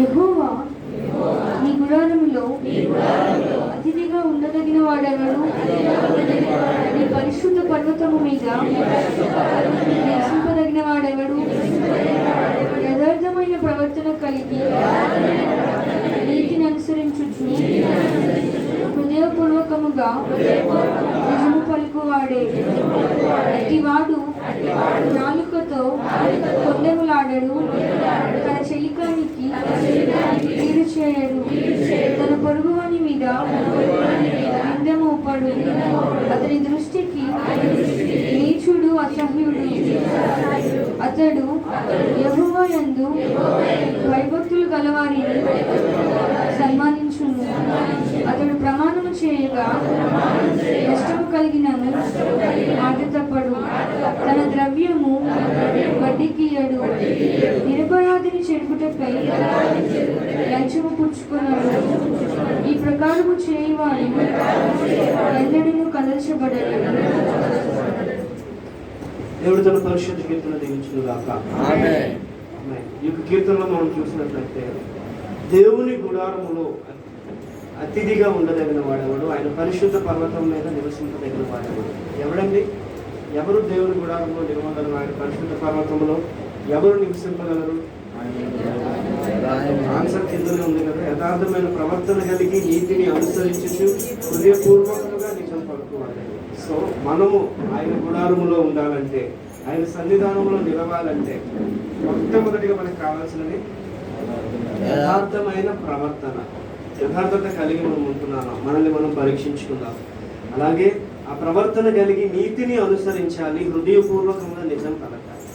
యెహోవా నీ గుడారములో అతిథిగా ఉండదగిన వాడెవడు? నీ పరిశుద్ధ పర్వతము మీద నివసింపదగిన వాడెవడు? యథార్థమైన ప్రవర్తన కలిగి నీతిని అనుసరించుచు హృదయపూర్వకముగా నిజము పలుకువాడే. అట్టివాడు నాలుకతో కొండెములాడడు, తన చెలికానికి కీడు చేయడు, తన పొరుగువాని మీద నింద మోపడు. అతని దృష్టికి నీచుడు అసహ్యుడు. అతడు యెహోవా యందు భయభక్తులు గలవారిని సన్మానించును. అతడు ప్రమాణము చేయగా నష్టము కలిగినను మాట తప్పడు. తన ద్రవ్యము వడ్డీకియ్యడు. నిరపరాధిని చెడుపుటకై లంచము పుచ్చుకున్నాడు. ఈ ప్రకారము చేయవాడు ఎన్నడూ కదల్చబడడు. దేవుడు తన పరిశుద్ధ కీర్తన దీవించును గాక. ఆమేన్. ఈ కీర్తనలో మనం చూసినట్లయితే దేవుని గుడారములో అతిథిగా ఉండదగిన వాడెవడు? ఆయన పరిశుద్ధ పర్వతం మీద నివసింపదగిన వాడెవడు? ఎవడండి? ఎవరు దేవుని గుడారంలో నిలవగలరు? ఆయన పరిశుద్ధ పర్వతంలో ఎవరు నివసింపగలరు? ఆన్సర్ కిందనే ఉంది కదా. యథార్థమైన ప్రవర్తన కలిగి నీతిని అనుసరించు హృదయపూర్వకంగా నిజం పలుకువాలి. సో మనము ఆయన గుడారములో ఉండాలంటే, ఆయన సన్నిధానంలో నిలవాలంటే మొట్టమొదటిగా మనకు కావాల్సినది యథార్థమైన ప్రవర్తన. యథార్థత కలిగి మనం ఉంటున్నాము, మనల్ని మనం పరీక్షించుకుందాం. అలాగే ఆ ప్రవర్తన కలిగి నీతిని అనుసరించాలి, హృదయపూర్వకంగా నిజం పలకాలి.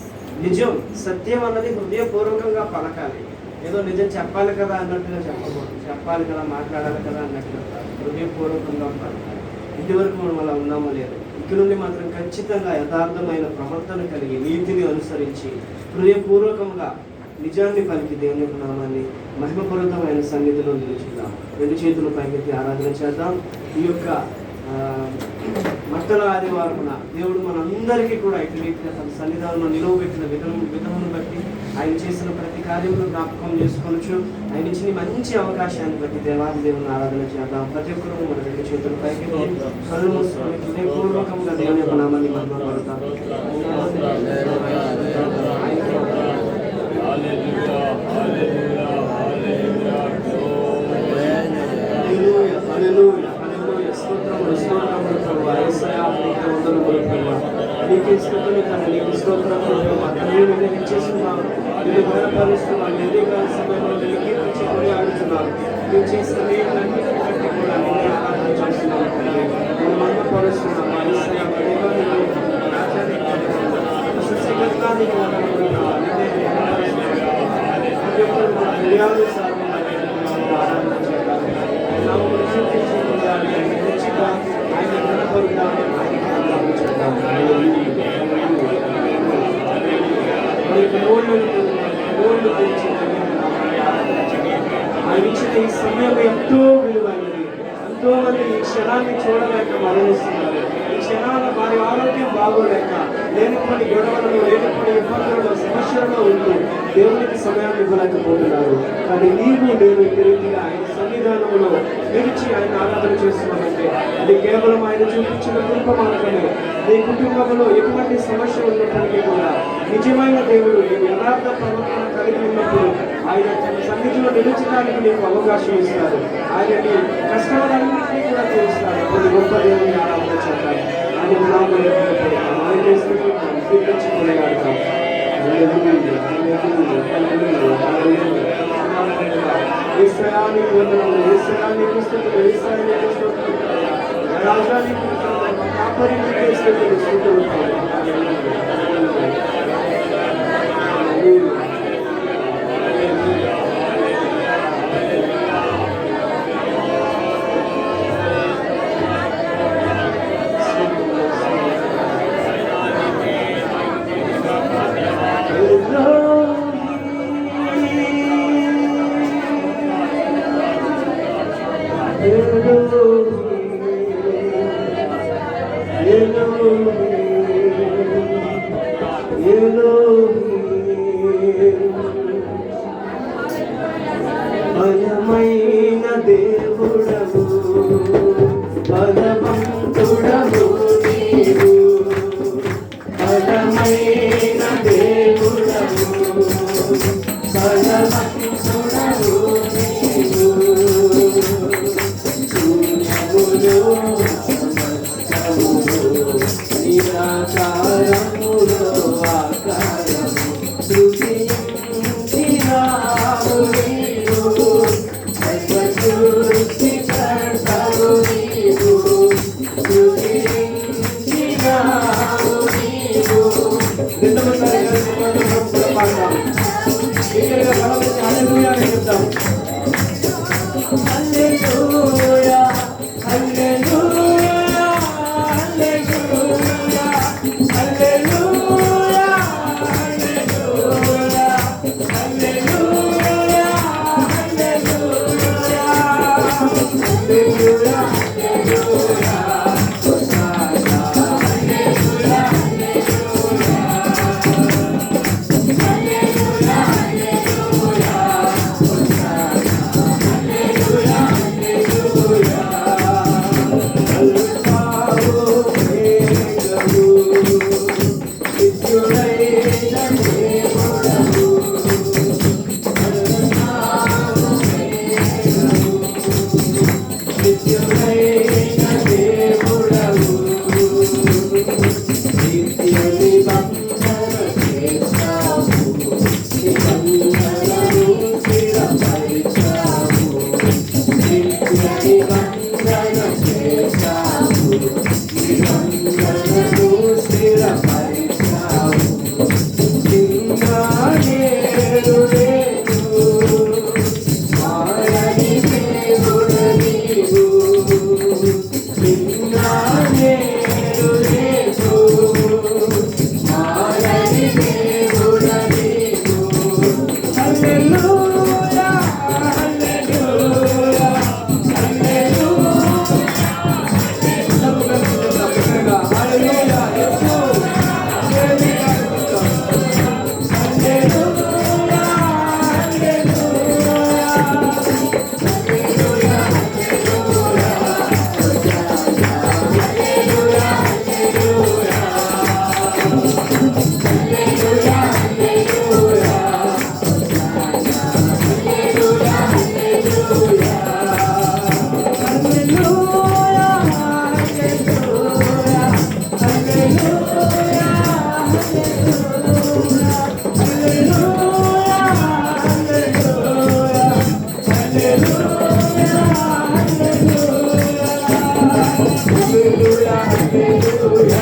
నిజం సత్యం అన్నది హృదయపూర్వకంగా పలకాలి. ఏదో నిజం చెప్పాలి కదా అన్నట్టుగా చెప్పకూడదు, చెప్పాలి కదా మాట్లాడాలి కదా అన్నట్టుగా హృదయపూర్వకంగా పలకాలి. ఇంతవరకు మనం అలా ఉన్నామో లేదు. ఇక నుండి మాత్రం ఖచ్చితంగా యథార్థమైన ప్రవర్తన కలిగి నీతిని అనుసరించి హృదయపూర్వకంగా నిజాన్ని పలికి దేవుని యొక్క నామాన్ని మహిమపూరితమైన సన్నిధిలో నిలుచుకుందాం. రెండు చేతులు పైకెత్తి ఆరాధన చేద్దాం. ఈ యొక్క మట్టల ఆదివారమున దేవుడు మనందరికీ కూడా ఇటు రీతిగా తన సన్నిధానంలో నిలవబెట్టిన విధమును బట్టి, ఆయన చేసిన ప్రతి కార్యమును జ్ఞాపకం చేసుకోవచ్చు. ఆయన ఇచ్చిన మంచి అవకాశాన్ని బట్టి దేవాది దేవుని ఆరాధన చేద్దాం. ప్రతి ఒక్కరూ మన రెండు చేతులు పైకెత్తి కళ్ళు మూసుకొని హృదయపూర్వకంగా దేవుని యొక్క నామాన్ని మహిమపడతాం. ఆయన ఇచ్చిన ఈ సమయం ఎంతో విలువైనది. ఎంతో మంది ఈ క్షణాన్ని చూడలేక మరణిస్తున్నారు. ఈ క్షణాల వారి ఆరోగ్యం బాగోలేక, లేనిపోని గొడవలలో, లేనిపోని ఇబ్బందులలో, సమస్యలలో ఉంటూ దేవునికి సమయాన్ని ఇవ్వలేకపోతున్నారు. కానీ నీవు నేను తిరిగిగా ఆయన సన్నిధానంలో నిలిచి ఆయన ఆరాధన చేస్తున్నామంటే అది కేవలం ఆయన చూపించిన కృప మాత్రమే. నీ కుటుంబంలో ఎటువంటి సమస్య ఉన్నప్పటికీ కూడా నిజమైన దేవుడు నీవు యథార్థ ప్రవర్తన కలిగి ఉన్నప్పుడు ఆయన తన సన్నిధిలో నిలిచడానికి నీకు అవకాశం ఇస్తారు. ఆయన నీ కష్టాలన్నింటినీ కూడా తీరుస్తారు. కొన్ని గొప్ప దేవుని ఆరాధన చేస్తారు. ఆయన ఆయన స్వీకరించుకునేగాడుతాం. ఈశ్వరానికి వందనములు, ఈశ్వరానికి స్తుతులు, ఈశ్వరానికి స్తుతులు, రాజానికి కాపరికి స్తుతులు, స్తుతులు. బలమైన దేవుడవు, బలవంతుడవు నీవు, బలమైన దేవుడవు, బలవంతుడవు నీవు. శూన్యములో సమస్తములో నిరాకారములో ఆకారము సృష్టించినావు నీవు, సర్వసృష్టికర్తవు నీవు, సృష్టించినావు నీవు. రెండవసారి పాడతాం. ఇక్కడ బలమైన హల్లెలూయా అని చెప్తాం. హల్లెలూయా హల్లెలూయా హల్లెలూయా హల్లెలూయా హల్లెలూయా హల్లెలూయా హల్లెలూయా హల్లెలూయా హల్లెలూయా హోసానా హల్లెలూయా హల్లెలూయా హల్లెలూయా హోసానా హల్లెలూయా హల్లెలూయా అల్ఫావు ఓమేగావు నిత్యుడైన దేవుడవు, అల్ఫావు ఓమేగావు నిత్యుడైన దేవుడవు, నిత్య నిబంధన చేశావు, నిబంధనను స్థిరపరిచావు, నిత్య నిబంధన చేశావు, నిబంధనను స్థిరపరిచావు. నిన్న నేడు రేపు మారని దేవుడ నీవు, నిన్న నేడు రేపు మారని దేవుడ నీవు. హల్లెలూయా హల్లెలూయా హల్లెలూయా హల్లెలూయా యేసు హల్లెలూయా హల్లెలూయా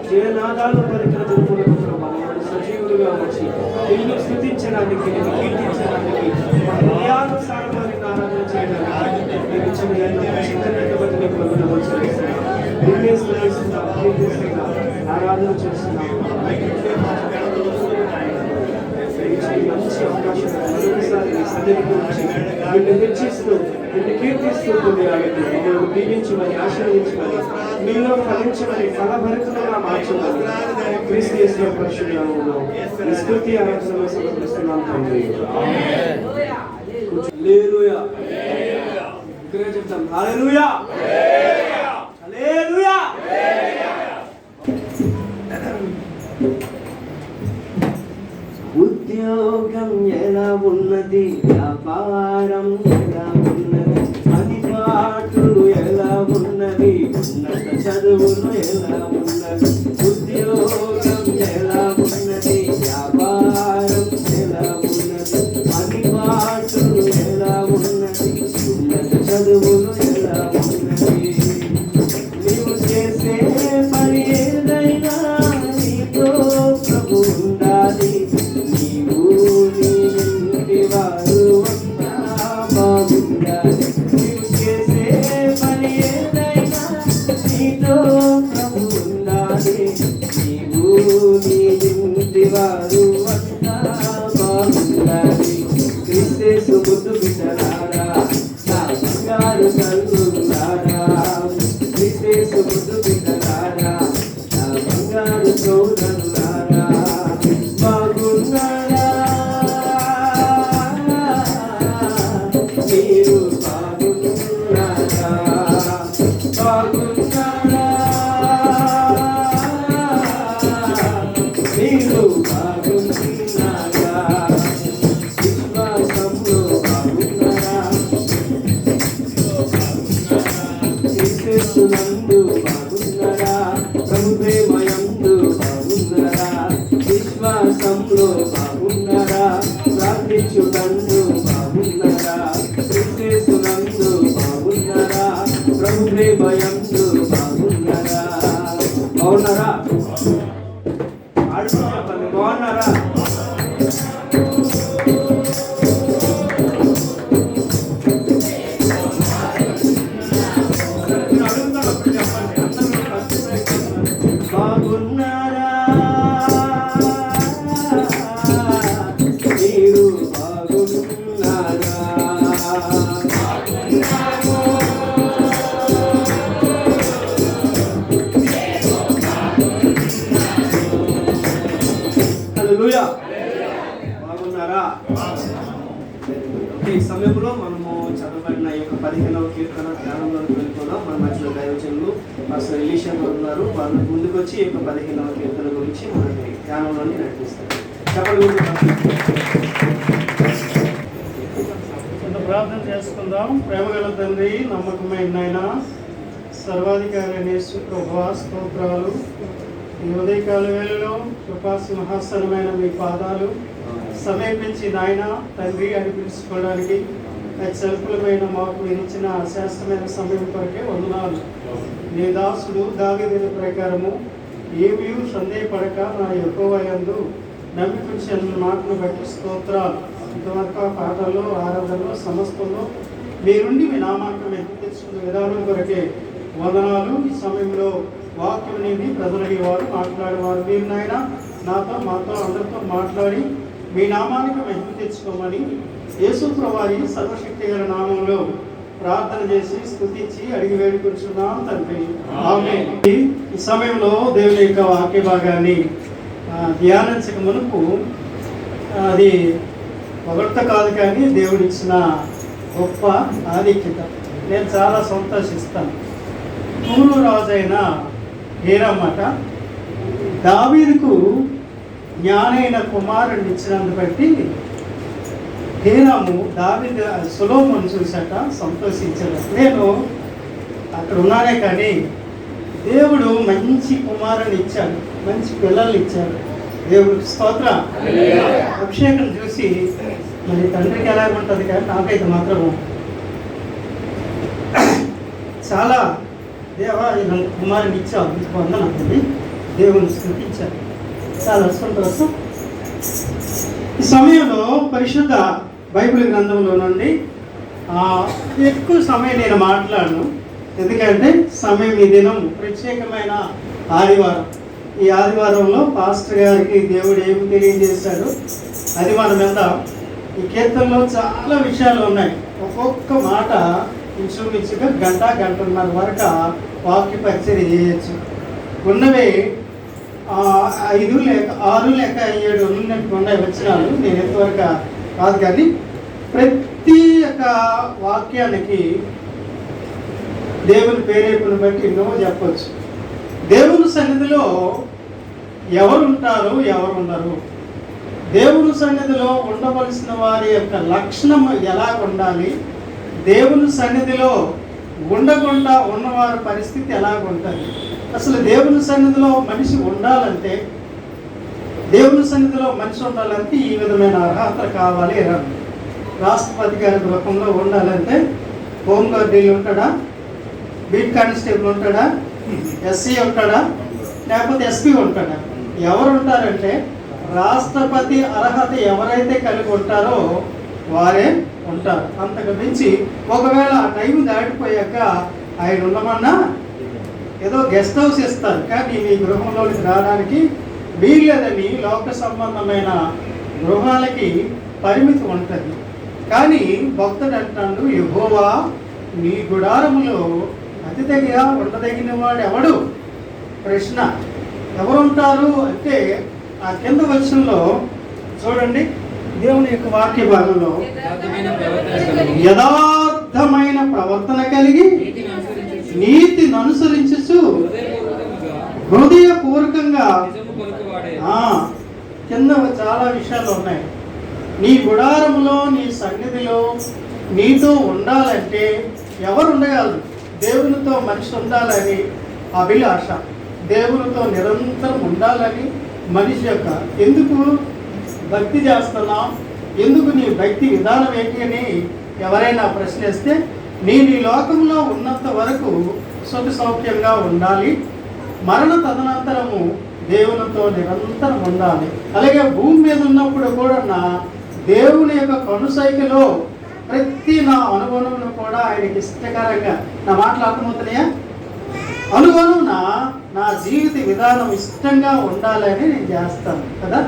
జయనాదాలు పలికిన దుర్గులకు ప్రభావం సజీవులుగా వచ్చి నిన్ను స్తుతించడానికి నిన్ను కీర్తించడానికి హృదయానుసారమైన ఆరాధన చేయడానికి నీకు ఇచ్చిన చిన్నట్టు బట్టి నీకు వందనములు చెల్లిస్తున్నాం. నిన్నే స్తుతిస్తున్నాం, కీర్తిస్తున్నాం, ఆరాధన చేస్తున్నాం. మంచి అవకాశం మరొకసారి నీ సన్నిధికి వచ్చి నిన్ను హెచ్చిస్తూ నిన్ను కీర్తిస్తూ కొనియాడుతూ నిన్ను దీవించమని ఆశీర్వదించమని నీలో ఫలించమని ఫలభరితముగా మార్చమని క్రీస్తు యేసు పరిశుద్ధ నామములో ఈ స్తుతి ఆరాధనలో సమర్పిస్తున్నాం తండ్రి. హల్లెలూయా. ఇక్కడే చెప్తాం హల్లెలూయా హల్లెలూయా. ఉద్యోగం ఎలా ఉన్నది, వ్యాపారం ఎలా ఉన్నది, పనిపాటు ఎలా ఉన్నది, ఉన్నత చదువులు ఎలా ఉన్నది, ఉద్యోగం ఎలా ఉన్నది, వ్యాపారం ఎలా ఉన్నది, పనిపాటు ఎలా ఉన్నది, ఉన్నత చదువులు ఎలా ఉన్నది. నీవు చేసే పని ఏదైనా నీతో ప్రభు ఉండాలి. నీవు నీ ఇంటి వారు అంతా బాగుండాలి. నీవు చేసే పని ఏదైనా నీతో ప్రభు ఉండాలి. నీవు నీ ఇంటి వారు అంతా బాగుండాలి. క్రీస్తు ముద్దు బిడ్డలారా, నా బంగారు తల్లులారా, క్రీస్తు ముద్దు బిడ్డలారా, నా బంగారు సోదరులారా, బాగున్నారా? మీరు బాగున్నారా? బాగున్నారా? మీరు బాగున్నారా? విశ్వాసంలో బాగున్నారా? యేసునందు బాగున్నారా? ప్రభు ప్రేమయందు బాగున్నారా? విశ్వాసంలో బాగున్నారా? ప్రార్థించుటందు బాగున్నారా? యేసునందు బాగున్నారా? ప్రభు ప్రేమయందు బాగున్నారా? బాగున్నారా? ఆడుతూ చెప్పండి, బాగున్నారా? బాగున్నారా? మీరు బాగున్నారా? హల్లెలూయా. బాగున్నారా? ఈ సమయంలో మనము చదవబడిన ఈ యొక్క 15వ కీర్తన ధ్యానంలోకి వెళ్ళిపోదాం. మన మధ్యలో దైవజనులు పాస్టర్ ఎలీషా గారు ఉన్నారు. వాళ్ళు ముందుకు వచ్చి ఈ యొక్క 15వ కీర్తన గురించి మనకి ధ్యానంలోని నడిపిస్తారు. చెప్పండి. ప్రార్థన చేసుకుందాం. ప్రేమగల తండ్రి, నమ్మకమైన నాయన, సర్వాధికారి యేసు ప్రభువా, స్తోత్రాలు. ఈ ఉదయకాల వేళలో కృపా సింహాసనమైన మీ పాదాలు సమీపించి నాయన తండ్రి అని పిలుచుకోవడానికి అత్యల్పులమైన మాకు విధించిన శాస్త్రమైన సమయం కొరకే వందనాలు. నీ దాసుడు దావీదు ప్రకారము ఏమీ సందేహపడక నా యెహోవా యందు నమ్మికుంచిన మాటను బట్టి స్తోత్రాలు. ఇంతవరకు ఆ పాటల్లో ఆరాధనలో సమస్తంలో మీరుండి మీ నామాన్ని ఎత్తి తెచ్చుకున్న విధానం కొరకే వందనాలు. ఈ సమయంలో వాక్యం అనేది ప్రజలకి వారు మాట్లాడేవారు మీరు నాయన నాతో మాతో అందరితో మాట్లాడి మీ నామానికి మెప్పు తెచ్చుకోమని యేసుప్రభు వారి సర్వశక్తి గల నామంలో ప్రార్థన చేసి స్తుతించి అడిగి వేడుకుంటున్నాం తండ్రి, ఆమేన్. ఈ సమయంలో దేవుని యొక్క వాక్య భాగాన్ని ధ్యానించక మునుపు అది పొగడ్త కాదు కానీ దేవుడిచ్చిన గొప్ప ఆధిక్యత. నేను చాలా సంతోషిస్తాను. తూరు రాజైన హీరామాట దావీదుకు జ్ఞానైన కుమారుడిని ఇచ్చినందు బట్టి హీరాము దావీదు సొలొమోను చూశాక సంతోషించాడు. నేను అక్కడ ఉన్నానే కానీ దేవుడు మంచి కుమారుని ఇచ్చాడు, మంచి పిల్లల్ని ఇచ్చాడు. దేవుడికి స్తోత్రం. అభిషేకం చూసి మరి తండ్రికి ఎలా ఉంటుంది కానీ నాకైతే మాత్రం చాలా దేవా ఇలా కుమారుని ఇచ్చావు, మీకు వందనండి, దేవుని స్తుతించాను. చాలా సంతోషం. ఈ సమయంలో పరిశుద్ధ బైబిల్ గ్రంథంలో నుండి ఎక్కువ సమయం నేను మాట్లాడను, ఎందుకంటే సమయం ఈ దినం ప్రత్యేకమైన ఆదివారం. ఈ ఆదివారంలో పాస్టర్ గారికి దేవుడు ఏమి తెలియజేశాడు అది మనం వెళ్దాం. ఈ కీర్తనలో చాలా విషయాలు ఉన్నాయి. ఒక్కొక్క మాట ఇంచుమించుగా గంటన్నర వరకు వాక్య పరిచర్య చేయొచ్చు. ఉన్నవి 5 లేక 6 లేక 7 ఉన్నట్టుకున్నాయి వచనాలు. నేను ఎంతవరకు కాదు కానీ ప్రతి ఒక్క వాక్యానికి దేవుని ప్రేరేపణ బట్టి ఎన్నో చెప్పవచ్చు. దేవుని సన్నిధిలో ఎవరు ఉంటారు, ఎవరు ఉండరు. దేవుని సన్నిధిలో ఉండవలసిన వారి యొక్క లక్షణం ఎలా ఉండాలి, దేవుని సన్నిధిలో ఉండకుండా ఉన్నవారి పరిస్థితి ఎలా ఉంటుంది. అసలు దేవుని సన్నిధిలో మనిషి ఉండాలంటే, దేవుని సన్నిధిలో మనిషి ఉండాలంటే ఈ విధమైన అర్హతలు కావాలి. రాష్ట్రపతి గారి గృహంలో ఉండాలంటే హోంగార్డీలు ఉంటాడా, బీట్ కానిస్టేబుల్ ఉంటాడా, ఎస్సీ ఉంటాడా, లేకపోతే ఎస్పీ ఉంటాడా? ఎవరు ఉంటారంటే రాష్ట్రపతి అర్హత ఎవరైతే కలిగి ఉంటారో వారే ఉంటారు. అంతకు మించి ఒకవేళ ఆ టైం దాటిపోయాక ఆయన ఉండమన్నా ఏదో గెస్ట్ హౌస్ ఇస్తారు, కానీ మీ గృహంలోకి రావడానికి వీల్లేదని లోక సంబంధమైన గృహాలకి పరిమితి ఉంటుంది. కానీ భక్తుడు అంటాడు, యెహోవా నీ గుడారములో అతిథిగా ఉండదగిన వాడు ఎవడు? ప్రశ్న. ఎవరుంటారు అంటే ఆ కింద వచనంలో చూడండి, దేవుని యొక్క వాక్య భాగంలో యథార్థమైన ప్రవర్తన కలిగి నీతిని అనుసరించు హృదయపూర్వకంగా. కింద చాలా విషయాలు ఉన్నాయి. నీ గుడారములో నీ సన్నిధిలో నీతో ఉండాలంటే ఎవరు ఉండగలరు? దేవునితో మనిషి ఉండాలని అభిలాష, దేవునితో నిరంతరం ఉండాలని మనిషి యొక్క. ఎందుకు భక్తి చేస్తున్నావు, ఎందుకు నీ భక్తి విధానం ఏంటి అని ఎవరైనా ప్రశ్నిస్తే, నేను ఈ లోకంలో ఉన్నంత వరకు సుఖ సౌఖ్యంగా ఉండాలి, మరణ తదనంతరము దేవునితో నిరంతరం ఉండాలి. అలాగే భూమి మీద ఉన్నప్పుడు కూడా నా దేవుని యొక్క కనుసైకిలో ప్రతి నా అనుగుణమును కూడా ఆయనకి ఇష్టకరంగా, నా మాటలు అర్థమవుతున్నాయా? అనుగుణమున నా జీవిత విధానం ఇష్టంగా ఉండాలని నేను చేస్తాను కదా.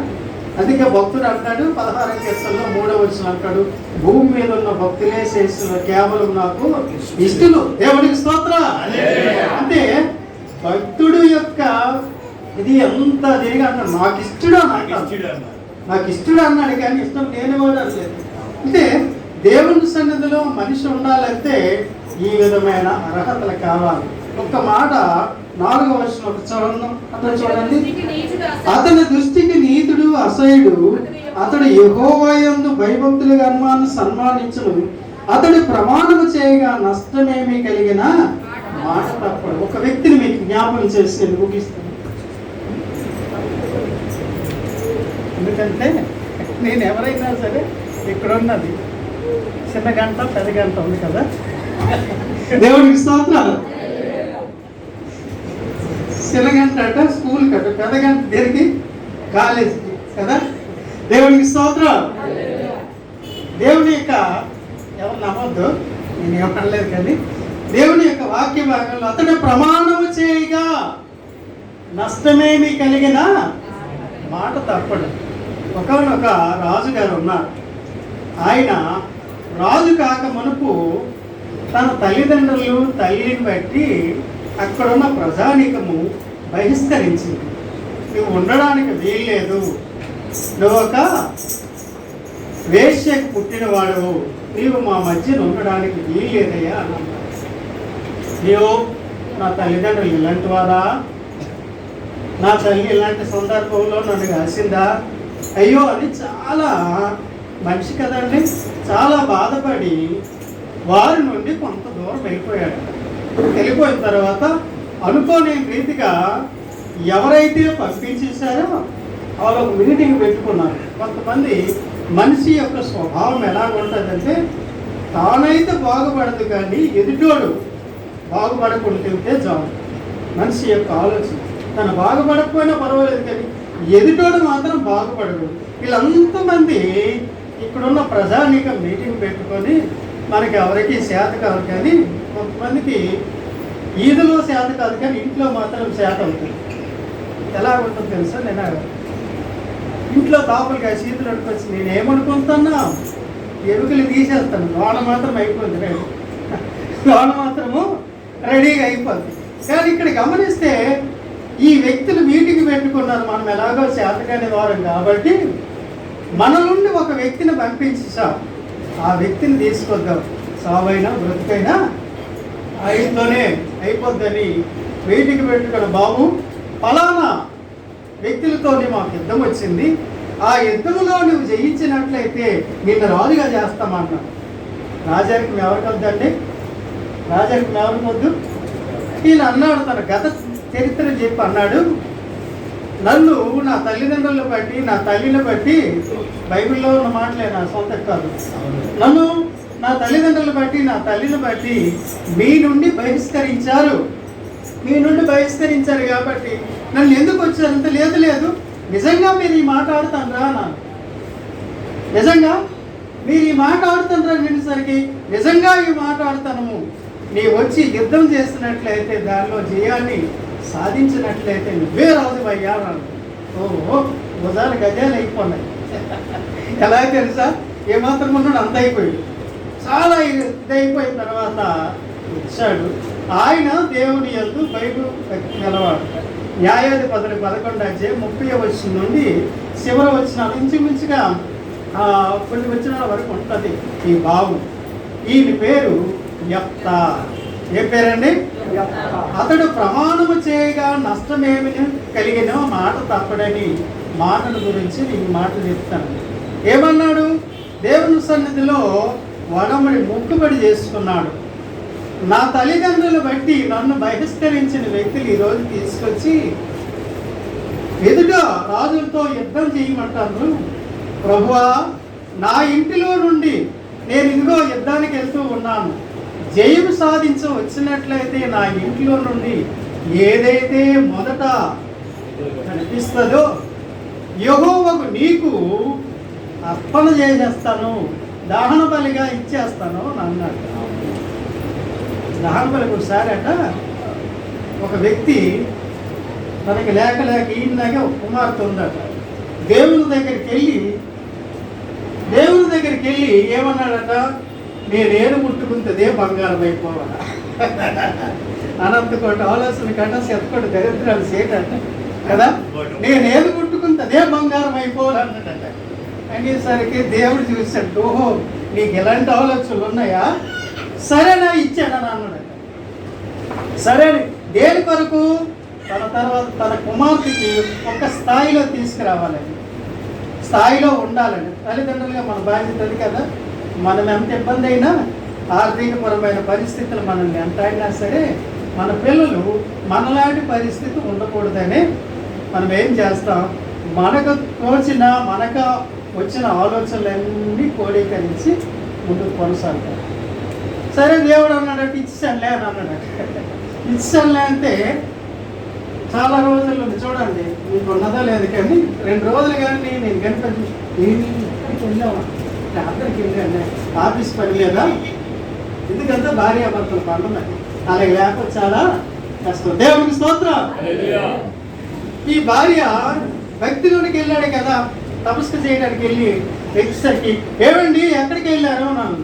అందుకే భక్తుడు అంటాడు 16వ కీర్తనలో 3వ వచనం అంటాడు, భూమి మీద ఉన్న భక్తులే చేస్తున్న కేవలం నాకు ఇష్టలు. దేవుడికి స్తోత్రం. అంటే భక్తుడు యొక్క ఇది ఎంత జరిగి అంటాడు, నాకు ఇష్టడు అన్నాడు, కానీ ఇష్టం లేని వాడు అనలేదు. అంటే దేవుని సన్నిధిలో మనిషి ఉండాలంటే ఈ విధమైన అర్హతలు కావాలి. ఒక్క మాట 4వ వచనం చూడండి, అతని దృష్టికి నీతుడు అసహ్యుడు, అతడు యెహోవా యందు భయభక్తులుగా సన్మానించును, అతడు ప్రమాణము చేయగా నష్టమేమి కలిగిన మాట తప్పడు. ఒక వ్యక్తిని మీకు జ్ఞాపకం చేసి ముగిస్తాను. ఎందుకంటే నేను ఎవరైనా సరే ఇక్కడ ఉన్నది చిన్న గంట పెద్ద గంట ఉంది కదా, దేవుడికి స్తోత్రాలు. చిన్న గంట అట స్కూల్ కట్ట, పెద్ద గంట దేనికి? కాలేజీకి కదా. దేవుడికి స్తోత్రాలు. దేవుని యొక్క ఎవరు నమ్మొద్దు, నేను ఏమనలేదు, కానీ దేవుని యొక్క వాక్య భాగంలో అతడు ప్రమాణము చేయగా నష్టమేమి కలిగిన మాట తప్పడు. ఒకనొక రాజుగారు ఉన్నారు. ఆయన రాజు కాక మునుపు తన తల్లిదండ్రులు తల్లిని బట్టి అక్కడున్న ప్రజానీకము బహిష్కరించింది. నువ్వు ఉండడానికి వీల్లేదు, నువ్వు ఒక వేశ్యకు పుట్టినవాడు, నీవు మా మధ్యన ఉండడానికి వీల్లేదయ్యా అన్నాడు. నీవు నా తల్లిదండ్రులు ఇలాంటి వారా, నా తల్లి ఇలాంటి సందర్భంలో నన్ను కలిసిందా, అయ్యో అని చాలా మనిషి కదండి, చాలా బాధపడి వారి నుండి కొంత దూరం వెళ్ళిపోయాడు. వెళ్ళిపోయిన తర్వాత అనుకోని రీతిగా ఎవరైతే పంపించేశారో వాళ్ళు ఒక మీటింగ్ పెట్టుకున్నారు. కొంతమంది మనిషి యొక్క స్వభావం ఎలా ఉంటుందంటే తానైతే బాగుపడదు, కానీ ఎదుటోడు బాగుపడకుంటుంటే చాలు. మనిషి యొక్క ఆలోచన తను బాగుపడకపోయినా పర్వాలేదు, కానీ ఎదుటోడు మాత్రం బాగుపడదు. వీళ్ళంతమంది ఇక్కడున్న ప్రజానీకం మీటింగ్ పెట్టుకొని మనకి ఎవరికి శాత కాదు, కానీ కొంతమందికి ఈదులో శాత కాదు, కానీ ఇంట్లో మాత్రం శాత అవుతుంది. ఎలా ఉంటుందో తెలుసా, నేను ఇంట్లో తాపులుగా శీతలు అడుకొచ్చి నేను ఏమనుకుంటున్నా ఎరుకలు తీసేస్తాను, లోన మాత్రం అయిపోయింది రెడీ, లోన మాత్రము రెడీగా అయిపోద్ది. కానీ ఇక్కడ గమనిస్తే ఈ వ్యక్తులు మీటింగ్ పెట్టుకున్నారు, మనం ఎలాగో శాతకాని వారం కాబట్టి మన నుండి ఒక వ్యక్తిని పంపించేసాం, ఆ వ్యక్తిని తీసుకొద్దాం, సావైనా బ్రతుకైనా ఆయనతోనే అయిపోద్దని మీటింగ్ పెట్టుకున్న బాబు ఫలానా వ్యక్తులతోనే మాకు యుద్ధం వచ్చింది, ఆ యుద్ధములో నువ్వు జయించినట్లయితే నిన్ను రాజుగా చేస్తామన్నాడు. రాజరికం ఎవరికి వద్దండి? రాజరికం ఎవరికి వద్దు? ఈయన అన్నాడు, తన గత చరిత్ర చెప్పి అన్నాడు, నన్ను నా తల్లిదండ్రులను బట్టి, నా తల్లిని బట్టి, బైబిల్లో ఉన్న మాటలే, నా సొంత కాదు, నన్ను నా తల్లిదండ్రులను బట్టి, నా తల్లిని బట్టి మీ నుండి బహిష్కరించారు. మీ నుండి బహిష్కరించారు కాబట్టి నన్ను ఎందుకు వచ్చారంత? లేదు లేదు, నిజంగా మీరు ఈ మాట ఆడుతాను రా నాన్న, నిజంగా మీరు ఈ మాట ఆడుతాను రా అనేసరికి నిజంగా ఈ మాట ఆడుతాను, నీ వచ్చి యుద్ధం చేసినట్లయితే దానిలో జయాన్ని సాధించినట్లయితే నువ్వే రాజు అయ్యా. ఓహో, భుజాలు గజాలు అయిపోయినాయి. ఎలా తెలుసా? ఏమాత్రం ఉన్నాడు అంత అయిపోయాడు. చాలా ఇదైపోయిన తర్వాత వచ్చాడు. ఆయన దేవుని యందు బైబిల్ గలవాడు. న్యాయాధిపతులు 11వ అధ్యాయం 30వ వచనం నుండి చివరి వచనాలు ఇంచుమించుగా కొన్ని వచనాల వరకు ఉంటుంది ఈ బాబు. ఈయన పేరు యెఫ్తా. ఏ పేరండి? అతడు ప్రమాణము చేయగా నష్టమేమి కలిగిన మాట తప్పడని మాటల గురించి నేను మాటలు చెప్తాను. ఏమన్నాడు? దేవుని సన్నిధిలో వడమడి మొక్కుబడి చేసుకున్నాడు. నా తల్లిదండ్రులు బట్టి నన్ను బహిష్కరించిన వ్యక్తులు ఈరోజు తీసుకొచ్చి ఎదుట రాజులతో యుద్ధం చేయమంటారు. ప్రభువా, నా ఇంటిలో నుండి నేను ఇదిగో యుద్ధానికి వెళ్తూ ఉన్నాను, జయం సాధించ వచ్చినట్లయితే నా ఇంట్లో నుండి ఏదైతే మొదట కనిపిస్తుందో యెహోవాకు నీకు అర్పణ చేసేస్తాను, దహన బలిగా ఇచ్చేస్తాను అన్నాడు. దహన బలికి ఒకసారి అట ఒక వ్యక్తి తనకి లేక ఈయనలాగే ఒక కుమార్తె ఉందట. దేవుని దగ్గరికి వెళ్ళి ఏమన్నాడట? నేనేడు ముట్టుకుంటే బంగారం అయిపోవాలా. అనంతకోటి ఆలోచన కట్ట శతకోటి దరిద్రాలు చేయటట కదా. నేనేది ముట్టుకుంటే బంగారం అయిపోవాలన్నట. అనేసరికి దేవుడు చూశాడు, ఓహో నీకు ఎలాంటి ఆలోచనలు ఉన్నాయా? సరేనా, ఇచ్చాడని అన్నాడట. సరే, దేని కొరకు? తన తర్వాత తన కుమార్తెకి ఒక స్థాయిలో తీసుకురావాలని, స్థాయిలో ఉండాలని. తల్లిదండ్రులుగా మన బాధ్యత అది కదా. మనం ఎంత ఇబ్బంది అయినా, ఆర్థికపరమైన పరిస్థితులు మనల్ని ఎంత అయినా సరే, మన పిల్లలు మనలాంటి పరిస్థితి ఉండకూడదని మనం ఏం చేస్తాం? మనకు తోచిన, మనకు వచ్చిన ఆలోచనలన్నీ కోడీకరించి ముందుకు కొనసాగుతాం. సరే, దేవుడు అన్నాడట, ఇచ్చానులే అని అన్నాడట. ఇచ్చానులే అంటే చాలా రోజుల్లో చూడండి, మీకు ఉన్నదో లేదు కానీ 2 రోజులు కానీ నేను కనిపించి వెళ్ళాము, అందరికి వెళ్ళాను, ఆఫీస్ పని లేదా, ఎందుకంటే భార్యాభర్తల పనులు అలాగే లేకపోతే చాలా కష్టం. దేవుడికి స్తోత్రం. ఈ భార్య భక్తిలోనికి వెళ్ళాడు కదా, తపస్సు చేయడానికి వెళ్ళి వచ్చేసరికి, ఏమండి ఎక్కడికి వెళ్ళారు అన్నాను.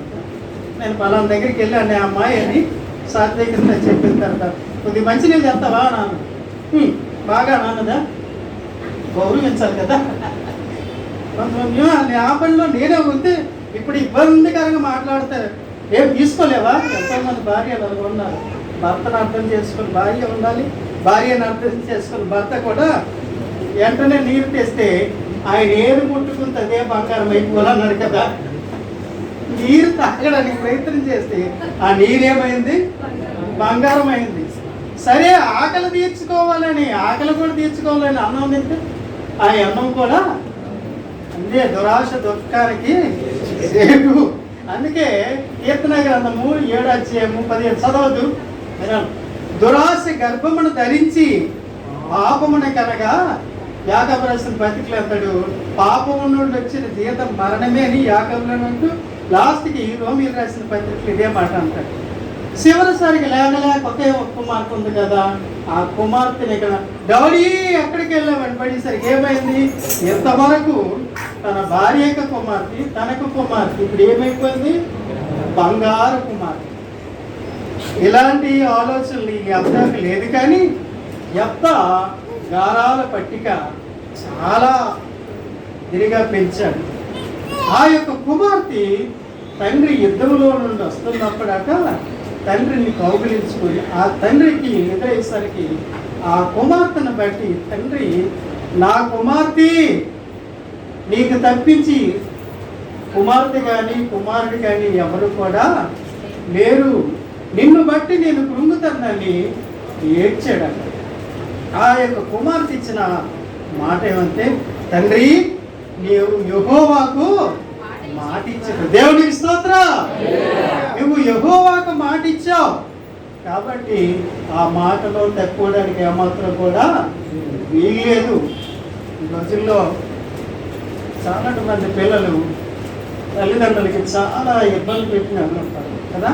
నేను పలానా దగ్గరికి వెళ్ళాను అమ్మాయి అని సాత్వికంగా చెప్పిన తర్వాత, కొద్ది మంచినీళ్ళు చెప్తావా అన్నాను. బాగా నాన్నదా, గౌరవించాలి కదా. ఆ పనిలో నేనే ఉంటే ఇప్పుడు ఇబ్బందికరంగా మాట్లాడతారు. ఏం తీసుకోలేవా? ఎంతోమంది భార్యలు అలా ఉన్నారు. భర్తను అర్థం చేసుకుని భార్య ఉండాలి, భార్యను అర్థం చేసుకుని భర్త కూడా వెంటనే నీరు తెస్తే ఆయన ఏరు ముట్టుకుంటే బంగారం అయిపోవాలన్నాడు కదా. నీరు తాగడానికి ప్రయత్నం చేస్తే ఆ నీరేమైంది? బంగారం అయింది. సరే, ఆకలి తీర్చుకోవాలని, ఆకలి కూడా తీర్చుకోవాలని అన్నం తింటే ఆ అన్నం కూడా అంతే దురాశ దుఃఖానికి సేటు. అందుకే కీర్తన గ్రంథము 7వ అధ్యాయము 15 చదవద్దు. దురాశ గర్భమును ధరించి పాపమును కనగా యాకోబు రాసిన పత్రికలు అంటాడు, పాపము నుండి వచ్చిన జీతం మరణమే అని యాకోబులను అంటూ లాస్ట్కి రోమీయులు రాసిన పత్రికలు ఇదే మాట అంటాడు. చివరిసారికి లేక ఒకే ఒక కుమార్తె ఉంది కదా, ఆ కుమార్తెని ఇక్కడ డాడీ ఎక్కడికి వెళ్ళామని పడేసరికి ఏమైంది? ఎంతవరకు తన భార్య యొక్క కుమార్తె, తనకు కుమార్తె, ఇప్పుడు ఏమైపోయింది? బంగారు కుమార్తె. ఇలాంటి ఆలోచనలు ఈ యెఫ్తాకు లేదు. కానీ యెఫ్తా గారాల పట్టిక చాలా ఇదిగా పెంచాడు. ఆ యొక్క కుమార్తె తండ్రి యుద్ధంలో నుండి వస్తున్నప్పుడట తండ్రిని కౌగిలించుకొని ఆ తండ్రికి ఎదురయ్యేసరికి ఆ కుమార్తెను బట్టి తండ్రి, నా కుమార్తె నీకు తప్పించి కుమార్తె కానీ కుమారుడు కానీ ఎవరు కూడా లేరు, నిన్ను బట్టి నేను కృంగుతానని ఏడ్చాడంట. ఆ యొక్క కుమార్తె ఇచ్చిన మాట ఏమంటే, తండ్రి నీవు యెహోవాకు మాట ఇచ్చావు. దేవునికి స్తోత్రం. నువ్వు యెహోవాకు మాట ఇచ్చావు కాబట్టి ఆ మాటలో తప్పుకోవడానికి ఏమాత్రం కూడా వీల్లేదు. ఈ రోజుల్లో చాలా మంది పిల్లలు తల్లిదండ్రులకి చాలా ఇబ్బంది పెట్టిన ఉంటారు కదా.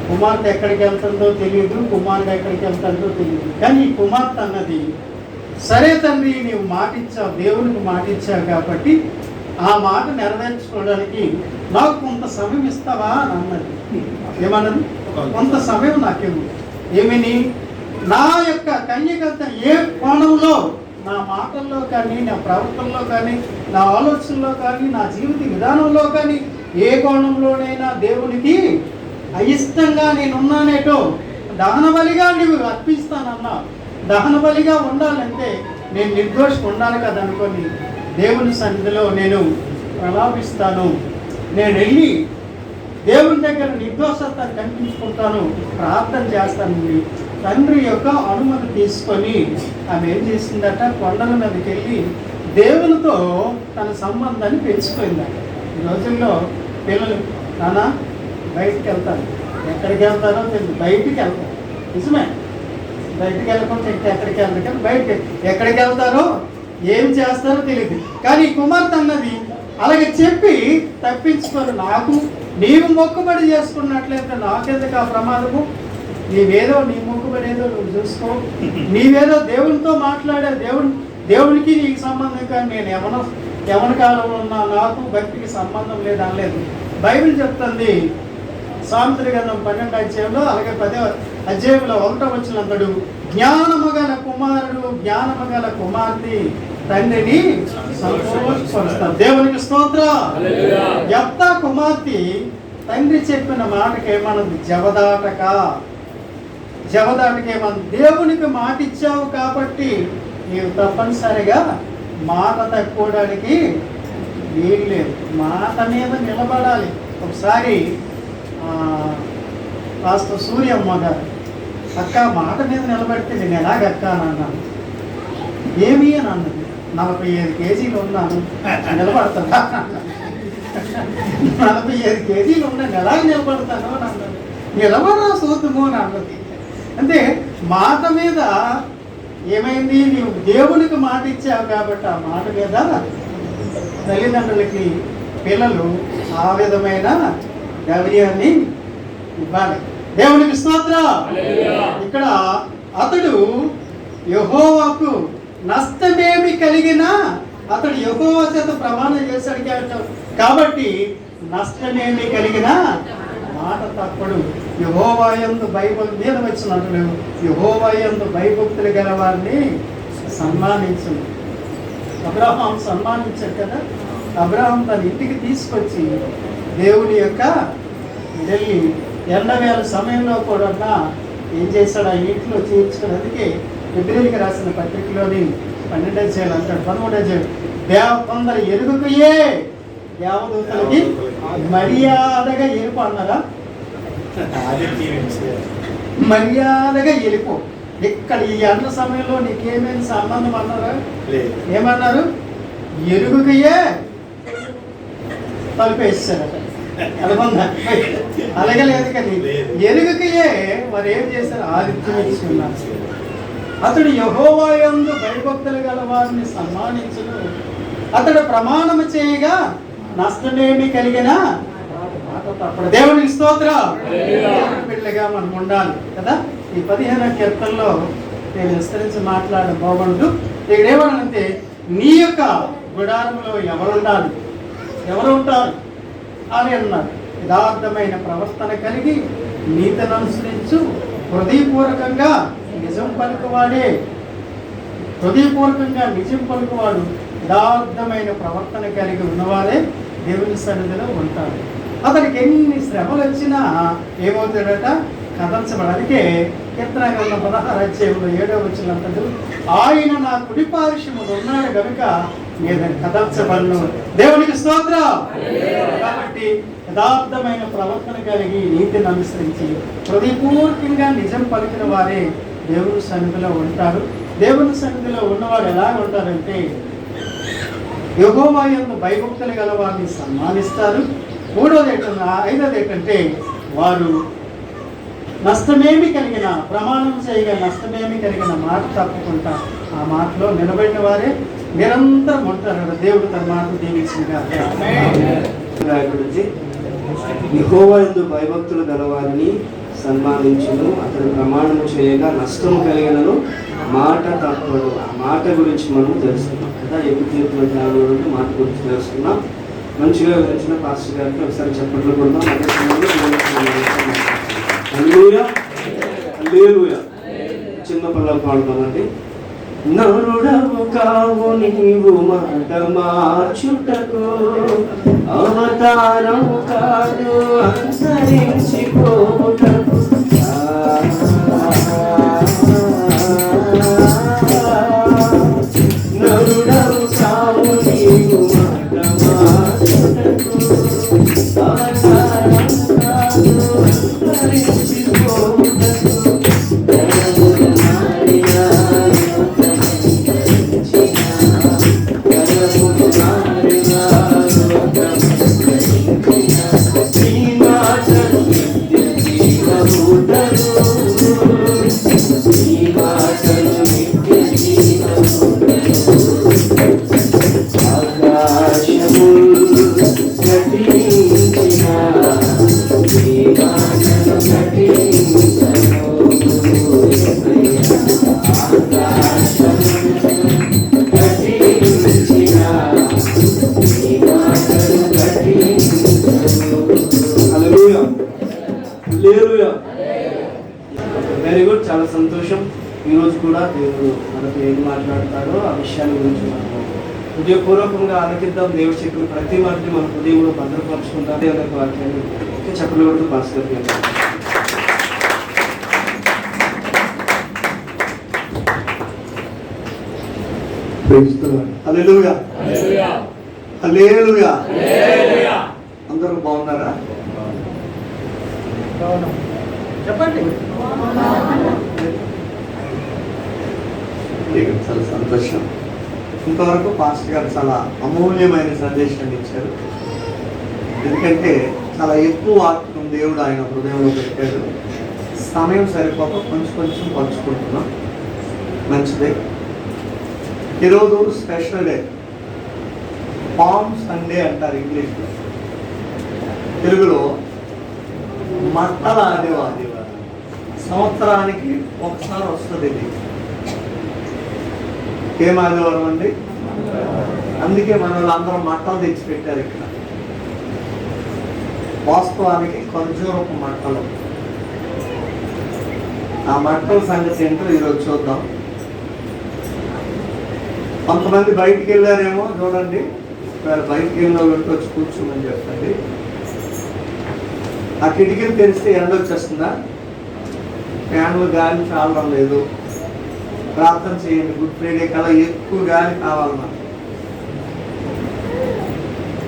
కుమార్తె ఎక్కడికి వెళ్తుందో తెలియదు, కుమారుడు ఎక్కడికి వెళ్తుందో తెలియదు. కానీ ఈ కుమార్తె అన్నది, సరే తండ్రి నీవు మాట ఇచ్చావు, దేవునికి మాట ఇచ్చావు కాబట్టి ఆ మాట నెరవేర్చుకోవడానికి నాకు కొంత సమయం ఇస్తావా అని అన్నది. ఏమన్నది? కొంత సమయం నాకేమో ఏమిని నా యొక్క కన్యకంత ఏ కోణంలో, నా మాటల్లో కానీ, నా ప్రవర్తనలో కానీ, నా ఆలోచనలో కానీ, నా జీవిత విధానంలో కానీ ఏ కోణంలోనైనా దేవునికి అయిష్టంగా నేనున్నానేటో దహన బలిగా నువ్వు అర్పిస్తానన్నా. దహన బలిగా ఉండాలంటే నేను నిర్దోషం ఉండాలి కదా అనుకొని దేవుని సన్నిధిలో నేను ప్రలాపిస్తాను. నేను వెళ్ళి దేవుని దగ్గర నిర్దోషతను కనిపించుకుంటాను, ప్రార్థన చేస్తాను. తండ్రి యొక్క అనుమతి తీసుకొని ఆమె ఏం చేసిందట, కొండల మీదకి వెళ్ళి దేవునితో తన సంబంధాన్ని పెంచుకుందట. ఈ రోజుల్లో పిల్లలు నానా బయటికి వెళ్తారు, ఎక్కడికి వెళ్తారో తెలియదు, బయటికి వెళ్తారు. నిజమే, బయటికి వెళ్ళకుండా ఎక్కడికి వెళ్తారు కానీ బయటికి ఎక్కడికి వెళ్తారో ఏం చేస్తారో తెలియదు. కానీ కుమార్తె అన్నది అలాగే చెప్పి తప్పించుకోరు. నాకు నీవు మొక్కుబడి చేసుకున్నట్లయితే నాకెందుకు ఆ ప్రమాదము, నీవేదో నీ మొక్కుబడి ఏదో నువ్వు చూసుకో, నీవేదో దేవునితో మాట్లాడే దేవునికి నీకు సంబంధం. కానీ నేను యవన కాలంలో ఉన్నా, నాకు భక్తికి సంబంధం లేదు అనలేదు. బైబిల్ చెప్తుంది సామెతల గ్రంథం 12వ అధ్యాయంలో, అలాగే 10వ అధ్యాయంలో 1వ వచనంలో, జ్ఞానము గల కుమారుడు జ్ఞానము గల కుమార్తె తండ్రిని సంతోషపరుస్తారు. దేవునికి స్తోత్రం. యెఫ్తా కుమార్తె తండ్రి చెప్పిన మాటకి ఏమన్నది, జవదాటకేమన్నది, దేవునికి మాట ఇచ్చావు కాబట్టి నీవు తప్పనిసరిగా మాట తక్కువడానికి వీల్లేదు, మాట మీద నిలబడాలి. ఒకసారి పాస్టర్ సూర్యమ్మ గారు, అక్క మాట మీద నిలబడితే నేను ఎలాగక్క అని అన్నాను. ఏమి అని అన్నది. 45 కేజీలు ఉన్నాను, నిలబడతాను. 45 కేజీలు ఉన్నాను, ఎలాగ నిలబడతాను అని అన్నది. నిలబడరా చూద్దాము అని అన్నది. అంటే మాట మీద ఏమైంది, నీవు దేవునికి మాట ఇచ్చావు కాబట్టి ఆ మాట మీద తల్లిదండ్రులకి పిల్లలు ఆ విధమైన గౌరవాన్ని ఇవ్వాలి. దేవునికి స్తోత్రం. ఇక్కడ అతడు యెహోవాకు నష్టమేమి కలిగినా అతడు యెహోవా చేత ప్రమాణం చేశాడు కాబట్టి నష్టమేమి కలిగినా మాట తప్పడు. యెహోవా యందు భయభక్తులు మీద వచ్చినట్లు యెహోవా యందు భయభక్తులు గల వారిని సన్మానించు. అబ్రహాం సన్మానించాడు కదా. అబ్రహాం తన ఇంటికి తీసుకొచ్చి దేవుని యొక్క వెళ్ళి ఎండవేళ సమయంలో కూడా ఏం చేశాడు, ఆ ఇంట్లో చేర్చుకుని. అందుకే ఎబ్రీయులకు రాసిన పత్రికలోని 12వ అధ్యాయం అంటాడు, 13వ అధ్యాయం, కొందరు ఎరుగుకయే దేవదూతలకి మర్యాదగా ఎరుపు అన్నారా, మర్యాదగా ఎరుపు. ఇక్కడ ఈ అన్న సమయంలో నీకేమేమి సంబంధం అన్నారా, ఏమన్నారు, ఎరుగుకయే తలుపేస్తారట. అలాగే లేదు కానీ ఎరుగుకయే మరి ఏం చేశారు, ఆదిత్యం ఇచ్చుకున్నారు. అతడు యెహోవా యందు భయభక్తులు గల వారిని సన్మానించును. అతడు ప్రమాణము చేయగా నష్టమేమి కలిగినా మాట తప్పడు. దేవునికి స్తోత్రం. బిడ్డలుగా మనం ఉండాలి కదా. ఈ 15వ కీర్తనలో నేను విస్తరించి మాట్లాడడం బాగుంటూ ఇక్కడ ఏమనంటే, నీ యొక్క గుడారంలో ఎవరు ఉంటారు అని అన్నారు. యథార్థమైన ప్రవర్తన కలిగి నీతిని అనుసరించు, హృదయపూర్వకంగా నిజం పలుకువాడు యథార్థమైన ప్రవర్తన కలిగి ఉన్నవారే దేవుని సన్నిధిలో ఉంటారు. అతనికి ఎన్ని శ్రమలు వచ్చినా ఏమవుతాడట, కథించబడానికే కీర్తన గ్రంథం 16వ అధ్యాయంలో 7వ వచనం, ఆయన నా కుడి పార్శ్వమున ఉన్నాడు గనుక మీద కదర్చబడును. దేవునికి స్తోత్రం. కాబట్టి యథార్థమైన ప్రవర్తన కలిగి నీతిని అనుసరించి హృదయపూర్వకంగా నిజం పలికిన వారే దేవుని సన్నిధిలో ఉంటారు. దేవుని సన్నిధిలో ఉన్నవారు ఎలా ఉంటారంటే యెహోవా యందు భయభక్తులు గల వారిని సన్మానిస్తారు. ఐదోది ఏంటంటే వారు నష్టమేమి కలిగిన ప్రమాణం చేయగా నష్టమేమి కలిగిన మాట తప్పకుండా ఆ మాటలో నిలబడిన వారే నిరంతరం ఉంటారు. దేవుడు తన మాట దీవించిందిగా. యెహోవా యందు భయభక్తులు గలవారిని సన్మానించును, అతడు ప్రమాణము చేయగా నష్టము కలిగినను మాట తప్పడు. ఆ మాట గురించి మనం తెలుసుకున్నాం కదా. ఎప్పుడు మాట గురించి తెలుసుకున్నాం. మంచిగా వివరించిన పాస్టర్ గారికి ఒకసారి చప్పట్లు కొడదాం. హల్లెలూయా, హల్లెలూయా. చిన్న పిల్లలు పాడుతామండి. నరుడవు కావు నీవు మాట మార్చుటకు, అవతారము కాదు అంతరించిపోవుటకు. నరుడవు కావు నీవు మాట మార్చుటకు, అవతారము కాదు అంతరించిపోవుటకు. వెరీ గుడ్, చాలా సంతోషం. ఈరోజు కూడా దేవుడు మనకు ఏం మాట్లాడతాడో ఆ విషయాల గురించి మనము హృదయపూర్వకంగా ఆలకిద్దాం. దేవుడు చెప్పిన ప్రతి వాటిని మన హృదయంలో భద్రపరుచుకుంటాం. దేవుని వాక్యాన్ని చెప్పలు కొడుతూ పాస్టర్ హల్లెలూయా, హల్లెలూయా. అందరూ బాగున్నారా? చెప్పండి. చాలా సంతోషం. ఇంతవరకు పాస్టర్ గారు చాలా అమూల్యమైన సందేశాన్ని ఇచ్చారు. ఎందుకంటే చాలా ఎక్కువ వాక్యం దేవుడు ఆయన హృదయంలో పెట్టాడు. సమయం సరిపోక కొంచెం కొంచెం పంచుకుంటున్నాం. మంచిదే. ఈరోజు స్పెషల్ డే, పామ్ సండే అంటారు ఇంగ్లీష్లో. తెలుగులో మట్టల ఆదివారం. సంవత్సరానికి ఒకసారి వస్తుంది ఇది. ఏం ఆదివారం అండి? అందుకే మన వాళ్ళందరూ మట్టలు తెచ్చిపెట్టారు ఇక్కడ. వాస్తవానికి ఖర్జూరపు మట్టలు. ఆ మట్టల సంగతి ఏంటో ఈరోజు చూద్దాం. కొంతమంది బయటికి వెళ్ళారేమో చూడండి. బయటికి వెళ్ళిన వాళ్ళు వచ్చి కూర్చోమని చెప్పండి. ఆ కిటికీలు తెరిస్తే ఎండ వచ్చేస్తుందా? ఫ్యాన్లు గాలి చాలడం లేదు. ప్రార్థన చేయండి. గుడ్ ఫ్రైడే కల్లా ఎక్కువ గాలి కావాలి మనకు.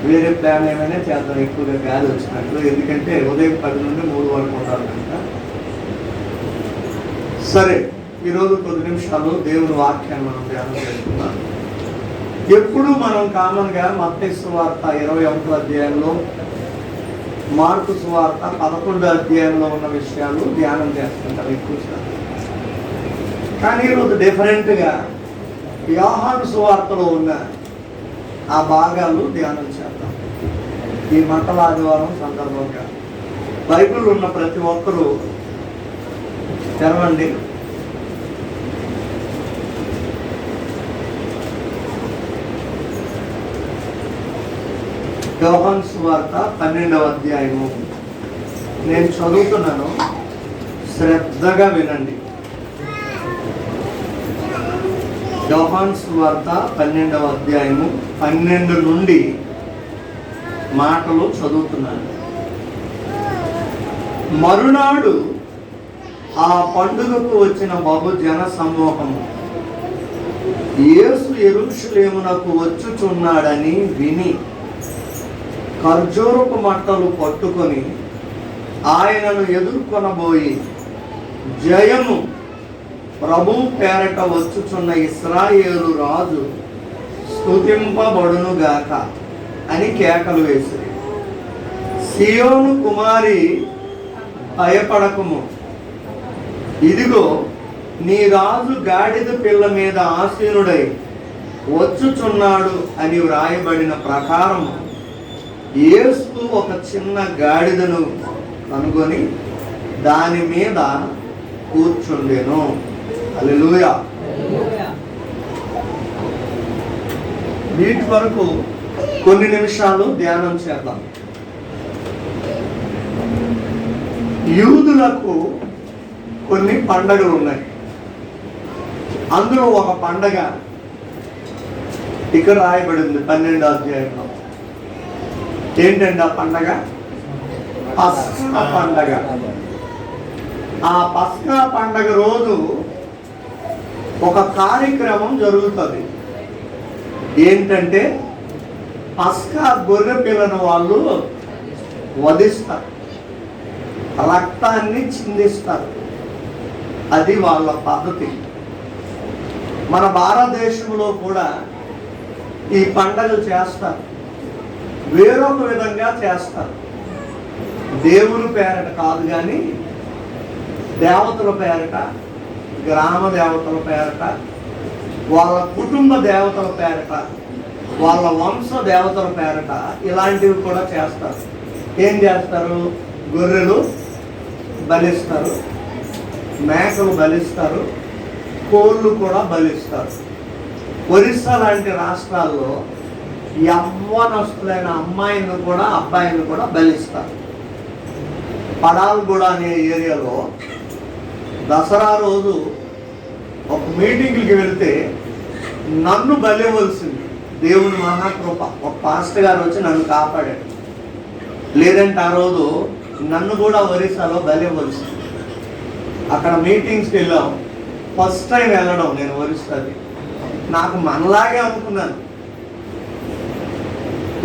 వేరే ప్లాన్ ఏమైనా చేద్దాం ఎక్కువగా గాలి వచ్చినట్లు. ఎందుకంటే ఉదయం 10 నుండి 3 వరకు ఉండాలి కనుక. సరే, ఈరోజు కొద్ది నిమిషాలు దేవుని వాక్యాన్ని మనం ధ్యానం చేసుకుందాం. ఎప్పుడు మనం కామన్గా మత్తయి సువార్త 21వ అధ్యాయంలో, మార్కు సువార్త 11వ అధ్యాయంలో ఉన్న విషయాలు ధ్యానం చేస్తుంటారు ఎక్కువ శాతం. కానీ ఈరోజు డిఫరెంట్గా యోహాను సువార్తలో ఉన్న ఆ భాగాలు ధ్యానం చేద్దాం. ఈ మట్టల ఆదివారం సందర్భంగా బైబిల్ ఉన్న ప్రతి ఒక్కరూ తెరవండి. యోహాను సువార్త 12వ అధ్యాయము. నేను చదువుతున్నాను, శ్రద్ధగా వినండి. యోహాను సువార్త 12వ అధ్యాయము 12 నుండి మాటలు చదువుతున్నాను. మరునాడు ఆ పండుగకు వచ్చిన బహు జన సమూహము యేసు యెరూషలేమునకు వచ్చుచున్నాడని విని ఖర్జూరపు మట్టలు పట్టుకొని ఆయనను ఎదుర్కొనబోయి, జయము ప్రభు పేరట వచ్చుచున్న ఇశ్రాయేలు రాజు స్తుతింపబడునుగాక అని కేకలు వేసిరి. సియోను కుమారి, భయపడకుము, ఇదిగో నీ రాజు గాడిద పిల్ల మీద ఆసీనుడై వచ్చుచున్నాడు అని వ్రాయబడిన ప్రకారం యేసు ఒక చిన్న గాడిదను కనుగొని దాని మీద కూర్చుండెను. హల్లెలూయా. వీటి వరకు కొన్ని నిమిషాలు ధ్యానం చేద్దాం. యూదులకు కొన్ని పండగలు ఉన్నాయి. అందులో ఒక పండగ ఇక్కడ రాయబడింది 12వ అధ్యాయంలో. ఏంటండి ఆ పండగ? పస్కా పండగ. ఆ పస్కా పండగ రోజు ఒక కార్యక్రమం జరుగుతుంది. ఏంటంటే పస్కా గొర్రె పిల్లను వాళ్ళు వధిస్తారు, రక్తాన్ని చిందిస్తారు. అది వాళ్ళ పద్ధతి. మన భారతదేశంలో కూడా ఈ పండగలు చేస్తారు, వేరొక విధంగా చేస్తారు. దేవుని పేరట కాదు కానీ దేవతల పేరట, గ్రామ దేవతల పేరట, వాళ్ళ కుటుంబ దేవతల పేరట, వాళ్ళ వంశ దేవతల పేరట ఇలాంటివి కూడా చేస్తారు. ఏం చేస్తారు? గొర్రెలు బలిస్తారు, మేకలు బలిస్తారు, కోళ్ళు కూడా బలిస్తారు. ఒరిస్సా లాంటి రాష్ట్రాల్లో యవ్వనస్తులైన అమ్మాయిని కూడా అబ్బాయిని కూడా బలిస్తారు. పడాల్గూడ అనే ఏరియాలో దసరా రోజు ఒక మీటింగ్కి వెళ్తే నన్ను బలివలసింది. దేవుని మహాకృప, ఒక పాస్టర్ గారు వచ్చి నన్ను కాపాడాడు. లేదంటే ఆ రోజు నన్ను కూడా ఒరిస్సాలో బలివలసింది. అక్కడ మీటింగ్స్కి వెళ్ళాం. ఫస్ట్ టైం వెళ్ళడం నేను ఒరిస్సాకి. నాకు మనలాగే అనుకున్నాను.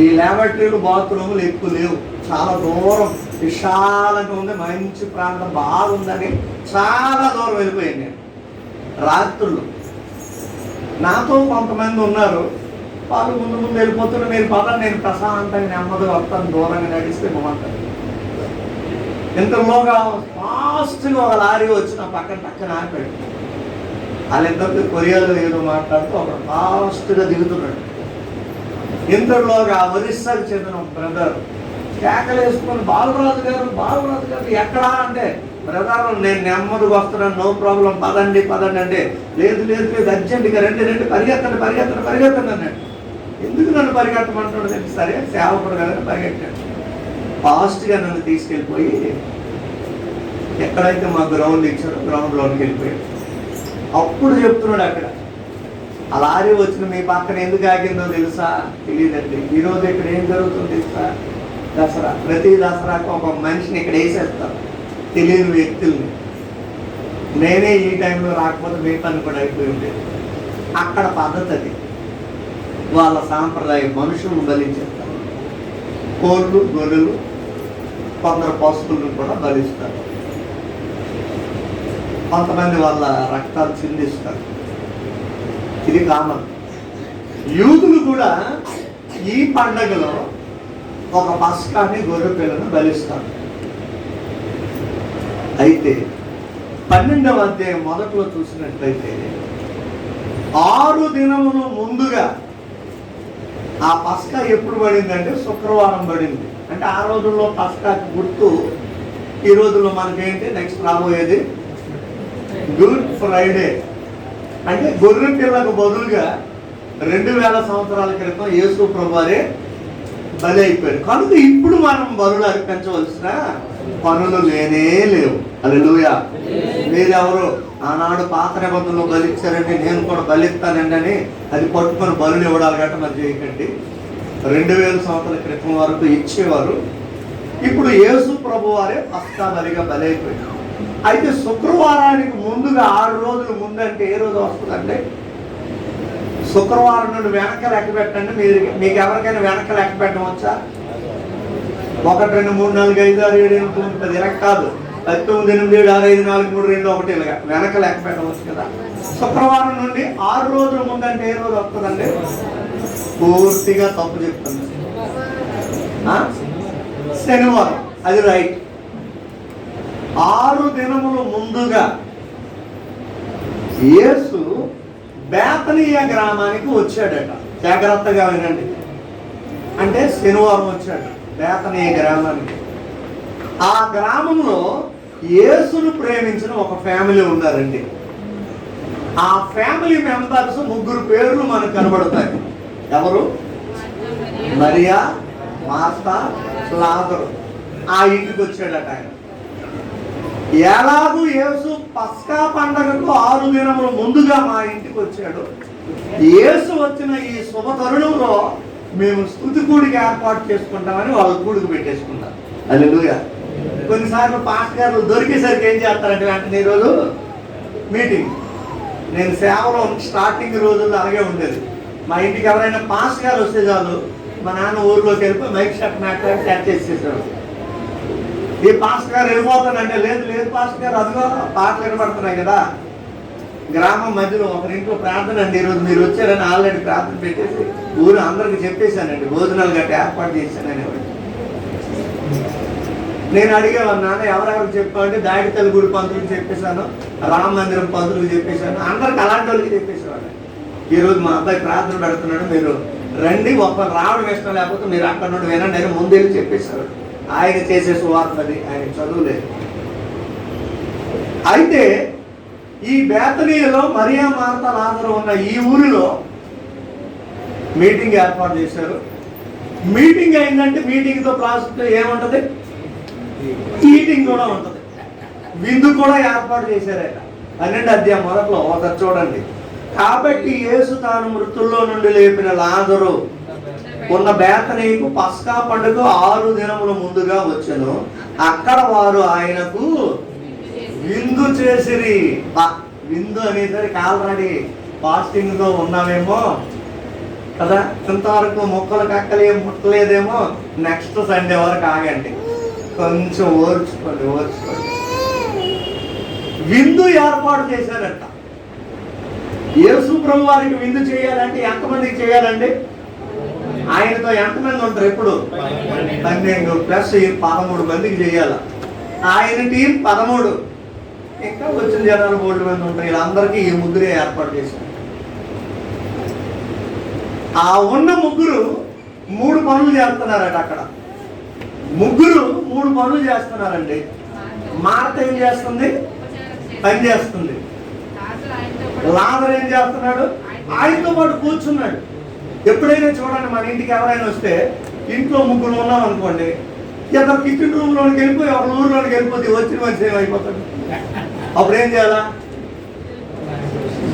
ఈ ల్యాబరేటరీలు, బాత్రూములు ఎక్కువ లేవు, చాలా దూరం, విశాలంగా ఉంది, మంచి ప్రాంతం బాగుందని చాలా దూరం వెళ్ళిపోయాను నేను. రాత్రులు నాతో కొంతమంది ఉన్నారు, వాళ్ళు ముందు ముందు వెళ్ళిపోతున్నారు. మీరు పదండి, నేను ప్రశాంతంగా నెమ్మదిగా వస్తాను, దూరంగా నడిస్తే బాగుంటుంది. ఇంతలోగా ఫాస్ట్గా ఒక లారీ వచ్చి నా పక్కన ఆపాడు. వాళ్ళిద్దరికి కొరియాలో ఏదో మాట్లాడుతూ ఒక ఫాస్ట్గా దిగుతున్నాడు. ఇంతలోగా ఒరిస్సాకి చెందిన బ్రదర్ కేకలు వేసుకొని, బాలరాజు గారు ఎక్కడా అంటే, బ్రదర్ నేను నెమ్మదిగా వస్తున్నాను, నో ప్రాబ్లం, పదండి అంటే, లేదు అర్జెంటుగా రండి, పరిగెత్తండి అన్నాడు. ఎందుకు నన్ను పరిగెత్తమంటున్నాడు? సరే సేవకుడు కదా పరిగెట్టాడు. ఫాస్ట్గా నన్ను తీసుకెళ్ళిపోయి ఎక్కడైతే మా గ్రౌండ్ ఇచ్చాడో గ్రౌండ్లోకి వెళ్ళిపోయాడు. అప్పుడు చెప్తున్నాడు, అక్కడ ఆ లారీ వచ్చిన మీ పక్కన ఎందుకు ఆగిందో తెలుసా? తెలియదండి. ఈరోజు ఇక్కడ ఏం జరుగుతుందో తెలుసా? దసరా. ప్రతి దసరాకు ఒక మనిషిని ఇక్కడ వేసేస్తారు, తెలియని వ్యక్తుల్ని. నేనే ఈ టైంలో రాకపోతే మీ పని కూడా అయిపోయి ఉండేది. అక్కడ పద్ధతి అది. వాళ్ళ సాంప్రదాయం. మనుషులను బలించేస్తారు, కోళ్ళు, గొర్రెలు, కొందరు పశువులను కూడా బలిస్తారు. కొంతమంది వాళ్ళ రక్తాలు చిందిస్తారు. ఇది కామన్. యూదులు కూడా ఈ పండగలో ఒక పస్కాని, గొర్రె పిల్లను బలిస్తారు. అయితే 12వ అధ్యాయం మొదట్లో చూసినట్లయితే 6 దినములు ముందుగా ఆ పస్కా ఎప్పుడు పడిందంటే శుక్రవారం పడింది. అంటే ఆ రోజుల్లో పస్కాకి గుర్తు ఈ రోజుల్లో మనకేంటి? నెక్స్ట్ రాబోయేది గుడ్ ఫ్రైడే. అంటే గొర్రె పిల్లకు బదులుగా 2000 సంవత్సరాల క్రితం యేసు ప్రభువారే బలి అయిపోయారు. కనుక ఇప్పుడు మనం బలులు అర్పించవలసిన పనులు లేనే లేవు. హల్లెలూయా. మీరెవరు ఆనాడు పాత నిబంధనలు బలిచ్చారండి, నేను కూడా బలిస్తానండి అని అది పట్టుకొని బలులు ఇవ్వడాలి గట్ట మరి చేయకండి. 2000 సంవత్సరాల క్రితం వరకు ఇచ్చేవారు. ఇప్పుడు యేసు ప్రభు వారే పస్కా బలిగా బలి అయిపోయారు. అయితే శుక్రవారానికి ముందుగా 6 రోజుల ముందంటే ఏ రోజు వస్తుందంటే శుక్రవారం నుండి వెనక లెక్క పెట్టండి. మీకు ఎవరికైనా వెనక లెక్క పెట్టవచ్చా? 1 2 3 4 5 6 7 8 9 10 ఇలా కాదు. 10 9 8 7 6 5 4 3 2 1 ఇలాగా వెనక లెక్క పెట్టవచ్చు కదా. శుక్రవారం నుండి 6 రోజుల ముందంటే ఏ రోజు వస్తుందండి? పూర్తిగా తప్పు చెప్తుంది. శనివారం. అది రైట్. 6 దినములు ముందుగా యేసు బేతనీయ గ్రామానికి వచ్చాడట. జాగ్రత్తగా వినండి. అంటే శనివారం వచ్చాడు బేతనీయ గ్రామానికి. ఆ గ్రామంలో యేసును ప్రేమించిన ఒక ఫ్యామిలీ ఉన్నారండి. ఆ ఫ్యామిలీ మెంబర్స్ 3 పేర్లు మనకు కనబడతాయి. ఎవరు? మరియా, మార్తా, లాజరు. ఆ ఇంటికి వచ్చాడట ఆయన. ఎలాగూ యేసు పస్కా పండగకు 6 దినములు ముందుగా మా ఇంటికి వచ్చాడు. యేసు వచ్చిన ఈ శుభ తరుణంలో మేము స్తుతి కూడికి ఏర్పాటు చేసుకుంటామని వాళ్ళు కూడికి పెట్టేసుకుంటారు. హల్లెలూయా. కొన్నిసార్లు పాస్టర్ గారు దొరికేసరికి ఏం చేస్తారంటే వెంటనే ఈరోజు మీటింగ్. నేను సేవలో స్టార్టింగ్ రోజుల్లో అలాగే ఉండేది. మా ఇంటికి ఎవరైనా పాస్టర్ గారు వస్తే చాలు, మా నాన్న ఊర్లోకి వెళ్ళిపోయి మైక్ షాట్ మాట్లాడి సెట్ చేసేసాడు. ఈ పాస్టర్ గారు వెళ్ళిపోతానంటే లేదు లేదు పాస్టర్ గారు, అదిగో పాటలు వినబడుతున్నాయి కదా. గ్రామం మధ్యలో ఒకరింట్లో ప్రార్థన అండి, ఈరోజు మీరు వచ్చారని ఆల్రెడీ ప్రార్థన పెట్టేసి ఊరు అందరికి చెప్పేశానండి. భోజనాలు గట్టి ఏర్పాటు చేశానని. నేను అడిగేవాడు, నాన్న ఎవరెవరికి చెప్పామంటే దాడితల్లి గుడి పంతులకు చెప్పేశాను, రామ మందిరం పంతులకు చెప్పేశాను, అందరికి అలాంటి వాళ్ళకి చెప్పేసేవాడు. ఈరోజు మా అబ్బాయి ప్రార్థన పెడుతున్నాడు, మీరు రండి, ఒక్కరు రావడం ఇష్టం లేకపోతే మీరు అక్కడ నుండి వినండి నేను ముందెళ్ళి చెప్పేశాడు. ఆయన చేసే సువార్తది, ఆయన చదువులేదు. అయితే ఈ బేతనీయలో మరియా, మార్తా, లాజరు ఉన్న ఈ ఊరిలో మీటింగ్ ఏర్పాటు చేశారు. మీటింగ్ అయిందంటే మీటింగ్తో ప్రాసెస్ ఏముంటది? ఈటింగ్ కూడా ఉంటుంది, విందు కూడా ఏర్పాటు చేశారట. 12వ అధ్యాయం మొదట్లో ఒకసారి చూడండి. కాబట్టి యేసు తాను మృతుల్లో నుండి లేపిన లాజరు ఉన్న బేతనీకు పస్కా పండుగ 6 దినముల ముందుగా వచ్చెను. అక్కడ వారు ఆయనకు విందు చేసిరి. విందు అనేసరికి ఆల్రెడీ ఫాస్టింగ్ తో ఉన్నామేమో కదా, ఇంతవరకు మొక్కలు కక్కలు ఏం ముట్టలేదేమో, నెక్స్ట్ సండే వరకు ఆగండి, కొంచెం ఓర్చుకోండి. విందు ఏర్పాటు చేశారట. యేసు ప్రభు వారికి విందు చేయాలంటే ఎంతమందికి చేయాలండి? ఆయనతో ఎంతమంది ఉంటారు? ఎప్పుడు 12 ప్లస్ 13 మందికి చేయాల. ఆయన టీం 13, ఇంకా వచ్చిన జనాలు 3 మంది ఉంటారు. వీళ్ళందరికీ ఈ ముగ్గురే ఏర్పాటు చేశారు. ఆ ఉన్న ముగ్గురు 3 పనులు చేస్తున్నారట. అక్కడ ముగ్గురు 3 పనులు చేస్తున్నారండి. మార్త ఏం చేస్తుంది? పని చేస్తుంది. లాజరు ఏం చేస్తున్నాడు? ఆయనతో పాటు కూర్చున్నాడు. ఎప్పుడైనా చూడండి, మన ఇంటికి ఎవరైనా వస్తే ఇంట్లో ముగ్గురు ఉన్నాం అనుకోండి, ఇద్దరు కిచెన్ రూమ్ లోనికి వెళ్ళిపోయి ఒక ఊరిలోనికి వెళ్ళిపోతే వచ్చిన మనిషి ఏమైపోతాడు? అప్పుడు ఏం చేయాలా?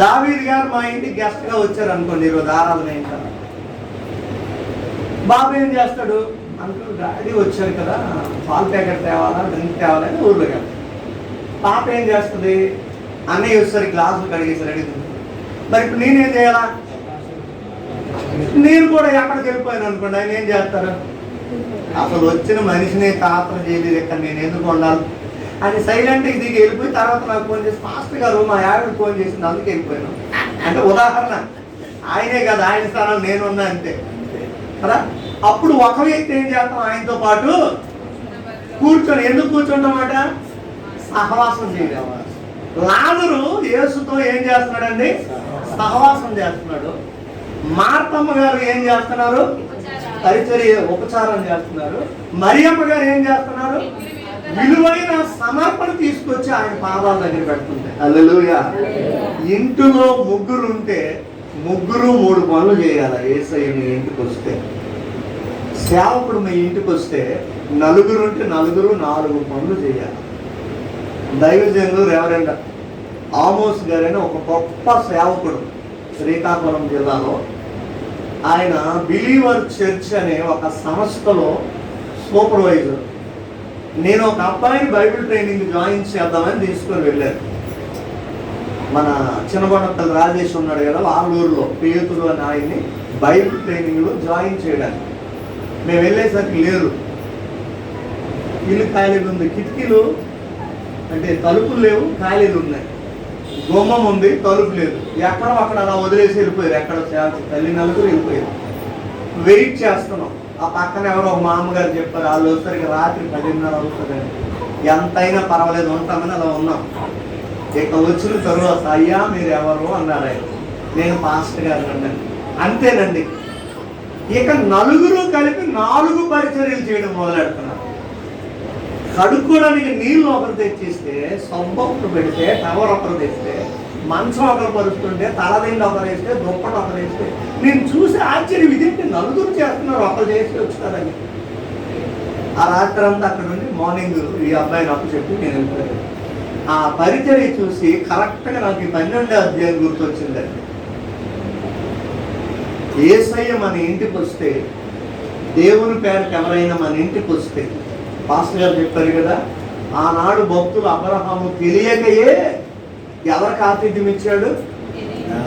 దావీదు గారు మా ఇంటికి గెస్ట్ గా వచ్చారు అనుకోండి, ఈరోజు ఆరాధన అయిన తర్వాత బాబు ఏం చేస్తాడు? అంకుల్ డాడీ వచ్చారు కదా, పాలు ప్యాకెట్ తేవాలా, డ్రింక్ తేవాలని ఊర్లోకి వెళ్తాడు. పాప ఏం చేస్తుంది? అన్నయ్య వచ్చేసరికి గ్లాసులు కడిగేసి రెడీ. మరి ఇప్పుడు నేనేం చేయాలా? నేను కూడా ఎక్కడికి వెళ్ళిపోయాను అనుకోండి, ఆయన ఏం చేస్తారు? అసలు వచ్చిన మనిషినే ఖాతరు చేయలేదు, ఇక్కడ నేను ఎందుకు ఉండాలి అని సైలెంట్గా దిగి వెళ్ళిపోయి తర్వాత నాకు ఫోన్ చేసి, మాస్టర్ గారు మా ఆవిడ ఫోన్ చేసింది అందుకే వెళ్ళిపోయాను అంటే ఉదాహరణ. ఆయనే కదా, ఆయన స్థానంలో నేనున్నా అంతే కదా. అప్పుడు ఒక వ్యక్తి ఏం చేస్తాం? ఆయనతో పాటు కూర్చొని, ఎందుకు కూర్చుంటామట? సహవాసం చేయడం. లాజరు యేసుతో ఏం చేస్తున్నాడండి? సహవాసం చేస్తున్నాడు. మార్తమ్మ గారు ఏం చేస్తున్నారు? పరిచర్య, ఉపచారం చేస్తున్నారు. మరియమ్మ గారు ఏం చేస్తున్నారు? విలువైన సమర్పణ తీసుకొచ్చి ఆయన పాదాల దగ్గర పెడుతుంది. హల్లెలూయా. ఇంటిలో ముగ్గురు ఉంటే ముగ్గురు 3 పనులు చేయాలి. యేసయ్య మీ ఇంటికి వస్తే, సేవకుడు మీ ఇంటికి వస్తే నలుగురు ఉంటే నలుగురు 4 పనులు చేయాలి. దైవజనులు రెవరెండ్ ఆమోస్ గారైన ఒక గొప్ప సేవకుడు శ్రీకాకుళం జిల్లాలో, ఆయన బిలీవర్ చర్చ్ అనే ఒక సంస్థలో సూపర్వైజర్. నేను ఒక అబ్బాయిని బైబిల్ ట్రైనింగ్ జాయిన్ చేద్దామని తీసుకొని వెళ్ళాను. మన చిన్నబొండపల్లి రాజేష్ ఉన్నాడు కదా, వాళ్ళ ఊరిలో పేతుడు అని ఆయన్ని బైబిల్ ట్రైనింగ్లో జాయిన్ చేయడానికి మేము వెళ్ళేసరికి లేరు. ఇల్లు ఖాళీలు ఉంది, కిటికీలు అంటే తలుపులు లేవు, ఖాళీలు ఉన్నాయి. గుమ్మం ఉంది, తలుపు లేదు. ఎక్కడో అక్కడ అలా వదిలేసి వెళ్ళిపోయారు. ఎక్కడ తల్లి నలుగురు వెళ్ళిపోయారు. వెయిట్ చేస్తున్నాం. ఆ పక్కన ఎవరో ఒక మామగారు చెప్పారు, వాళ్ళు వచ్చేసరికి రాత్రి 10:30 అవుతుందని. ఎంతైనా పర్వాలేదు ఉంటామని అలా ఉన్నాం. ఇక వచ్చిన తరువాత అయ్యా మీరు ఎవరు అన్నారు ఆయన. నేను పాస్టర్ గారు అన్నాను. అంతేనండి. ఇక నలుగురు కలిపి 4 పరిచర్యలు చేయడం మొదలెడుతున్నారు. కడుక్కోవడానికి నీళ్ళు ఒకరు తెచ్చిస్తే, సబ్బు ఒకరు పెడితే, టవర్ ఒకరు తెస్తే, మంచం ఒకరు పరుస్తుంటే, తలదిండి ఒకరు వేస్తే, దుప్పటి ఒకరు వేస్తే, నేను చూసి ఆశ్చర్యం, ఇదేంటి నలుగురు చేస్తున్నారు, ఒకరు చేసి వచ్చుతారని. ఆ రాత్రి అంతా అక్కడ నుండి మార్నింగ్ ఈ అబ్బాయిని అప్పు చెప్పి నేను వెళ్ళిపోయాను. ఆ పరిచర్య చూసి కరెక్ట్గా నాకు ఈ 12వ అధ్యాయం గుర్తొచ్చిందండి. యేసయ్య మన ఇంటికి వస్తే, దేవుని పేరుకి ఎవరైనా మన ఇంటికి వస్తే, పాస్టర్ గారు చెప్పారు కదా, ఆనాడు భక్తులు అబ్రహాము తెలియకయే ఎవరికి ఆతిథ్యం ఇచ్చాడు?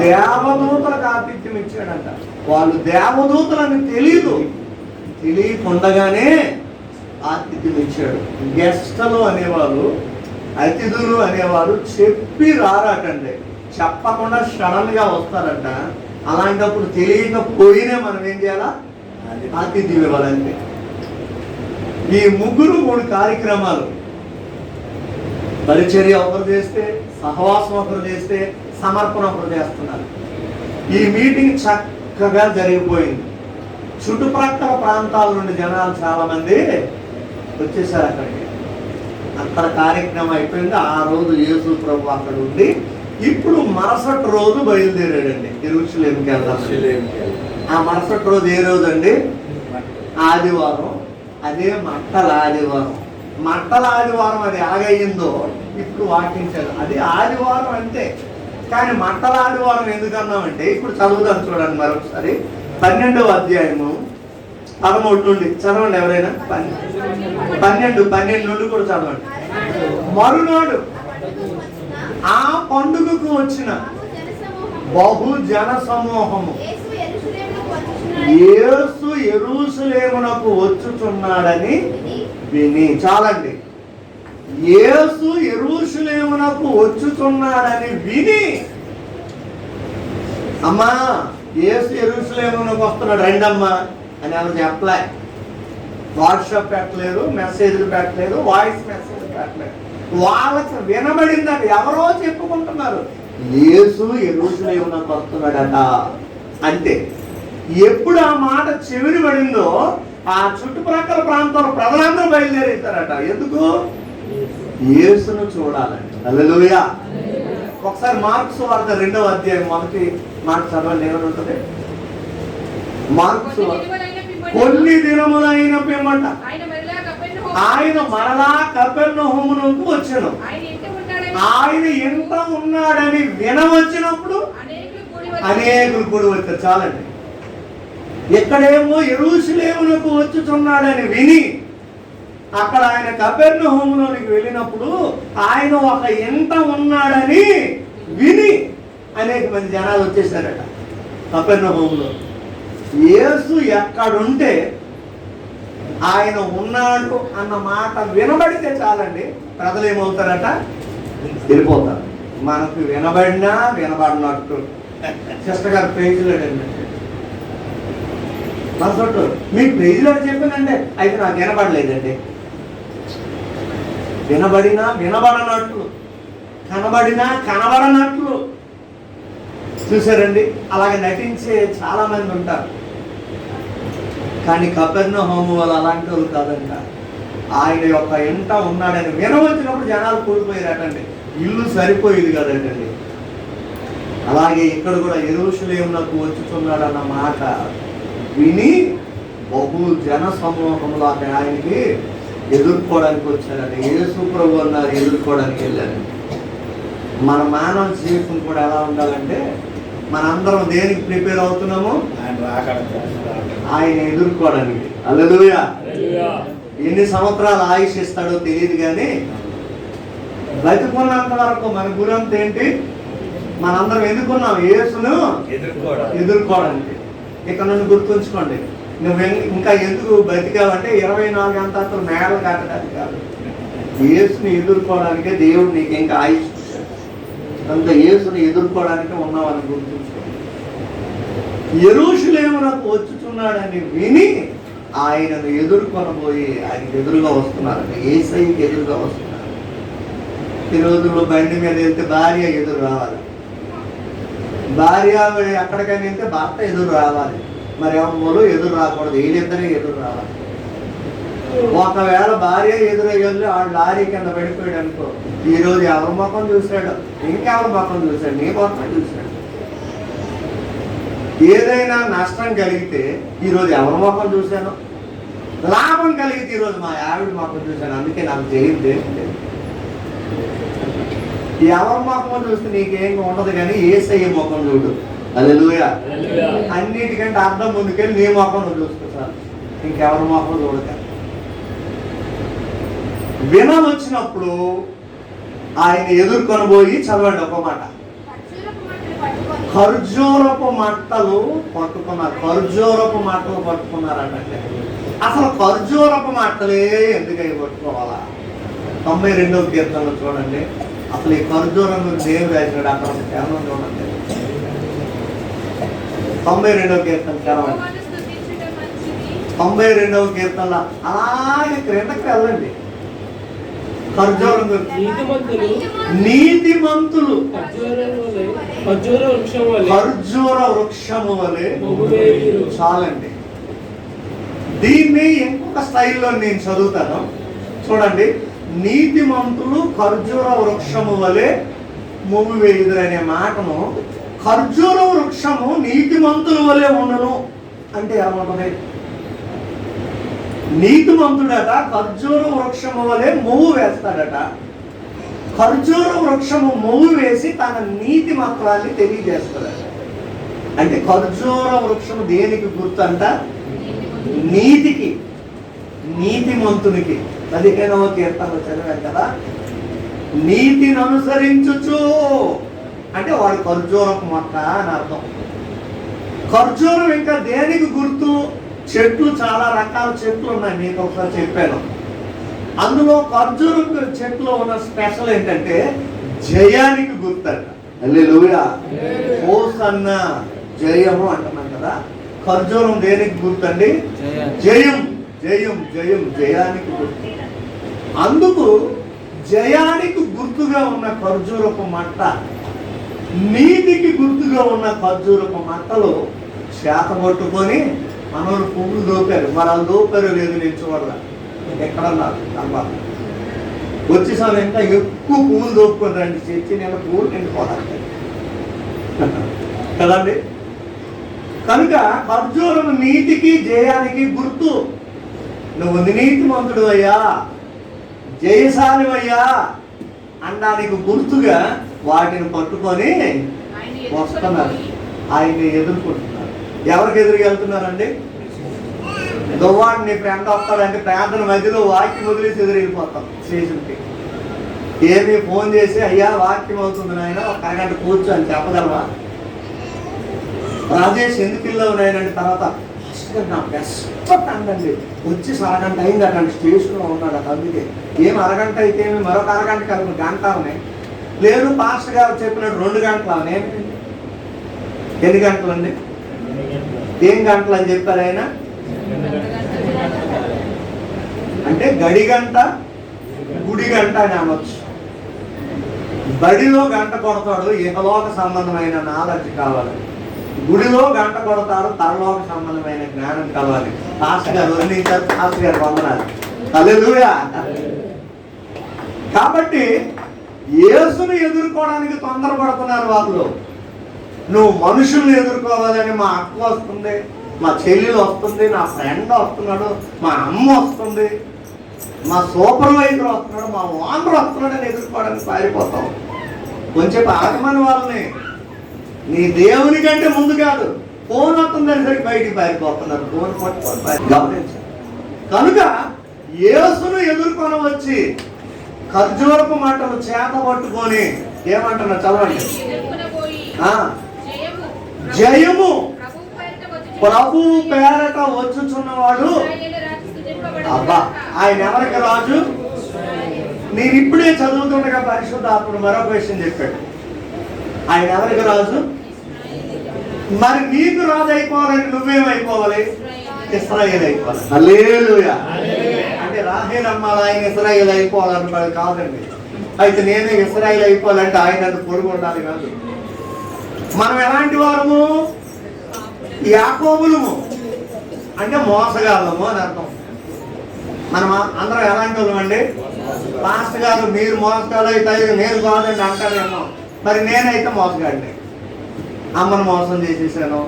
దేవదూతలకు ఆతిథ్యం ఇచ్చాడంట. వాళ్ళు దేవదూతలని తెలియకుండగానే ఆతిథ్యం ఇచ్చాడు. గెస్టులు అనేవాళ్ళు, అతిథులు అనేవారు చెప్పి రారాటండి, చెప్పకుండా సడన్ గా వస్తారంట. అలాంటప్పుడు తెలియకపోయినా మనం ఏం చేయాలా? ఆతిథ్యం ఇవ్వాలంటే. ఈ 3 కార్యక్రమాలు, పరిచర్య ఒకరు చేస్తే, సహవాసం ఒకరు చేస్తే, సమర్పణ ఒకరు చేస్తున్నారు. ఈ మీటింగ్ చక్కగా జరిగిపోయింది. చుట్టుప్రక్కల ప్రాంతాల నుండి జనాలు చాలా మంది వచ్చేసారు అక్కడికి. అక్కడ కార్యక్రమం అయిపోయింది. ఆ రోజు యేసు ప్రభు అక్కడ ఉండి, ఇప్పుడు మరుసటి రోజు బయలుదేరాడండి యెరూషలేముకి వెళ్దాం. ఆ మరుసటి రోజు ఏ రోజు అండి? ఆదివారం. అదే మట్టల ఆదివారం. మట్టల ఆదివారం అది ఎలాగయ్యిందో ఇప్పుడు వాకించారు. అది ఆదివారం అంతే. కానీ మట్టల ఆదివారం ఎందుకన్నామంటే, ఇప్పుడు చదువుదాం చూడండి మరొకసారి. 12వ అధ్యాయము 13 నుండి చదవండి. ఎవరైనా 12 నుండి కూడా చదవండి. మరునాడు ఆ పండుగకు వచ్చిన బహు జన సమూహము యేసు యెరూషలేమునకు వచ్చుచున్నాడని విని. చాలండి. యేసు యెరూషలేమునకు వచ్చుచున్నాడని విని, అమ్మా యేసు యెరూషలేమునకు వస్తున్నాడు రండమ్మా అని ఎవరు చెప్పలే. వాట్సాప్ పెట్టలేదు, మెసేజ్లు పెట్టలేదు, వాయిస్ మెసేజ్ పెట్టలేదు. వాళ్ళకి వినబడిందట. ఎవరో చెప్పుకుంటున్నారు యేసు యెరూషలేమునకు వస్తున్నాడట. అంతే. ఎప్పుడు ఆ మాట చెవిని పడిందో ఆ చుట్టుప్రక్కల ప్రాంతాల ప్రజలందరూ బయలుదేరేస్తారట. ఎందుకు? యేసును చూడాలండి. హల్లెలూయా. ఒకసారి మార్క్స్ వార్త 2వ అధ్యాయం మొదటి మాట చదవండి. ఏమని ఉంటుంది? మార్క్స్ కొన్ని దినములైన పిమ్మట ఆయన మరలా కపెర్నహూమునకు వచ్చెను. ఆయన ఎంత ఉన్నాడని వినవచ్చినప్పుడు అనేకులు కూడి వచ్చారు. చాలండి. ఎక్కడేమో యెరూషలేమునకు వచ్చుచున్నాడని విని, అక్కడ ఆయన కపెర్నహూములోనికి వెళ్ళినప్పుడు ఆయన ఒక ఎంత ఉన్నాడని విని అనేక మంది జనాలు వచ్చేసారట కపెర్నహూములో. యేసు ఎక్కడుంటే ఆయన ఉన్నాడు అన్న మాట వినబడితే చాలండి, ప్రజలు ఏమవుతారట? వెళ్ళిపోతారు. మనకు వినబడినా వినబడినట్టు. సిస్టర్ గారు ప్రైజ్లాడండి. మనసొట్టు మీకు ప్రైజ్లాడు చెప్పానంటే అయితే నాకు వినబడలేదండి. వినబడినా వినబడనట్లు, కనబడినా కనబడనట్లు. చూసారండి, అలాగే నటించే చాలా మంది ఉంటారు. కానీ కపెర్నహూము వాళ్ళు అలాంటి వాళ్ళు కాదంట. ఆయన యొక్క ఎంట ఉన్నాడని వినవచ్చినప్పుడు జనాలు కూలిపోయారటండి. ఇల్లు సరిపోయేది కదండి. అలాగే ఇక్కడ కూడా యెరూషలేమునకు వచ్చుతున్నాడన్న మాట విని బహు జన సమూహంలో అక్కడ ఆయనకి ఎదుర్కోవడానికి వచ్చారండి. యేసు ప్రభు అన్నారు ఎదుర్కోవడానికి వెళ్ళారు. మన మానవ జీవితం కూడా ఎలా ఉండాలంటే, మనందరం దేనికి ప్రిపేర్ అవుతున్నాము? ఆయన ఎదుర్కోవడానికి. హల్లెలూయా. ఎన్ని సంవత్సరాలు ఆయుష్ ఇస్తాడో తెలియదు, కానీ బతికున్నంత వరకు మన గురంత ఏంటి? మనందరం ఎందుకున్నాం? యేసును ఎదుర్కోవడానికి. ఇక నన్ను గుర్తుంచుకోండి, నువ్వు ఇంకా ఎందుకు బతికావంటే 24 గంటలు మేడలు కట్టడానికి కాదు, యేసుని ఎదుర్కోవడానికే దేవుడు నీకు ఇంకా ఆయుష్ అంత యేసుని ఎదుర్కోవడానికే ఉన్నావని గుర్తుంచుకోండి. యెరూషలేమునకు వచ్చుచున్నాడని విని ఆయనను ఎదుర్కొనబోయి ఆయనకు ఎదురుగా వస్తున్నారంట. యేసయ్యకి ఎదురుగా వస్తున్నారు. ఈ రోజుల్లో బండి మీద వెళ్తే భార్య ఎదురు రావాలి, భార్య ఎక్కడికైనా వెళ్తే భర్త ఎదురు రావాలి, మరి ఎవరు ఎదురు రాకూడదు, వీళ్ళిద్దరే ఎదురు రావాలి. ఒకవేళ భార్య ఎదురయ్యి ఆ లారీ కింద పడిపోయాడు అనుకో, ఈరోజు ఎవరి ముఖం చూశాడు, ఇంకెవరి ముఖం చూశాడు, నీ ముఖం చూశాడు. ఏదైనా నష్టం కలిగితే ఈరోజు ఎవరి ముఖం చూశాను, లాభం కలిగితే ఈరోజు మా ఆవిడ ముఖం చూశాను, అందుకే నాకు జయింది. ఎవరి ముఖం చూస్తే నీకేం ఉండదు, కానీ యేసయ్య ముఖం చూడు. హల్లెలూయా. అన్నిటికంటే అర్థం ముందుకెళ్ళి నీ ముఖం నువ్వు చూసుకుంటాను, ఇంకెవరి ముఖం చూడక. వినం వచ్చినప్పుడు ఆయన ఎదుర్కొనబోయి చదవండి ఒక మాట, ఖర్జూరపు మట్టలు పట్టుకున్నారు. ఖర్జూరపు మట్టలు పట్టుకున్నారంటే అసలు ఖర్జూరపు మట్టలే ఎందుకై పట్టుకోవాలా? 92వ కీర్తనలో చూడండి, అసలు ఈ ఖర్జూరం దేవుడు రాసినాడు అక్కడ కేవలం చూడండి. 92వ కీర్తన చదవండి. 92వ కీర్తనలో అలాగే క్రిందకి వెళ్ళండి. ఖర్జూరం నీతిమంతులు ఖర్జూర వృక్షము వలె. చాలండి. దీన్ని ఇంకొక స్టైల్లో నేను చదువుతాను చూడండి. నీతిమంతులు ఖర్జూర వృక్షము వలె మొవ్వు వేయుదురు అనే మాటను ఖర్జూర వృక్షము నీతిమంతుల వలె ఉండను అంటే ఏమంటుంది? నీతిమంతుడట ఖర్జూర వృక్షము వలె మొవ్వు వేస్తాడట. ఖర్జూర వృక్షము మొవ్వు వేసి తన నీతి మాత్రాన్ని తెలియజేస్తాడట. అంటే ఖర్జూర వృక్షము దేనికి గుర్తు అంట? నీతికి, నీతిమంతునికి. 15వ కీర్తనలో చదివాం కదా, నీతిని అనుసరించుచు అంటే వాడు ఖర్జూరపు మొక్క అని అర్థం. ఖర్జూరం ఇంకా దేనికి గుర్తు? చెట్లు, చాలా రకాల చెట్లు ఉన్నాయి, మీకు ఒకసారి చెప్పాను. అందులో ఖర్జూరం చెట్లు ఉన్న స్పెషల్ ఏంటంటే జయానికి గుర్తంట. హల్లెలూయా. హోసన్న, జయము అంటున్నాం కదా. ఖర్జూరం దేనికి గుర్తండి? జయం, జయం, జయం, జయానికి గుర్తు. అందుకు జయానికి గుర్తుగా ఉన్న ఖర్జూరపు మట్ట, నీతికి గుర్తుగా ఉన్న ఖర్జూరపు మట్టలు చేత పట్టుకొని మనోళ్ళు పువ్వులు దోపారు. మరి వాళ్ళు దోపారు లేదు నేను చూడాల, ఎక్కడన్నా కనబడ వచ్చేసారి ఇంకా ఎక్కువ పువ్వులు దోపుకొని రండి, చర్చి నేను పువ్వులు నిండిపోతాను కదండి. కనుక ఖర్జూరం నీతికి జయానికి గుర్తు. నువ్వు నీతిమంతుడు అయ్యా, జయశాలి అయ్యా అనడానికి గుర్తుగా వాటిని పట్టుకొని వస్తున్నారు, ఆయన్ని ఎదుర్కొంటున్నారు. ఎవరికి ఎదురుగా వెళ్తున్నారండి? దువ్వాడు నీ ఫ్రెండ్ వస్తాడంటే ప్రార్థన మధ్యలో వాక్యం వదిలేసి ఎదురు వెళ్ళిపోతాం స్టేషన్కి. ఏమి ఫోన్ చేసి అయ్యా వాక్యం అవుతుంది నాయన ఒక అరగంట కూర్చో అని చెప్పగలవా? రాజేష్ ఎందుకు వెళ్ళావు నాయన అంటే తర్వాత నా బెస్ట్ ఫ్రెండ్ అండి వచ్చి అరగంట అయింది అక్కడ స్టేషన్లో ఉన్నాడు అక్కడ. అందుకే ఏం అరగంట అయితే ఏమి మరొక అరగంట కలిపి గంట ఉన్నాయి. లేదు పాస్టర్ గారు చెప్పినట్టు 2 గంటలు అవునాయి. ఎన్ని గంటలు అండి? ఏం గంటలు అని చెప్పారు ఆయన? అంటే గడి గంట, గుడి గంట అని అనొచ్చు. బడిలో గంట కొడతాడు, ఇహలోక సంబంధమైన నాలెడ్జ్ కావాలి. గుడిలో గంట కొడతాడు, పరలోక సంబంధమైన జ్ఞానం కావాలి. పాస్టర్ గారు వర్ణించారు, పాస్టర్ గారు వందనాలు. హల్లెలూయా. కాబట్టి యేసును ఎదుర్కోవడానికి తొందరపడుతున్నారు వాళ్ళు. నువ్వు మనుషుల్ని ఎదుర్కోవాలని మా అక్క వస్తుంది, మా చెల్లెలు వస్తుంది, నా ఫ్రెండ్ వస్తున్నాడు, మా అమ్మ వస్తుంది, మా సూపర్వైజర్ వస్తున్నాడు, మా ఓనర్ వస్తున్నాడని ఎదుర్కోవడానికి పారిపోతాం. కొంచెం ఆగమని వాళ్ళని నీ దేవుని కంటే ముందు కాదు, ఫోన్ వస్తుందని సరికి బయటికి పారిపోతున్నారు. ఫోన్ పట్టుకొని గమనించారు. కనుక యేసును ఎదుర్కొని వచ్చి ఖర్జూరపు మాటలు చేత పట్టుకొని ఏమంటున్నారు చదవండి. ఆ, జయము ప్రభు పేరట వచ్చుచున్నవాడు. అబ్బా, ఆయన ఎవరికి రాజు? నేను ఇప్పుడే చదువుతుండగా పరిశుద్ధాత్ముడు మరొక విషయం చెప్పాడు. ఆయన ఎవరికి రాజు? మరి నీకు రాజు అయిపోవాలంటే నువ్వేమైపోవాలి? ఇశ్రాయేలు అయిపోవాలి. హల్లెలూయా. అంటే రాహేల్ అమ్మాలి, ఆయన ఇశ్రాయేలు అయిపోవాలన్నది కాదండి. అయితే నేనే ఇశ్రాయేలు అయిపోవాలంటే ఆయన అది పొరుగు ఉండాలి కాదు. మనం ఎలాంటి వారము? యాకోబులము, అంటే మోసగాళ్ళము అని అర్థం. మనం అందరం ఎలాంటి వాళ్ళం అండి? పాస్టర్ గారు మీరు మోసగాళ్ళు అయితే నేను కాదండి అంటారేమో. మరి నేనైతే మోసగాడిని. అమ్మను మోసం చేసేసాను,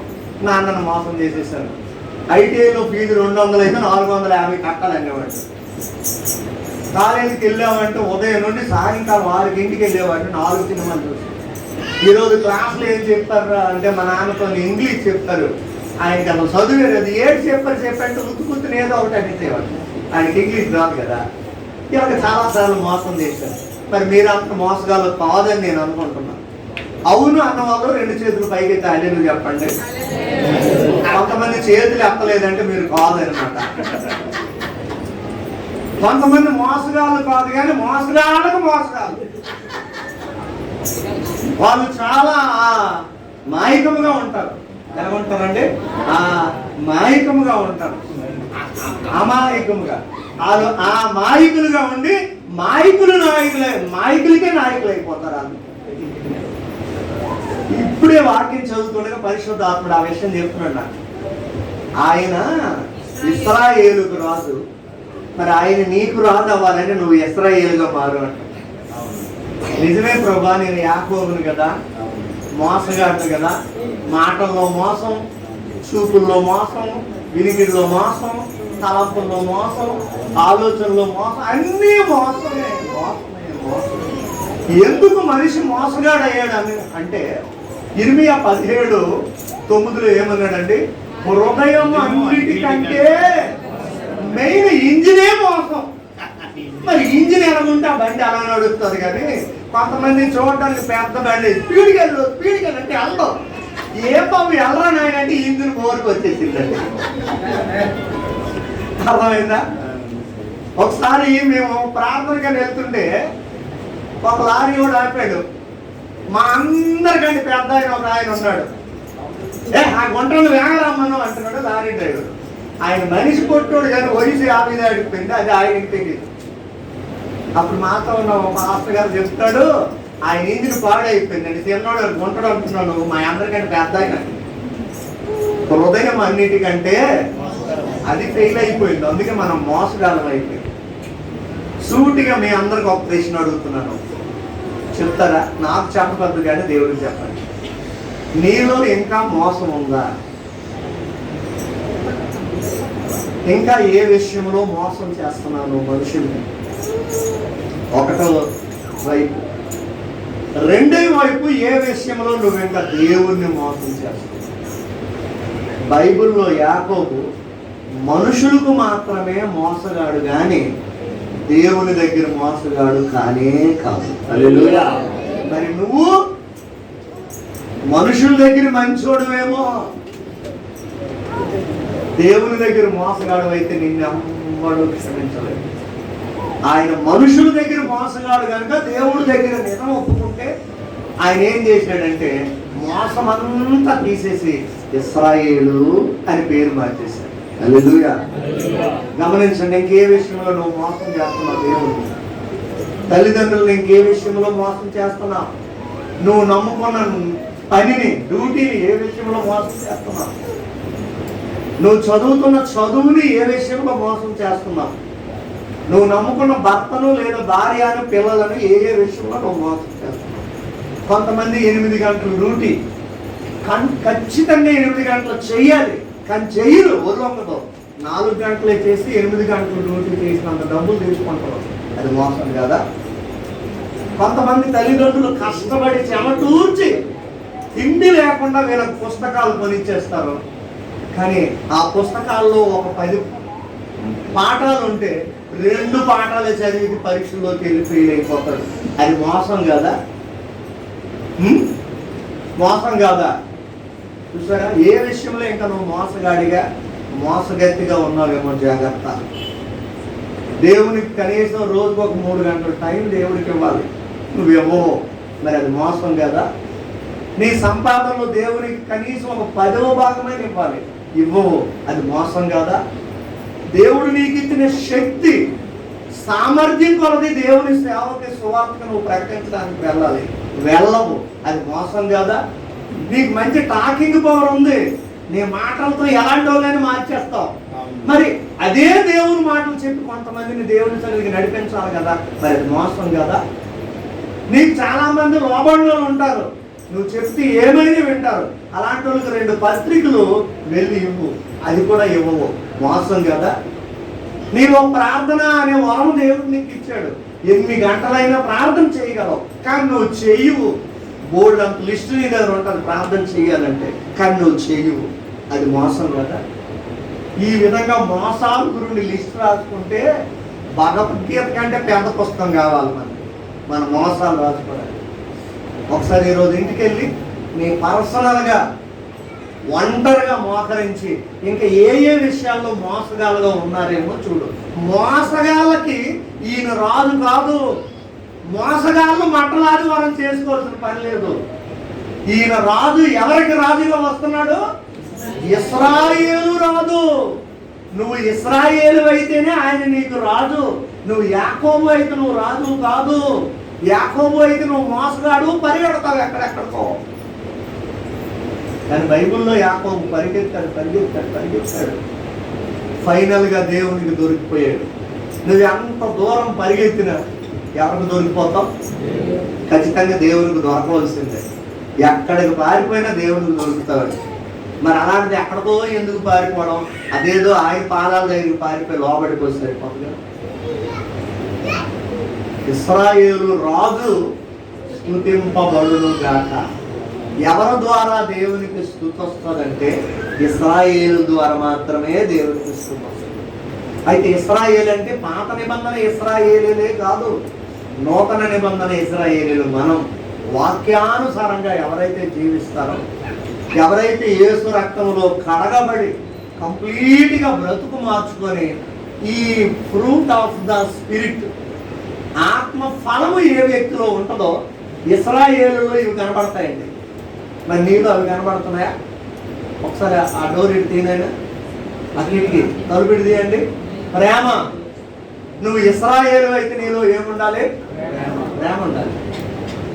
నాన్నను మోసం చేసేసాను. ఐటీఐలో ఫీజు 200 అయితే 450 కట్టాలనేవాడు. కాలేజీకి వెళ్ళామంటే ఉదయం నుండి సాయంకాలం 6 వెళ్ళేవాడిని 4 సినిమాలు చూసి. ఈరోజు క్లాసులో ఏం చెప్తారు అంటే మా నాన్నతో ఇంగ్లీష్ చెప్తారు. ఆయనకి అసలు చదివేది అది ఏడు చెప్పంటే ఉత్తుకుతుని ఏదో ఒకటి అడిగేవాడు. ఆయనకి ఇంగ్లీష్ రాదు కదా. ఇవాళ చాలాసార్లు మోసం చేశారు. మరి మీరు అంత మోసగాళ్ళు కాదని నేను అనుకుంటున్నాను. అవును అన్న వాళ్ళు 2 చేతులు పైకి ఎత్తి హల్లెలూయా చెప్పండి. కొంతమంది చేతులు ఎత్తలేదంటే మీరు కాదనమాట. కొంతమంది మోసగాళ్ళు కాదు కానీ మోసగాళ్ళకు మోసగాళ్ళు. వాళ్ళు చాలా మాయకముగా ఉంటారు. ఎలా ఉంటారండి? మాయకముగా ఉంటారు, అమాయకముగా. వాళ్ళు ఆ మాయకులుగా ఉండి మాయకులకే నాయకులు అయిపోతారు వాళ్ళు. ఇప్పుడే వాక్యం చదువుతుండగా పరిశుద్ధాత్ముడు ఆ విషయం చెప్తున్నాడు నాకు. ఆయన ఇశ్రాయేలుకు రాజు, మరి ఆయన నీకు రాజు అవ్వాలంటే నువ్వు ఇశ్రాయేలుగా మారు అంట. నిజమే ప్రభా, నేను యాకోబును కదా, మోసగాడు కదా. మాటల్లో మోసం, చూపుల్లో మోసం, వినికిడిలో మోసం, తలంపుల్లో మోసం, ఆలోచనలో మోసం, అన్నీ మోసమే. ఎందుకు మనిషి మోసగాడు అయ్యాడు అంటే ఇర్మియా 17:9 ఏమన్నాడండి? హృదయం అన్నిటికంటే మెయిన్ ఇంజినే మోసం. మరి ఇంజిన్ ఎలాగుంటే ఆ బండి అలా నడుస్తుంది. కానీ కొంతమంది చూడడానికి పెద్ద బండి స్పీడ్కి అంటే వెళ్ళడం. ఏ బాబు వెళ్ళరా నాయనంటే ఇంజిన్ బోర్కి వచ్చేసిందండి. అర్థమైందా? ఒకసారి మేము ప్రార్థనగా వెళ్తుంటే ఒక లారీ కూడా ఆపాడు. మా అందరికంటే పెద్ద ఆయన ఒక ఆయన ఉన్నాడు. ఆ గుంటలు వేగరమ్మను అంటున్నాడు లారీ డ్రైవర్. ఆయన మనిషి కొట్టుడు కానీ వయసు 50 అడిగిపోయింది. అది ఆయనకి తెలియదు. అప్పుడు మాతో ఉన్న ఒక మాస్టర్ గారు చెప్తాడు, ఆయన ఇంజిన్ పాడైపోయిందండి. చిన్నోడు గుంటడు అంటున్నాడు. మా అందరికంటే పెద్ద ఆయన. హృదయం అన్నిటికంటే అది ఫెయిల్ అయిపోయింది. అందుకే మనం మోసగాలం అయిపోయింది. సూటిగా మీ అందరికి ఒక ప్రశ్న అడుగుతున్నాను, చెప్తారా? నాకు చెప్పద్దు కానీ దేవుడికి చెప్పండి. నీలో ఇంకా మోసం ఉందా? ఇంకా ఏ విషయంలో మోసం చేస్తున్నాను మనుషుల్ని? ఒకటో వైపు. రెండో వైపు ఏ విషయంలో నువ్వు ఇంకా దేవుణ్ణి మోసం చేస్తున్నావు? బైబిల్లో యాకోబు మనుషులకు మాత్రమే మోసగాడు కానీ దేవుని దగ్గర మోసగాడు కానే కాదు. హల్లెలూయా. మరి నువ్వు మనుషుల దగ్గర మంచోడువేమో, దేవుని దగ్గర మోసగాడు అయితే నిన్నెవ్వడు క్షమించలేదు. ఆయన మనుషుల దగ్గర మోసగాడు కనుక దేవుడి దగ్గర నిజం ఒప్పుకుంటే ఆయన ఏం చేశాడంటే మోసమంతా తీసేసి ఇశ్రాయేలు అని పేరు మార్చేశాడు. హల్లెలూయా. గమనించండి, ఇంకే విషయంలో నువ్వు మోసం చేస్తున్నావు దేవుడిని? తల్లిదండ్రులను ఇంకే విషయంలో మోసం చేస్తున్నావు? నువ్వు నమ్ముకున్న పనిని, డ్యూటీని ఏ విషయంలో మోసం చేస్తున్నావు? నువ్వు చదువుతున్న చదువుని ఏ విషయంలో మోసం చేస్తున్నావు? నువ్వు నమ్ముకున్న భర్తను లేదా భార్యను పిల్లలను ఏ విషయంలో నువ్వు మోసం చేస్తున్నావు? కొంతమంది 8 గంటలు డ్యూటీ ఖచ్చితంగా 8 గంటలు చెయ్యాలి, కానీ చెయ్యరు. వదలొంగతో 4 గంటలే చేసి 8 గంటలు డ్యూటీ చేసినంత డబ్బులు తీసుకుంటారు. అది మోసం కదా? కొంతమంది తల్లిదండ్రులు కష్టపడి చెమటూర్చి తిండి లేకుండా వీళ్ళకి పుస్తకాలు కొనిచ్చేస్తారు. కానీ ఆ పుస్తకాల్లో ఒక 10 పాఠాలు ఉంటే 2 పాఠాలే చదివి పరీక్షల్లోకి వెళ్ళి ఫెయిల్ అయిపోతాడు. అది మోసం కదా? మోసం కాదా? చూసారా, ఏ విషయంలో ఇంకా నువ్వు మోసగాడిగా మోసగత్తిగా ఉన్నావేమో జాగ్రత్త. దేవునికి కనీసం రోజుకు ఒక 3 గంటల టైం దేవుడికి ఇవ్వాలి, నువ్వు ఇవ్వవు, మరి అది మోసం కదా? నీ సంపాదనలో దేవునికి కనీసం ఒక 10వ భాగమైన ఇవ్వాలి, ఇవ్వవు, అది మోసం కదా? దేవుడు నీకు ఇచ్చిన శక్తి సామర్థ్యం కొలది దేవుని సేవకి సువార్తకు నువ్వు ప్రకటించడానికి వెళ్ళవు, అది మోసం కదా? నీకు మంచి టాకింగ్ పవర్ ఉంది, నీ మాటలతో ఎలాంటి వాళ్ళని మార్చేస్తావు, మరి అదే దేవుని మాటలు చెప్పి కొంతమందిని దేవుని సన్నిధికి నడిపించాలి కదా, మరి అది మోసం కదా? నీకు చాలా మంది లోబడిలో ఉంటారు, నువ్వు చెప్తే ఏమైనా వింటారు, అలాంటి వాళ్ళకి 2 పత్రికలు వెళ్ళి ఇవ్వు, అది కూడా ఇవ్వవు, మోసం కదా? నీవు ప్రార్థన అనే వరం దేవుడు నీకు ఇచ్చాడు, 8 గంటలైనా ప్రార్థన చేయగలవు, కానీ నువ్వు చెయ్యవు. బోర్డు అంత లిస్టు నీ దగ్గర ఉంటుంది ప్రార్థన చేయాలంటే, కానీ నువ్వు చెయ్యవు, అది మోసం కదా? ఈ విధంగా మోసాల గురించి లిస్ట్ రాసుకుంటే భగవద్గీత కంటే పెద్ద పుస్తకం కావాలి మన మోసాలు రాసుకోవడానికి. ఒకసారి ఈరోజు ఇంటికి వెళ్ళి నీ పర్సనల్గా ఒంటరిగా మోకరించి ఇంకా ఏ విషయాల్లో మోసగాళ్ళగా ఉన్నారేమో చూడు. మోసగాళ్ళకి ఈయన రాజు కాదు, మోసగాళ్ళు మట్టలాది వరం చేసుకోవాల్సిన పని లేదు. ఈయన రాజు ఎవరికి రాజుగా వస్తున్నాడు? ఇశ్రాయేలు రాజు. నువ్వు ఇశ్రాయేలు అయితేనే ఆయన నీకు రాజు, నువ్వు యాకోబు అయితే నువ్వు రాజు కాదు. యాకోబు అయితే నువ్వు మోసగాడు, పరిగెడతావు ఎక్కడెక్కడికో. కానీ బైబిల్లో యాకోబు పరిగెత్తాడు, ఫైనల్గా దేవునికి దొరికిపోయాడు. నువ్వు ఎంత దూరం పరిగెత్తినా ఎవరికి దొరికిపోతావు? ఖచ్చితంగా దేవునికి దొరకవలసిందే. ఎక్కడికి పారిపోయినా దేవునికి దొరుకుతాడు. మరి అలాంటిది ఎక్కడికో ఎందుకు పారిపోవడం? అదేదో ఆయన పాదాల దగ్గరికి పారిపోయి లోబడిపోయి సరిపోతుంది. ఇశ్రాయేలు రాజు స్తుతింపబడును గాక. ఎవరి ద్వారా దేవునికి స్తుతి వస్తుందంటే ఇశ్రాయేలు ద్వారా మాత్రమే దేవునికి స్తుతి వస్తుంది. అయితే ఇశ్రాయేలు అంటే పాత నిబంధన ఇశ్రాయేలీలే కాదు, నూతన నిబంధన ఇశ్రాయేలీలు. మనం వాక్యానుసారంగా ఎవరైతే జీవిస్తారో, ఎవరైతే యేసు రక్తంలో కడగబడి కంప్లీట్గా బ్రతుకు మార్చుకొని ఈ ఫ్రూట్ ఆఫ్ ద స్పిరిట్, ఆత్మ ఫలము ఏ వ్యక్తిలో ఉంటుందో ఇశ్రాయేలులో ఇవి కనబడతాయండి. మరి నీలో అవి కనబడుతున్నాయా? ఒకసారి ఆ డోర్ ఇటు తీనైనా అన్నిటికీ తలుపిడి తీయండి. ప్రేమ. నువ్వు ఇశ్రాయేలు అయితే నీలో ఏముండాలి? ప్రేమ ఉండాలి.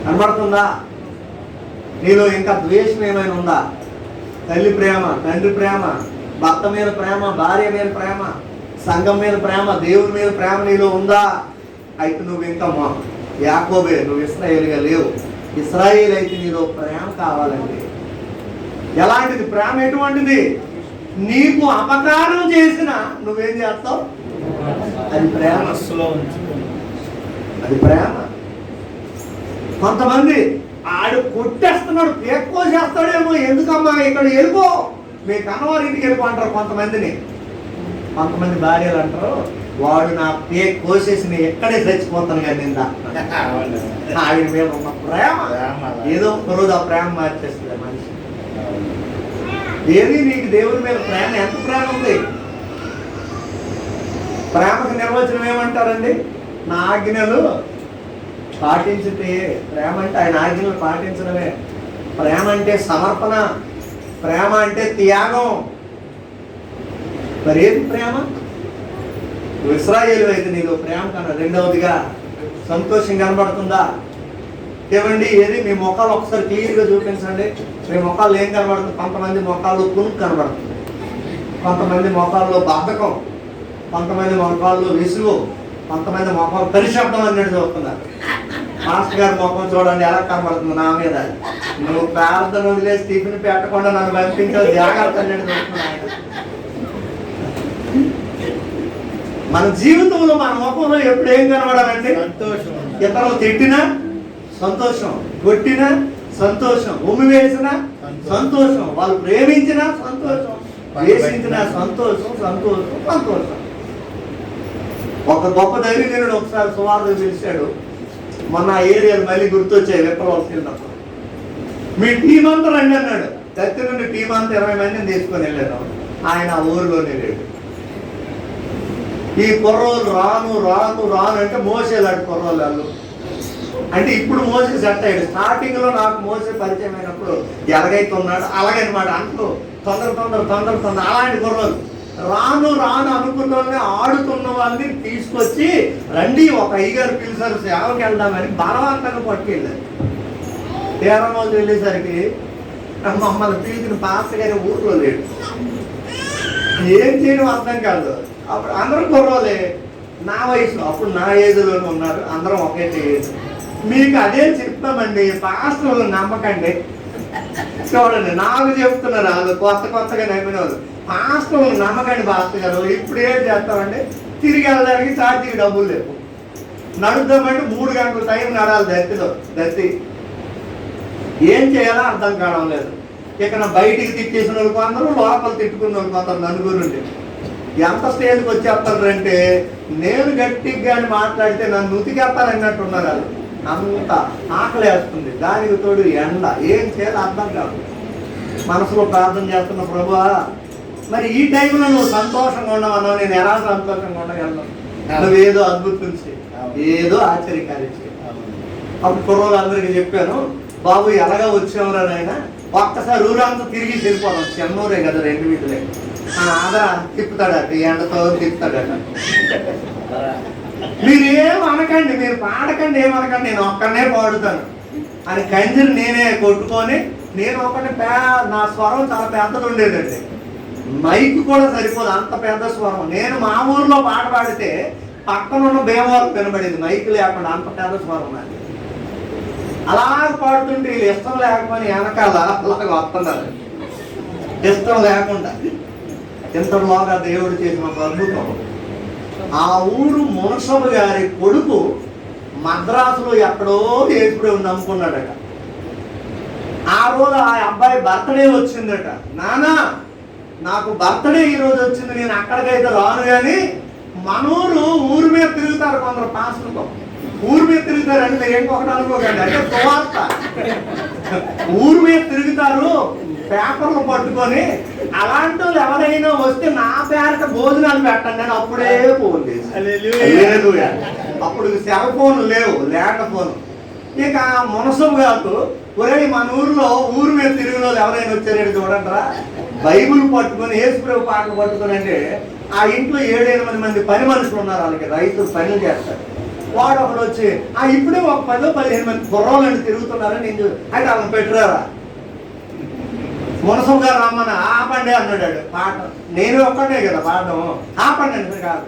కనబడుతుందా? నీలో ఇంకా ద్వేషం ఏమైనా ఉందా? తల్లి ప్రేమ, తండ్రి ప్రేమ, భర్త మీద ప్రేమ, భార్య మీద ప్రేమ, సంఘం మీద ప్రేమ, దేవుని మీద ప్రేమ నీలో ఉందా? అయితే నువ్వు ఇంకా యాకోబే, నువ్వు ఇశ్రాయేలుగా లేవు. ఇశ్రాయేలు అయితే నీలో ప్రేమ కావాలండి. ఎలాంటిది ప్రేమ? ఎటువంటిది? నీకు అపకారం చేసిన నువ్వేం చేస్తావు? అది ప్రేమ. అది ప్రేమ. కొంతమంది ఆడు కొట్టేస్తున్నాడు, ఎక్కువ చేస్తాడేమో, ఎందుకమ్మా ఇక్కడ వెళ్ళిపో, మీ కన్నవారి ఇంటికి వెళ్ళిపో అంటారు కొంతమందిని. కొంతమంది భార్యలు అంటారు, వాడు నా పేక్ కోసేసి నేను ఎక్కడే చచ్చిపోతాను కానీ నింద. ఆవిడ మీద ఉన్న ప్రేమ ఏదో ఒక రోజు ఆ ప్రేమ మార్చేస్తుంది మనిషి. ఏది నీకు దేవుని మీద ప్రేమ? ఎంత ప్రేమ ఉంది? ప్రేమకు నిర్వచనం ఏమంటారండి? నా ఆజ్ఞలు పాటించితే ప్రేమ అంటే ఆయన ఆజ్ఞలు పాటించడమే. ప్రేమ అంటే సమర్పణ, ప్రేమ అంటే త్యాగం. మరి ఏది ప్రేమ? ఇశ్రాయేలు అయితే నీలో ప్రేమ కన్నా. రెండవదిగా సంతోషం కనబడుతుందా? ఏమండి ఏది? మీ మొఖాలు ఒకసారి క్లియర్గా చూపించండి. మీ మొఖాలు ఏం కనబడుతుంది? కొంతమంది మొఖాల్లో కునుకు కనబడుతుంది, కొంతమంది మొఖాల్లో బద్ధకం, కొంతమంది మొఖాల్లో విసుగు, కొంతమంది మొఖాలు పరిశబ్దం అన్నట్టు చూస్తున్నారు. మాస్టర్ గారి ముఖం చూడండి ఎలా కనబడుతుంది నా మీద. నువ్వు ప్రార్థన వదిలేసి టిఫిన్ పెట్టకుండా నన్ను పంపించావు, జాగ్రత్త అన్నట్టు చూస్తున్నాను. మన జీవితంలో మన ముఖంలో ఎప్పుడు ఏం కనబడాలంటే సంతోషం. ఇతరులు తిట్టినా సంతోషం, కొట్టినా సంతోషం, ఉమ్మి వేసినా సంతోషం, వాళ్ళు ప్రేమించినా సంతోషం, వేసించినా సంతోషం, సంతోషం, సంతోషం. ఒక గొప్ప దైవజనుడు ఒకసారి సువార్త పిలిచాడు. మొన్న ఆ ఏరియాలు మళ్ళీ గుర్తొచ్చాయి విప్లవం కిందప్పుడు. మీ టీం అంతా రండి అన్నాడు. దత్తి నుండి టీం అంతా 20 మందిని తీసుకొని వెళ్ళాను. ఆయన ఆ ఊరిలోనే లేడు. ఈ కుర్రోలు రాను రాను రాను అంటే మోసేలాంటి కుర్రోలు వాళ్ళు. అంటే ఇప్పుడు మోసే సెట్ అయ్యాడు. స్టార్టింగ్ లో నాకు మోసే పరిచయం అయినప్పుడు ఎలాగైతే ఉన్నాడు అలాగనమాట. అంటూ తొందర అలాంటి కుర్రోలు రాను రాను అనుకున్న వాళ్ళని ఆడుతున్న వాళ్ళని తీసుకొచ్చి రండి ఒక అయ్యగారు పిలిచారు సేవకి వెళ్దామని బలవంతంగా పట్టుకెళ్ళారు. 13 రోజులు వెళ్ళేసరికి మమ్మల్ని పిలిచిన పాస్టర్ గారి ఊర్లో లేడు. ఏం చేయడం అర్థం కాదు. అప్పుడు అందరూ కుర్రోలే, నా వయసులో, అప్పుడు నా ఏజ్లోనే ఉన్నారు. అందరం ఒకే ఏజ్. మీకు అదే చెప్తామండి, పాస్టర్లు నమ్మకండి. చూడండి, నాకు చెప్తున్నారు వాళ్ళు కొత్తగా నమ్మిన వాళ్ళు. పాస్టర్లు నమ్మకండి పాస్టర్ గారు. ఇప్పుడు ఏం చేస్తామండి, తిరిగి వెళ్ళడానికి ఛార్జీకి డబ్బులు లేవు. నడుద్దామంటే 3 గంటల టైం నడాలి దత్తి. ఏం చేయాలో అర్థం కావడం లేదు. ఇక నా బయటికి తిట్టేసిన వాళ్ళు కొందరు, లోపల తిట్టుకున్న వాళ్ళు కొందరు నలుగురుండి. ఎంత స్టేజ్కి వచ్చేస్తారంటే నేను గట్టిగా మాట్లాడితే నన్ను ఉతికేస్తారన్నట్టు ఉన్నారు వాళ్ళు. అంత ఆకలి వేస్తుంది. దానికి తోడు ఎండ, ఏం చేయాలో అర్థం కాదు. మనసులో ప్రార్థన చేస్తున్న ప్రభువా, మరి ఈ టైంలో నువ్వు సంతోషంగా ఉండవన్నావు, నేను ఎలా సంతోషంగా ఉండగలను? నువ్వేదో అద్భుతం చేయి, ఏదో ఆశ్చర్యకార్యం చేయి. అప్పుడు కుర్రోలు అందరికీ చెప్పాను, బాబు ఎలాగా వచ్చేవరా నాయన, ఒక్కసారి ఊరంతా తిరిగి వెళ్ళిపోదాం. చెన్నూరే కదా 2 వీధులే. ఆదా తిప్పుతాడట, ఎండతో తిప్పుతాడట. మీరేం అనకండి, మీరు పాడకండి, ఏమనకండి, నేను ఒక్కడనే పాడుతాను అని కంజరి నేనే కొట్టుకొని, నేను ఒకటి నా స్వరం చాలా పెద్దది ఉండేదండి. మైక్ కూడా సరిపోదు, అంత పెద్ద స్వరం. నేను మా ఊర్లో పాట పాడితే పక్కన ఉన్న భీమవరం వినబడేది, మైక్ లేకుండా. అంత పెద్ద స్వరం నాది. అలాగ పాడుతుంటే వీళ్ళు ఇష్టం లేకపోయినా వెనకాల అలాగ వస్తున్నారు, ఇష్టం లేకుండా. ఇంతలోగా దేవుడు చేసిన ఒక అద్భుతం. ఆ ఊరు మునసబు గారి కొడుకు మద్రాసులో ఎక్కడో యేసుప్రభువుని నమ్ముకున్నాడట. ఆ రోజు ఆ అబ్బాయి బర్త్డే వచ్చిందట. నానా నాకు బర్త్డే ఈరోజు వచ్చింది, నేను అక్కడికైతే రాను కానీ ఊరు మీద తిరుగుతారు కొందరు పాస్టర్లు. ఊరు మీద తిరుగుతారంటే మీరు ఇంకొకటి అనుకోకండి, అంటే సువార్త. ఊరు మీద తిరుగుతారు పేపర్లు పట్టుకొని. అలాంటి వాళ్ళు ఎవరైనా వస్తే నా పేరట భోజనాలు పెట్టండి అని అప్పుడే ఫోన్ చేసి. అప్పుడు సెల్ ఫోన్ లేవు, ల్యాండ్ ఫోన్. ఇక మునసబు గారు, ఒరే మన ఊరు మీద తిరిగిన వాళ్ళు ఎవరైనా వచ్చారంటే చూడండిరా, బైబుల్ పట్టుకొని యేసుప్రభు పాటలు పట్టుకొని. అంటే ఆ ఇంట్లో 7-8 మంది పని మనుషులు ఉన్నారు, వాళ్ళకి రైతులు పనులు చేస్తారు. వాడు ఒకడు వచ్చి ఇప్పుడే ఒక 10-15 మంది కుర్రోళ్ళు తిరుగుతున్నారని నేను అయితే వాళ్ళని పెట్టరారా, మునసబు గారు రమ్మని ఆపండి అన్నాడు. పాట నేను ఒక్కడే కదా పాడడం, ఆపండి అంటే కాదు,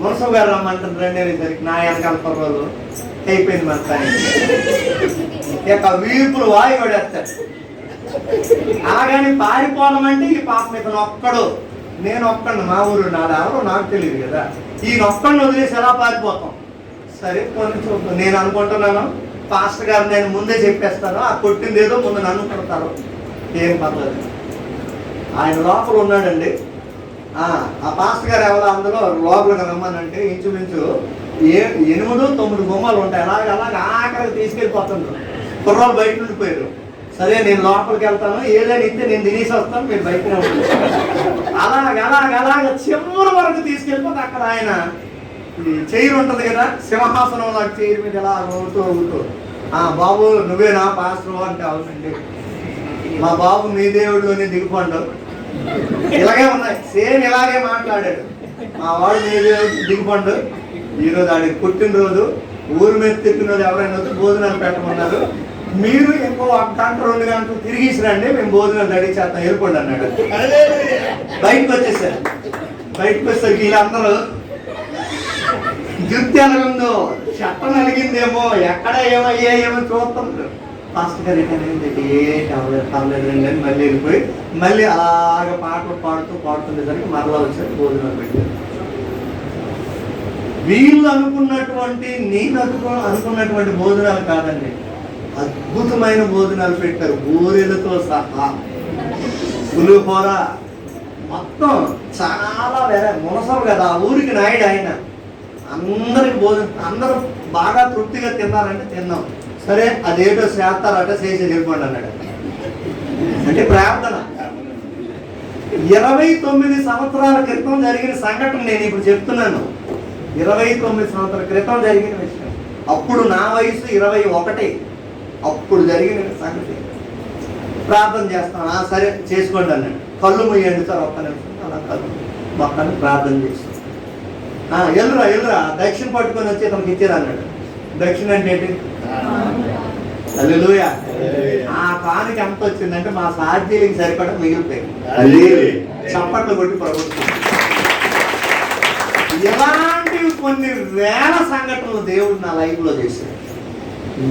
మునసబు గారు రమ్మంటారు రండి అనేసరికి నా వెనకాల కుర్రోళ్ళు అయిపోయింది మన పని. ఇక వీపులు వాయి పడేస్తాడు. అలాగని పారిపోవడం అంటే ఈ పాపం ఇతను ఒక్కడు, నేను ఒక్కడిని, మా ఊరు నాది ఎవరో నాకు తెలియదు కదా, ఈయన ఒక్కడిని వదిలేసి ఎలా పారిపోతాం? సరే కొన్ని చూద్దాం. నేను అనుకుంటున్నాను పాస్టర్ గారు నేను ముందే చెప్పేస్తాను, ఆ కొట్టింది ఏదో ముందు నన్ను కొడతారు, ఏం పర్లేదు. ఆయన లోపల ఉన్నాడండి. ఆ పాస్టర్ గారు ఎవరో అందులో లోపలికి రమ్మనంటే ఇంచుమించు 8-9 బొమ్మలు ఉంటాయి. అలాగే ఆఖరికి తీసుకెళ్ళిపోతున్నారు. కుర్రాలు బయట ఉండిపోయారు. సరే నేను లోపలికి వెళ్తాను, ఏదైనా ఇస్తే నేను తినేసి వస్తాను, మీరు బయటనే ఉంటారు. అలాగ చివరి వరకు తీసుకెళ్ళిపోతే అక్కడ ఆయన చైర్ ఉంటుంది కదా, సింహాసనం లాగా చైర్ మీద ఎలా ఊగుతూ బాబు నువ్వేనా పాస్టర్ అంటే అవునండి, మా బాబు మీ దేవుడు అని దిగిపోండు. ఇలాగే ఉన్నాయి, సేమ్ ఇలాగే మాట్లాడాడు. మా వాడు మీ దేవుడు దిగిపోండు, ఈరోజు ఆడికి పుట్టినరోజు, ఊరు మీద తిట్టిన రోజు ఎవరైనా వచ్చి భోజనాలు పెట్టమన్నారు, మీరు ఇంకో 1 గంట 2 గంటలు తిరిగిసి రండి, మేము భోజనాలు రెడీ చేస్తాం, వెళ్ళిపోండి అన్నాడు. బయటకు వచ్చేసారు. బయటకు వచ్చేసరికి వీళ్ళందరూ జుత్తి ఎలాగుందో, చట్టం అలిగిందేమో, ఎక్కడ ఏమో చూస్తుంటారు. పాస్టర్ గారు ఏంటి పర్లేదు రండి అని మళ్ళీ వెళ్ళిపోయి మళ్ళీ అలాగ పాటలు పాడుతుండేసరికి మరలా వచ్చారు, భోజనాలు పెట్టారు. వీళ్ళు అనుకున్నటువంటి అనుకున్నటువంటి భోజనాలు కాదండి, అద్భుతమైన భోజనాలు పెట్టారు. బూరెలతో సహా పులిహోర మొత్తం చాలా మునసబు కదా, ఆ ఊరికి నాయుడు ఆయన. అందరికి భోజనం, అందరూ బాగా తృప్తిగా తిన్నారంటే తిన్నాం. సరే అదేటో చేస్తారట, చేసి వెళ్ళిపోండి అన్నాడు. అంటే ప్రార్థన. 29 సంవత్సరాల క్రితం జరిగిన సంఘటన నేను ఇప్పుడు చెప్తున్నాను. 29 సంవత్సరాల క్రితం జరిగిన విషయం. అప్పుడు నా వయసు 21. అప్పుడు జరిగిన సంగతి. ప్రార్థన చేస్తాను. సరే చేసుకోండి అన్నాడు. కళ్ళు మూయండి సార్ ఒక్క నిమిషం. అలా కళ్ళు మొక్కని ప్రార్థన చేస్తాను. ఎల్లురా దక్షిణ పట్టుకొని వచ్చి తనకి ఇచ్చారు అన్నాడు. దక్షిణ అంటే ఏంటి? హల్లెలూయా. ఆ కానుక ఎంత వచ్చిందంటే మా సాధ్యానికి సరిపడా మిగిలిపోయింది. చప్పట్లు కొట్టి ప్రభుత్వం. ఇలాంటివి కొన్ని వేల సంఘటనలు దేవుడు నా లైఫ్ లో చేశాడు.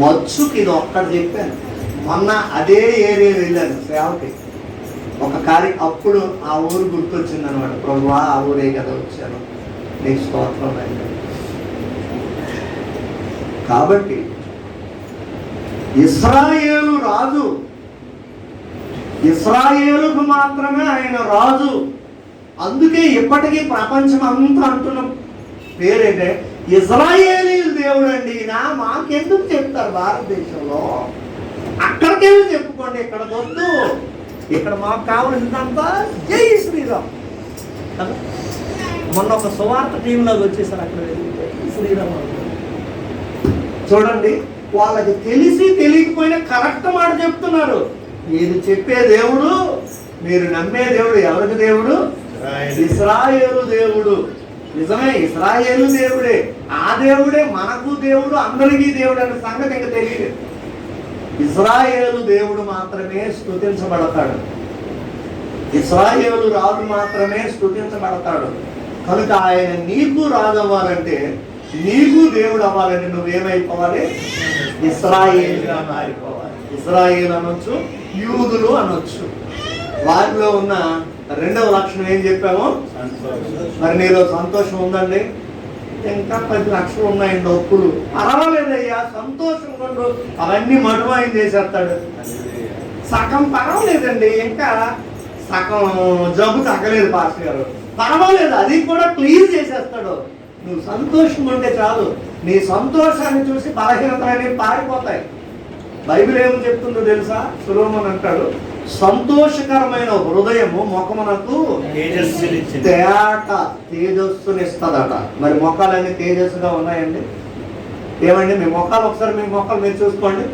మచ్చుకి ఇది ఒక్కటి చెప్పాను. మొన్న అదే ఏరియా వెళ్ళాను సేవకి. ఒక అప్పుడు ఆ ఊరు గుర్తొచ్చింది అనమాట. ప్రభువా ఆ ఊరే కదా వచ్చాను, నీకు స్తోత్రం అయింది. కాబట్టి ఇశ్రాయేలు రాజు, ఇశ్రాయేలుకు మాత్రమే ఆయన రాజు. అందుకే ఇప్పటికీ ప్రపంచం అంతా అంటున్న పేరేంటే ఇశ్రాయేలీయుల దేవుడు అండి. మాకెందుకు చెప్తారు భారతదేశంలో? అక్కడికి వెళ్ళి చెప్పుకోండి, ఇక్కడ వద్దు. ఇక్కడ మాకు కావాల్సిందంతా జై శ్రీరామ్. మొన్న ఒక సువార్త టీంలోకి వచ్చేసారు. అక్కడ జై శ్రీరామ్ చూడండి. వాళ్ళకి తెలిసి తెలియకపోయినా కరెక్ట్ మాట చెప్తున్నారు. మీరు చెప్పే దేవుడు, మీరు నమ్మే దేవుడు ఎవరికి దేవుడు? ఇశ్రాయేలు దేవుడు. నిజమే, ఇశ్రాయేలు దేవుడే. ఆ దేవుడే మనకు దేవుడు, అందరికీ దేవుడు అనే సంగతి ఇంకా తెలియదు. ఇశ్రాయేలు దేవుడు మాత్రమే స్తుతించబడతాడు. ఇశ్రాయేలు రాజు మాత్రమే స్తుతించబడతాడు. కనుక ఆయన నీకు రాజు అవ్వాలంటే, నీకు దేవుడు అవ్వాలంటే నువ్వేమైపోవాలి? ఇశ్రాయేలుగా మారిపోవాలి. ఇశ్రాయేలు అనొచ్చు, యూదులు అనొచ్చు. వారిలో ఉన్న రెండవ లక్షణం ఏం చెప్పాము? మరి నీలో సంతోషం ఉందండి? ఇంకా 10 లక్షలు ఉన్నాయండి ఒప్పులు. పర్వాలేదయ్యా, సంతోషం ఉండు. అవన్నీ మటుమాయం చేసేస్తాడు. సగం పర్వాలేదండి, ఇంకా సగం జబ్బు తగ్గలేదు పాస్టర్ గారు, పర్వాలేదు, అది కూడా క్లియర్ చేసేస్తాడు. నువ్వు సంతోషంగా ఉంటే చాలు. నీ సంతోషాన్ని చూసి బలహీనతలన్నీ పారిపోతాయి. బైబిల్ ఏమని చెప్తుందో తెలుసా? సొలొమోను అంటాడు, సంతోషకరమైన హృదయము ముఖమునకు తేజస్సునిస్తదట. మరి ముఖాలన్నీ తేజస్సుగా ఉన్నాయండి? ఏమండి మీ ముఖాలు ఒకసారి, మీ ముఖాలు మీరు చూసుకోండి.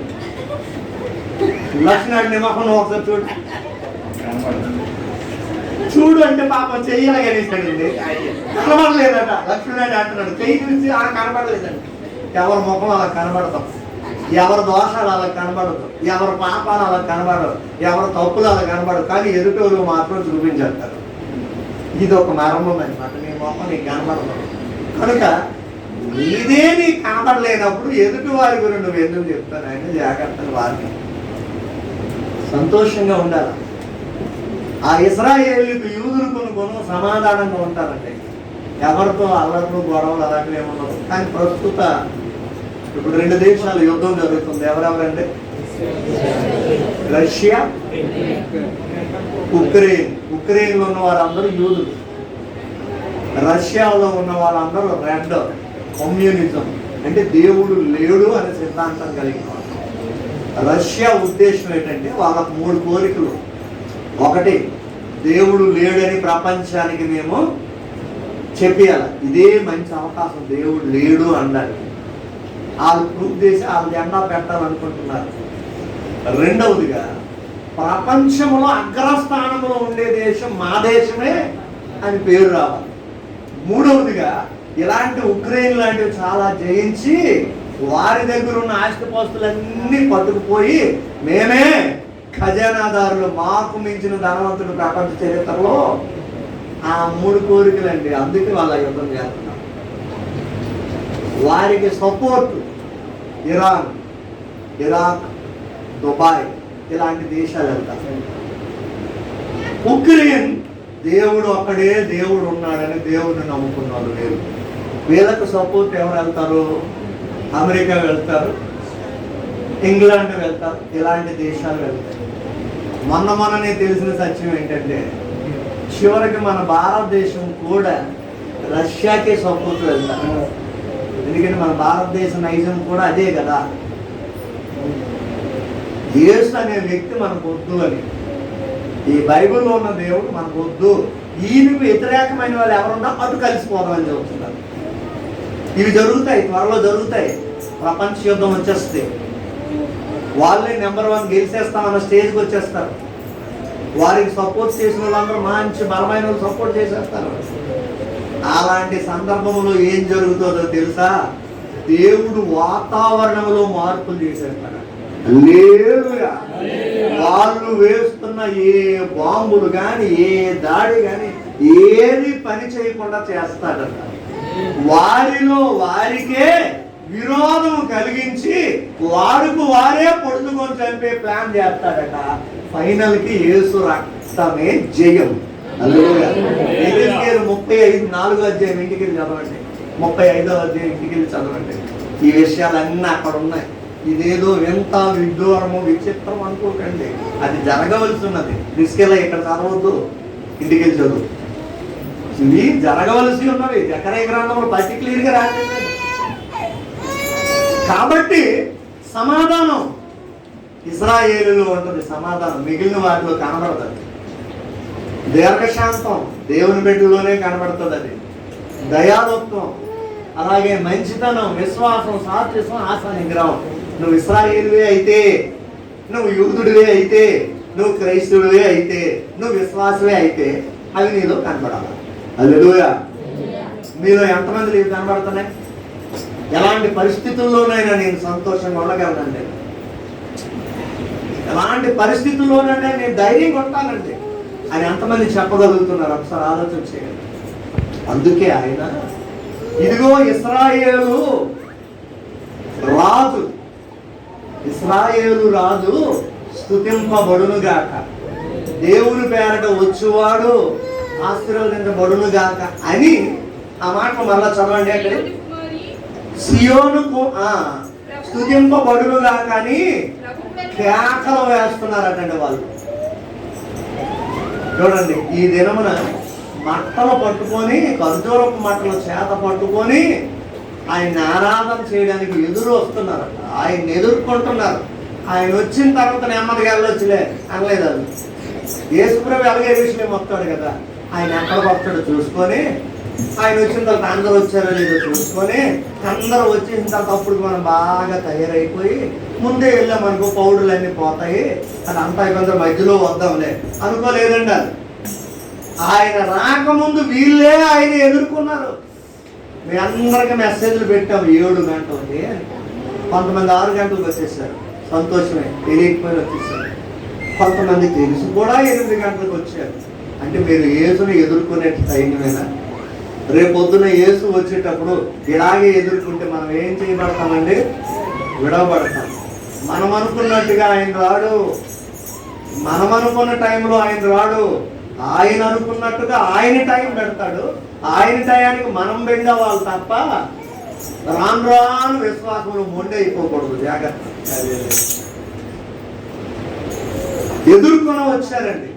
లక్ష్మణ్ నీ ముఖం నువ్వు ఒకసారి చూడు. చూడు అంటే పాపం చెయ్యలగేసాడండి, కనబడలేదట. లక్ష్మణుడు అంటున్నాడు, చెయ్యి చూసి కనబడలేదండి. ఎవరి ముఖం అలా కనబడతాం, ఎవరి దోషాలు అలా కనబడదు, ఎవరి పాపాలు అలా కనబడదు, ఎవరి తప్పులు అలా కనబడదు. కానీ ఎదుటోరు మాత్రం చూపించేస్తారు. ఇది ఒక మర్మం అనమాట. నీ మొహం నీకు కనబడదు. కనుక నీదే నీకు కనబడలేనప్పుడు ఎదుటి వారి గురించి నువ్వు ఎందుకు చెప్తాను? ఆయన జాగ్రత్తలు వారిని సంతోషంగా ఉండాలి. ఆ ఇశ్రాయేలుకు యూదులు కొను సమాధానంగా ఉంటారంటే ఎవరితో అల్లర్లు గొడవలు అలాంటివి ఏముండవు. కానీ ప్రస్తుత ఇప్పుడు 2 దేశాలు యుద్ధం జరుగుతుంది. ఎవరెవరంటే రష్యా, ఉక్రెయిన్. ఉక్రెయిన్లో ఉన్న వారందరూ యూదులు, రష్యాలో ఉన్న వాళ్ళందరూ రెడ్ కమ్యూనిజం, అంటే దేవుడు లేడు అనే సిద్ధాంతం కలిగిన వాళ్ళు. రష్యా ఉద్దేశం ఏంటంటే వాళ్ళకు 3 కోరికలు. ఒకటి, దేవుడు లేడని ప్రపంచానికి మేము చెప్పేయాలి. ఇదే మంచి అవకాశం, దేవుడు లేడు అన్నారు. వాళ్ళు ప్రూఫ్ చేసి వాళ్ళ జెండా పెట్టాలనుకుంటున్నారు. రెండవదిగా, ప్రపంచంలో అగ్రస్థానంలో ఉండే దేశం మా దేశమే అని పేరు రావాలి. మూడవదిగా, ఇలాంటి ఉక్రెయిన్ లాంటివి చాలా జయించి వారి దగ్గర ఉన్న ఆస్తిపాస్తులన్నీ పట్టుకుపోయి మేమే ఖజానాదారులు, మాకు మించిన ధనవంతుడు ప్రపంచ చరిత్రలో. ఆ 3 కోరికలండి. అందుకే వాళ్ళ యుద్ధం చేస్తున్నారు. వారికి సపోర్ట్ ఇరాన్, ఇరాక్, దుబాయ్ ఇలాంటి దేశాలు వెళ్తారు. ఉక్రెయిన్ దేవుడు ఒక్కడే దేవుడు ఉన్నాడని దేవుడిని నమ్ముకున్నారు. వీళ్ళకు సపోర్ట్ ఎవరు వెళ్తారు? అమెరికా వెళ్తారు, ఇంగ్లాండ్ వెళ్తారు, ఇలాంటి దేశాలు వెళ్తారు. మొన్ననే తెలిసిన సత్యం ఏంటంటే చివరికి మన భారతదేశం కూడా రష్యాకే సపోర్ట్ వెళ్తారు. ఎందుకంటే మన భారతదేశ నైజం కూడా అదే కదా. యేసు అనే వ్యక్తి మనకు వద్దు అని. ఈ బైబిల్లో ఉన్న దేవుడు మనకు వద్దు, ఈయనకు వ్యతిరేకమైన వాళ్ళు ఎవరున్నా అటు కలిసిపోదామని చెబుతున్నారు. ఇవి జరుగుతాయి, త్వరలో జరుగుతాయి. ప్రపంచ యుద్ధం వచ్చేస్తే వాళ్ళే నెంబర్ 1 గెలిచేస్తామన్న స్టేజ్కి వచ్చేస్తారు. వారికి సపోర్ట్ చేసిన వాళ్ళందరూ మంచి బలమైన వాళ్ళు సపోర్ట్ చేసేస్తారు. అలాంటి సందర్భంలో ఏం జరుగుతుందో తెలుసా? దేవుడు వాతావరణంలో మార్పులు చేసేస్తాడు. లేదుగా వాళ్ళు వేస్తున్న ఏ బాంబులు కానీ ఏ దాడి కానీ ఏది పని చేయకుండా చేస్తాడట. వారిలో వారికే విరోధం కలిగించి వారికి వారే పొడుచుకొని చంపే ప్లాన్ చేస్తాడట. ఫైనల్ కి యేసు రక్తమే జయం. 35 అధ్యాయం ఇంటికి వెళ్ళి చదవండి, 35వ అధ్యాయం ఇంటికి వెళ్ళి చదవండి. ఈ విషయాలన్నీ అక్కడ ఉన్నాయి. ఇదేదో వింత విడ్డూరము విచిత్రం అనుకోకండి, అది జరగవలసి ఉన్నది. తీసుకెళ్ళి ఇక్కడ చదవద్దు, ఇంటికి వెళ్ళి చదువు. ఇవి జరగవలసి ఉన్నవి. జకర్యా గ్రంథంలో పర్టిక్యులర్గా రాలేదు. కాబట్టి సమాధానం ఇశ్రాయేలులో ఉంటుంది. సమాధానం మిగిలిన వాటిలో కనబడుతుంది. దీర్ఘశాంతం దేవుని బిడ్డలోనే కనబడుతుంది. అది దయాలత్వం, అలాగే మంచితనం, విశ్వాసం, సాత్వికం, ఆశా నిగ్రహం. నువ్వు ఇశ్రాయేలువే అయితే, నువ్వు యూదుడివే అయితే, నువ్వు క్రైస్తవుడివే అయితే, నువ్వు విశ్వాసవే అయితే అవి నీలో కనబడాలి. హల్లెలూయా. మీలో ఎంతమంది ఇవి కనబడుతున్నాయి? ఎలాంటి పరిస్థితుల్లోనైనా నేను సంతోషంగా ఉండగలనండి, ఎలాంటి పరిస్థితుల్లోనైనా నేను ధైర్యంగా ఉంటానండి అని ఎంతమంది చెప్పగలుగుతున్నారు? ఒకసారి ఆలోచన చేయండి. అందుకే ఆయన ఇదిగో ఇశ్రాయేలు రాజు, ఇశ్రాయేలు రాజు స్తుతింపబడునుగాక, దేవుని పేరట వచ్చువాడు ఆశీర్వదించబడునుగాక అని ఆ మాట మరలా చదవండి. అక్కడ సియోనుకు స్తుతింపబడునుగాక అని కేకలు వేస్తున్నారటండి వాళ్ళు. చూడండి, ఈ దినమున మట్టలు పట్టుకొని, ఖర్జూరపు మట్టలు చేత పట్టుకొని ఆయన ఆరాధన చేయడానికి ఎదురు వస్తున్నారట. ఆయన ఎదుర్కొంటున్నారు. ఆయన వచ్చిన తర్వాత నెమ్మదిగా వెళ్ళొచ్చులే అనలేదు. అది యేసుప్రభు ఎలాగే విషయం వస్తాడు కదా, ఆయన ఎక్కడికి వస్తాడో చూసుకొని, ఆయన వచ్చిన తర్వాత అందరూ వచ్చారో లేదో చూసుకొని, అందరూ వచ్చేసిన తర్వాత అప్పుడు మనం బాగా తయారైపోయి ముందే వెళ్ళామనుకో పౌడర్లు అన్నీ పోతాయి, అది అంతా అయిపోయిన మధ్యలో వద్దాంలే అనుకోలేదండి. అది ఆయన రాకముందు వీళ్ళే ఆయన ఎదుర్కొన్నారు. మీ అందరికీ మెసేజ్లు పెట్టాం 7 గంటలకి, కొంతమంది 6 గంటలకు వచ్చేసారు. సంతోషమే, తెలియకపోయి వచ్చేసారు. కొంతమంది తెలుసు కూడా 8 గంటలకు వచ్చారు. అంటే మీరు యేసుని ఎదుర్కొనే టైంమేనా? రేపొద్దున యేసు వచ్చేటప్పుడు ఇలాగే ఎదుర్కొంటే మనం ఏం చేయబడతామండి? విడవబడతాం. మనం అనుకున్నట్టుగా ఆయన రాడు, మనం అనుకున్న టైంలో ఆయన రాడు. ఆయన అనుకున్నట్టుగా ఆయన టైం పెడతాడు. ఆయన టయానికి మనం వెళ్ళేవాళ్ళు తప్ప రాను రాను విశ్వాసంలో మొండి అయిపోకూడదు. జాగ్రత్త. ఎదుర్కొని వచ్చారండి.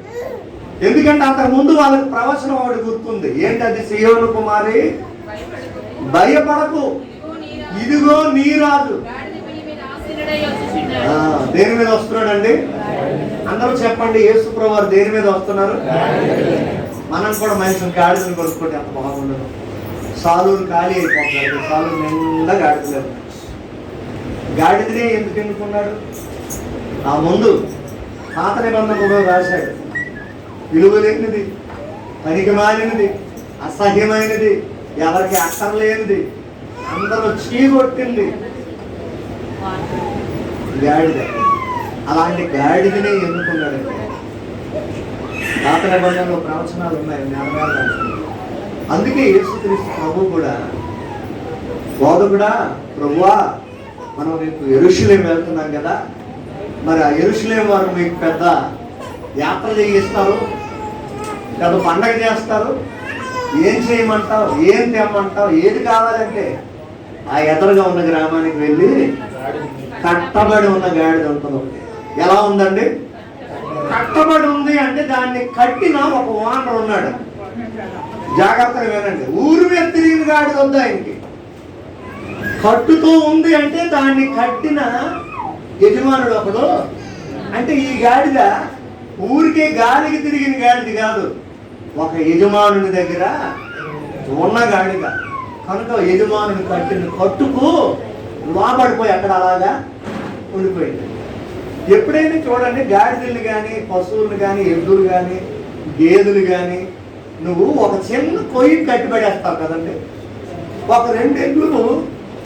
ఎందుకంటే అంతకు ముందు వాళ్ళకి ప్రవచనం ఒకటి గుర్తుంది. ఏంటది? సియోను కుమారి భయపడకు, ఇదిగో నీ రాజు. దేని మీద వస్తున్నాడండి? అందరూ చెప్పండి. యేసు ప్రభువు దేని మీద వస్తున్నారు? మనం కూడా మనిషిని గాడిదని కొనుక్కుంటే అంత బాగుండదు. సాలూరు ఖాళీ అయిపోతాడు. సాలూరు నిండా గాడిదలేదు. గాడిదనే ఎందుకు ఎన్నుకున్నాడు? ఆ ముందు పాత నిబంధనలో రాశాడు, విలువలేనిది, పనికి మాలినది, అసహ్యమైనది, ఎవరికి అక్కర్లేనిది, అందరూ చీగొట్టింది గాడిద. అలాంటి గాడిదనే ఎన్నుకున్నాడండి. పాత నిబంధనలో ప్రవచనాలు ఉన్నాయి, నెరవేరాలి. అందుకే యేసుక్రీస్తు ప్రభు కూడా బోధకుడా, ప్రభువా మనం రేపు యెరూషలేం వెళ్తున్నాం కదా, మరి ఆ యెరూషలేం వారు మీకు పెద్ద యాత్ర చేయిస్తారు, పెద్ద పండగ చేస్తారు, ఏం చేయమంటావు, ఏం తెమ్మంటావు, ఏది కావాలంటే ఆ ఎదురుగా ఉన్న గ్రామానికి వెళ్ళి కట్టబడి ఉన్న గాడిద ఉంటుంది. ఎలా ఉందండి? కట్టబడి ఉంది అంటే దాన్ని కట్టిన ఒక ఓనర్ ఉన్నాడు. జాగ్రత్తగా వినండి. ఊరు మీద తిరిగిన గాడిద వద్దు ఆయనకి. కట్టుతూ ఉంది అంటే దాన్ని కట్టిన యజమానుడు ఒకడు అంటే ఈ గాడిద ఊరికే గాలికి తిరిగిన గాడిద కాదు, ఒక యజమానుని దగ్గర ఉన్న గాడిద కనుక యజమానుని కట్టిన కట్టుకు లోపడిపోయి అక్కడ అలాగా ఉండిపోయింది. ఎప్పుడైనా చూడండి, గాడిదలు కానీ పశువులు కానీ ఎద్దులు కానీ గేదెలు కానీ నువ్వు ఒక చిన్న కొయ్యి కట్టిపడేస్తావు కదండి. ఒక 2 ఎడ్లు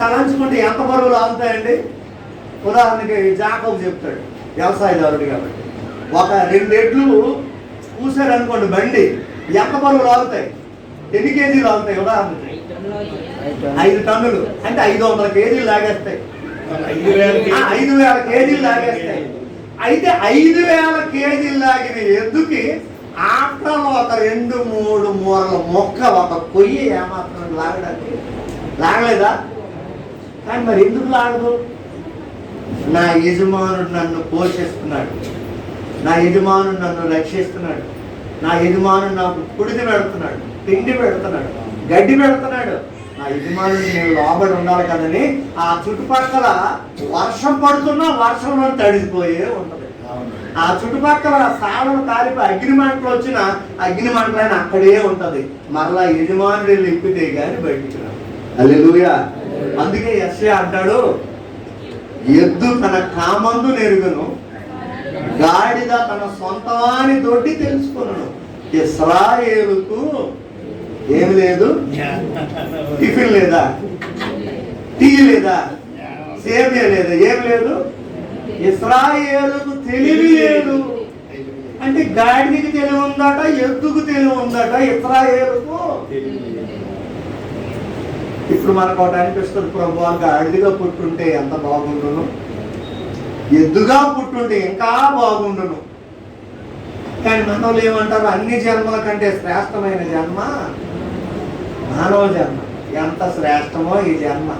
తలంచుకుంటే ఎంత బరువులు ఆగుతాయండి? ఉదాహరణకి జాకబ్ చెప్తాడు, వ్యవసాయదారుడు కాబట్టి. ఒక 2 ఎడ్లు కూసారనుకోండి బండి, ఎంత బరువులు ఆగుతాయి? ఎన్ని కేజీలు ఆగుతాయి? ఉదాహరణకి 5 టన్నులు అంటే 500 కేజీలు లాగేస్తాయి. 5,000 కేజీలు లాగేస్తాయి. అయితే 5,000 కేజీలు లాగిన ఎద్దుకి ఆటలో ఒక 2-3 మూరల మొక్క, ఒక కొయ్యి ఏమాత్రం లాగడానికి లాగలేదా? కానీ మరి ఎందుకు లాగదు? నా యజమానుడు నన్ను పోషిస్తున్నాడు, నా యజమానుడు నన్ను రక్షిస్తున్నాడు, నా యజమానుడు నాకు కుడిది పెడుతున్నాడు, తిండి పెడుతున్నాడు, గడ్డి పెడుతున్నాడు. నా యజమానుడు నేను లోబడి ఉండాలి కదని ఆ చుట్టుపక్కల వర్షం పడుతున్నా వర్షంలో తడిసిపోయే ఉంటుంది. ఆ చుట్టుపక్కల సాడలు కాలిపి అగ్నిమంటలు వచ్చిన అగ్నిమంటలైన అక్కడే ఉంటది. మరలా యజమానుడు లిప్పితే గాని బయటికి రాదు. హల్లెలూయా. అందుకే యెషయా అంటాడు, ఎద్దు తన కామందు నెరుగును, గాడిద తన సొంతవాని తోటి తెలుసుకున్నాను. ఇశ్రాయేలుకు ఏమి లేదు, టిఫిన్ లేదా, టీ లేదా, సేమియా లేదా, ఏం లేదు. ఇశ్రాయేలుకు తెలివి లేదు. అంటే గాడిదకి తెలివి ఉందట, ఎద్దుకు తెలివి ఉందట, ఇశ్రాయేలుకు. ఇప్పుడు మనకు ఒకటి అనిపిస్తుంది, ప్రభు గాడిదగా పుట్టుంటే ఎంత బాగుండును, ఎద్దుగా పుట్టుంటే ఇంకా బాగుండును. కానీ మనోళ్ళు ఏమంటారు, అన్ని జన్మల కంటే శ్రేష్టమైన జన్మ మానవ జన్మ. ఎంత శ్రేష్టమో ఈ జన్మ.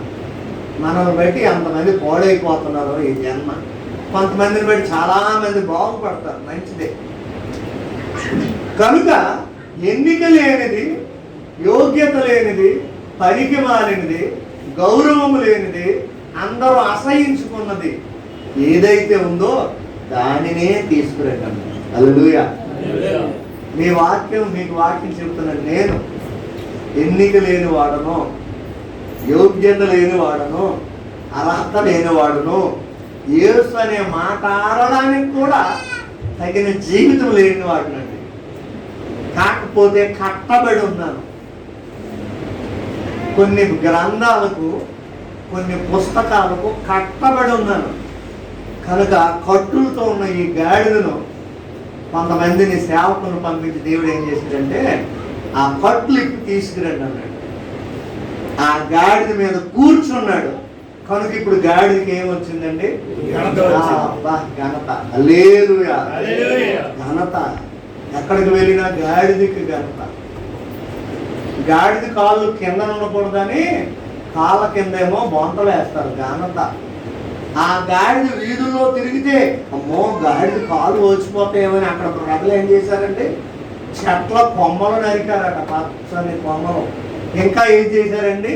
మనల్ని బట్టి ఎంతమంది పాడైపోతున్నారో ఈ జన్మ. కొంతమందిని బట్టి చాలా మంది బాగుపడతారు, మంచిదే. కనుక ఎన్నిక లేనిది, యోగ్యత లేనిది, పనికి మాలినది, గౌరవము లేనిది, అందరూ అసహించుకున్నది ఏదైతే ఉందో దానినే తీసుకురండి. హల్లెలూయా. మీ వాక్యం, మీకు వాక్యం చెప్తున్నాను, నేను ఎన్నిక లేని వాడను, యోగ్యత లేని వాడను, అర్హత లేని వాడును, యేసు అనే మాట ఆడడానికి కూడా తగిన జీవితం లేని వాడినండి. కాకపోతే కట్టబడి ఉన్నాను. కొన్ని గ్రంథాలకు, కొన్ని పుస్తకాలకు కట్టబడి ఉన్నాను. కనుక కట్టులతో ఉన్న ఈ గాడిదను కొంతమందిని సేవకులను పంపించి దేవుడు ఏం చేశాడంటే ఆ కట్లు ఇప్పి తీసుకురండి అన్నాడు. ఆ గాడిద మీద కూర్చున్నాడు. కనుక ఇప్పుడు గాడిదకి ఏమొచ్చిందండి? ఘనత. హల్లెలూయా. ఘనత. ఎక్కడికి వెళ్ళినా గాడిదకి ఘనత. గాడిద కాళ్ళు కింద ఉండకూడదని కాళ్ళ కిందేమో బొంతలు వేస్తారు. ఘనత. ఆ గాడిద వీధుల్లో తిరిగితే అమ్మో గాడిద కాళ్ళు వచ్చిపోతాయేమని అక్కడ ప్రజలు ఏం చేశారంటే చెట్ల కొమ్మలు నరికారట, పచ్చని కొమ్మలు. ఇంకా ఏం చేశారండి?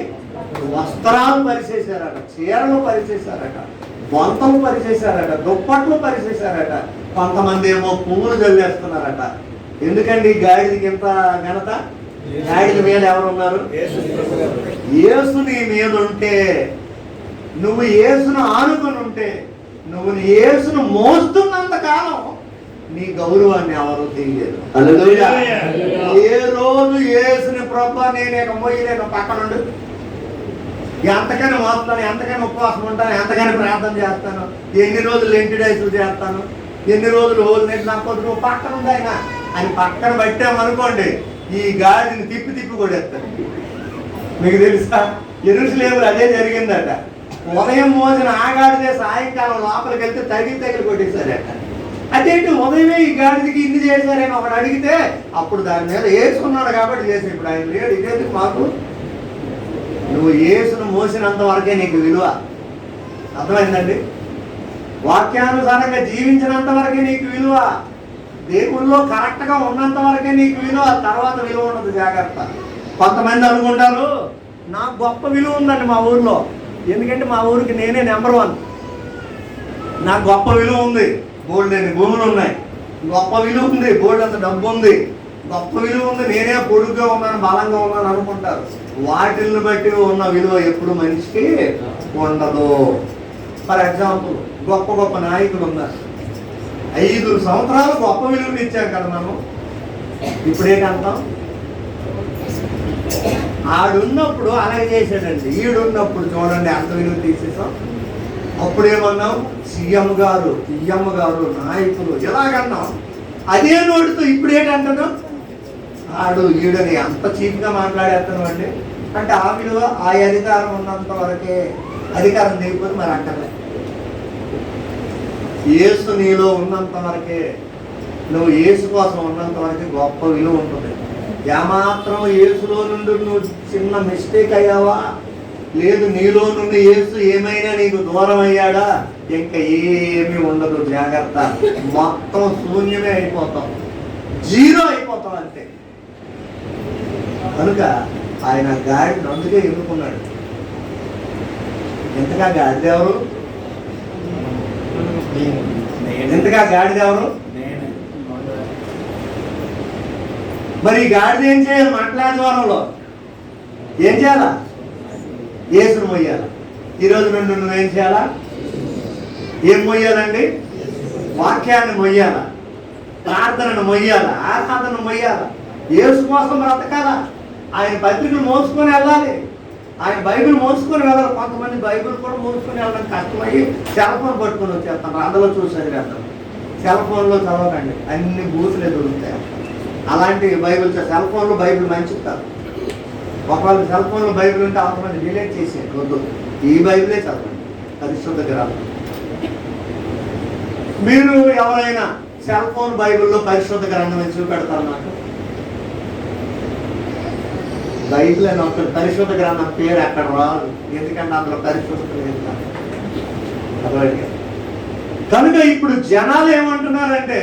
వస్త్రాలు పరిచేశారట, చీరలు పరిచేశారట, బొంతలు పరిచేశారట, దుప్పట్లు పరిచేశారట. కొంతమంది ఏమో పువ్వులు జల్లేస్తున్నారట. ఎందుకండి గాడిదకి ఇంత ఘనత? గాడిద మీద ఎవరున్నారు? యేసు నీ మీద ఉంటే, నువ్వు యేసును ఆనుకుని ఉంటే, నువ్వు యేసును మోస్తున్నంత కాలం నీ గౌరవాన్ని ఎవరు తెలియదు. హల్లెలూయా. ఏ రోజు యేసుని ప్రభా నేను మోయలేను, పక్కనుండు, ఎంతకైనా మోస్తాను, ఎంతకైనా ఉపవాసం ఉంటాను, ఎంతకైనా ప్రార్థన చేస్తాను, ఎన్ని రోజులు లెంటి డైసులు చేస్తాను, ఎన్ని రోజులు హోల్ నెట్ నాకు నువ్వు పక్కన ఉంది ఆయన అని పక్కన పెట్టామనుకోండి, ఈ గాడిని తిప్పి తిప్పి కొడేస్తాను. మీకు తెలుసా, యెరూషలేములో అదే జరిగిందట. ఉదయం మోసిన ఆగాడిదే సాయంకాలం లోపలికి వెళ్తే తగిలి కొట్టేశారట. అదేంటి ఉదయమే ఈ గాడిదకి ఇన్ని చేశారని ఒకడు అడిగితే అప్పుడు దాని మీద వేసుకున్నాడు కాబట్టి చేసి, ఇప్పుడు ఆయన లేడు, ఇదేంటి మాకు? నువ్వు యేసును మోసినంత వరకే నీకు విలువ. అర్థమైందండి? వాక్యానుసారంగా జీవించినంత వరకే నీకు విలువ. దేవుళ్ళలో కరెక్ట్గా ఉన్నంత వరకే నీకు విలువ. తర్వాత విలువ ఉండదు, జాగ్రత్త. కొంతమంది అనుకుంటారు నాకు గొప్ప విలువ ఉందండి మా ఊర్లో, ఎందుకంటే మా ఊరికి నేనే నెంబర్ 1, నాకు గొప్ప విలువ ఉంది. బోల్డ్ అని భూములు ఉన్నాయి, గొప్ప విలువ ఉంది, బోల్డ్ అంత డబ్బు ఉంది, గొప్ప విలువ ఉంది, నేనే పొడుగ్గా ఉన్నాను బలంగా ఉన్నాను అనుకుంటారు. వాటిని బట్టి ఉన్న విలువ ఎప్పుడు మనిషికి ఉండదు. ఫర్ ఎగ్జాంపుల్ గొప్ప గొప్ప నాయకులు ఉన్నారు, 5 సంవత్సరాలు గొప్ప విలువలు ఇచ్చాం కదా మనం. ఇప్పుడేంటాం, ఆడున్నప్పుడు అలాగే చేశాడండి, ఈడున్నప్పుడు చూడండి అంత విలువ తీసేసాం. అప్పుడేమన్నాం, సీఎం గారు పిఎం గారు నాయకులు ఇలాగన్నాం. అదే నోటితో ఇప్పుడు ఏంటంటాను, ఆడు ఈడని అంత చీప్గా మాట్లాడేస్తాను అండి అంటే ఆ విలువ ఆ అధికారం ఉన్నంత వరకే, అధికారం దిగిపోతే మరి అంటలే. యేసు నీలో ఉన్నంత వరకే, నువ్వు యేసు కోసం ఉన్నంత వరకే గొప్ప విలువ ఉంటుంది. ఏమాత్రం యేసులో నుండి నువ్వు చిన్న మిస్టేక్ అయ్యావా, లేదు నీలో నుండి యేసు ఏమైనా నీకు దూరం అయ్యాడా, ఇంకా ఏమీ ఉండదు. జాగ్రత్త, మొత్తం శూన్యమే అయిపోతాం, జీరో అయిపోతాం అంతే. కనుక ఆయన గాడిని అందుకే ఎన్నుకున్నాడు. ఎంతగా గాడిదెవరు, ఎంతగా గాడిదెవరు? మరి ఈ గాడిద ఏం చేయాలి? మంటలాదివారంలో ఏం చేయాలా? యేసును మొయ్యాలి. ఈరోజు నుండి నువ్వేం చేయాలా? ఏం మొయ్యాలండి? వాక్యాన్ని మొయ్యాలా, ప్రార్థనను మొయ్యాలా, ఆరాధన మొయ్యాలా, యేసు కోసం బ్రతకాలా. ఆయన పత్రికలు మోసుకొని వెళ్ళాలి, ఆయన బైబిల్ మోసుకొని వెళ్ళాలి. కొంతమంది బైబిల్ కూడా మోసుకొని వెళ్ళడం కష్టమయ్యి సెల్ ఫోన్ పట్టుకొని వచ్చేస్తాను, అందులో చూసి చదివేస్తాను. సెల్ ఫోన్లో చదవకండి, అన్ని బూతులే దొరుకుతాయి. అలాంటి బైబిల్ సెల్ ఫోన్లో బైబిల్ మంచిది కాదు. ఒకవేళ సెల్ ఫోన్లో బైబిల్ ఉంటే అవసరమైన డిలీట్ చేసేయండి, వద్దు. ఈ బైబిలే చదవండి, పరిశుద్ధ గ్రంథం. మీరు ఎవరైనా సెల్ ఫోన్ బైబిల్లో పరిశుద్ధ గ్రంథం అని చూపెడతారు నాకు? బైబిల్ అని ఒక పరిశుద్ధ గ్రంథం పేరు ఎక్కడ రాదు, ఎందుకంటే అందులో పరిశుద్ధత లేదు. కనుక ఇప్పుడు జనాలు ఏమంటున్నారంటే,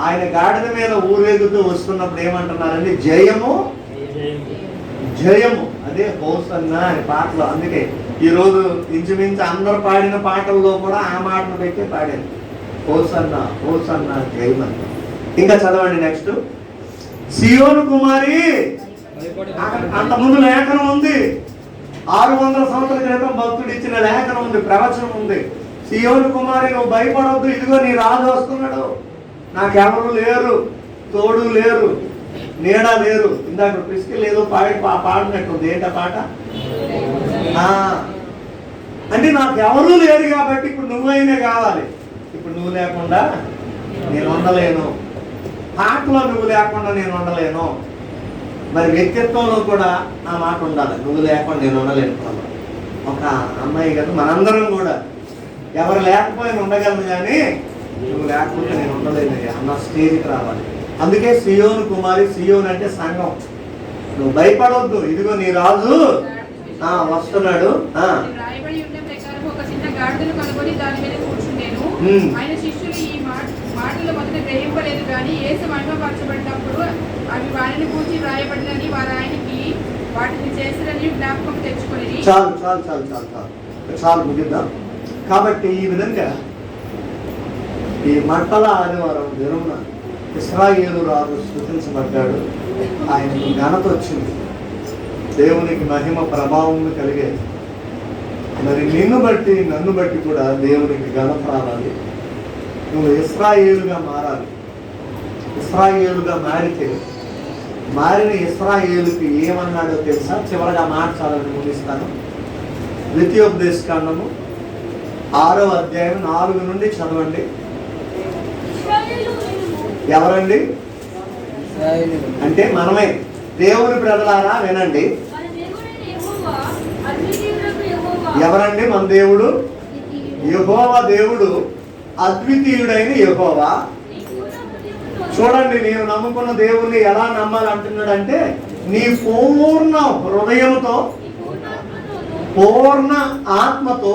ఆయన గాడిద మీద ఊరేగుతూ వస్తున్నప్పుడు ఏమంటున్నారంటే, జయము జయము, అదే హోసన్నా అని పాటలు. అందుకే ఈరోజు ఇంచుమించు అందరు పాడిన పాటల్లో కూడా ఆ మాటను పెట్టి పాడారు, హోసన్నా హోసన్నా జయమని. ఇంకా చదవండి నెక్స్ట్. సియోను కుమారి, అంతకుముందు లేఖనం ఉంది, 600 సంవత్సరాల క్రితం భక్తుడు ఇచ్చిన లేఖనం ఉంది, ప్రవచనం ఉంది. సియోను కుమారి నువ్వు భయపడవద్దు, ఇదిగో నీ రాజు వస్తున్నాడు, నాకెవరు లేరు, తోడు లేరు, నీడ లేరు. ఇందాక పిసికి ఏదో పాడినట్టుంది, ఏంట పాట? అంటే నాకు ఎవరూ లేరు కాబట్టి ఇప్పుడు నువ్వైనా కావాలి. ఇప్పుడు నువ్వు లేకుండా నేను ఉండలేను, పాటలో నువ్వు లేకుండా నేను ఉండలేను. మరి వ్యక్తిత్వంలో కూడా ఆ మాట ఉండాలి, నువ్వు లేకుండా నేను ఉండలేను. ఒక అమ్మాయి కదా, మనందరం కూడా ఎవరు లేకపోయినా ఉండగలను, కానీ నువ్వు లేకపోతే నేను ఉండలేదు అన్న స్టేజ్కి రావాలి. అందుకే సియోను కుమారి, సియోన్ అంటే సంఘం. నువ్వు భయపడవద్దు, ఇదిగో నీ రాజు వస్తున్నాడు. ఒక చిన్న గాడిదను కనుగొని దాని మీద కూర్చుండేను. ఆయన శిష్యులు ఈ మాటలు మొదట గ్రహింపలేదు, కానీ యేసు మహిమపరచబడినప్పుడు అవి వారిని కూర్చి వ్రాయబడినని వారు ఆయనకి వాటిని చేసిరని జ్ఞాపకం తెచ్చుకొని. చాలు చాలు చాలు చాలు చాలు చాలు ముగిద్దాం. కాబట్టి ఈ విధంగా ఈ మంటల ఆదివారం దినమున ఇశ్రాయేలు రాజు స్తుతించబడ్డాడు, ఆయనకు ఘనత వచ్చింది, దేవునికి మహిమ ప్రభావం కలిగేది. మరి నిన్ను బట్టి నన్ను బట్టి కూడా దేవునికి ఘనత రావాలి. నువ్వు ఇశ్రాయేలుగా మారాలి. ఇశ్రాయేలుగా మారిన ఇశ్రాయేలుకి ఏమన్నాడో తెలుసా? చివరగా మార్చాలని ముగిస్తాను. ద్వితీయోపదేశ కాండము 6వ అధ్యాయం 4 నుండి చదవండి. ఎవరండి అంటే మనమే. దేవుని ప్రజలారా వినండి. ఎవరండి మన దేవుడు? యెహోవా దేవుడు, అద్వితీయుడైన యెహోవా. చూడండి, నేను నమ్ముకున్న దేవుణ్ణి ఎలా నమ్మాలంటున్నాడంటే, నీ పూర్ణ హృదయంతో, పూర్ణ ఆత్మతో,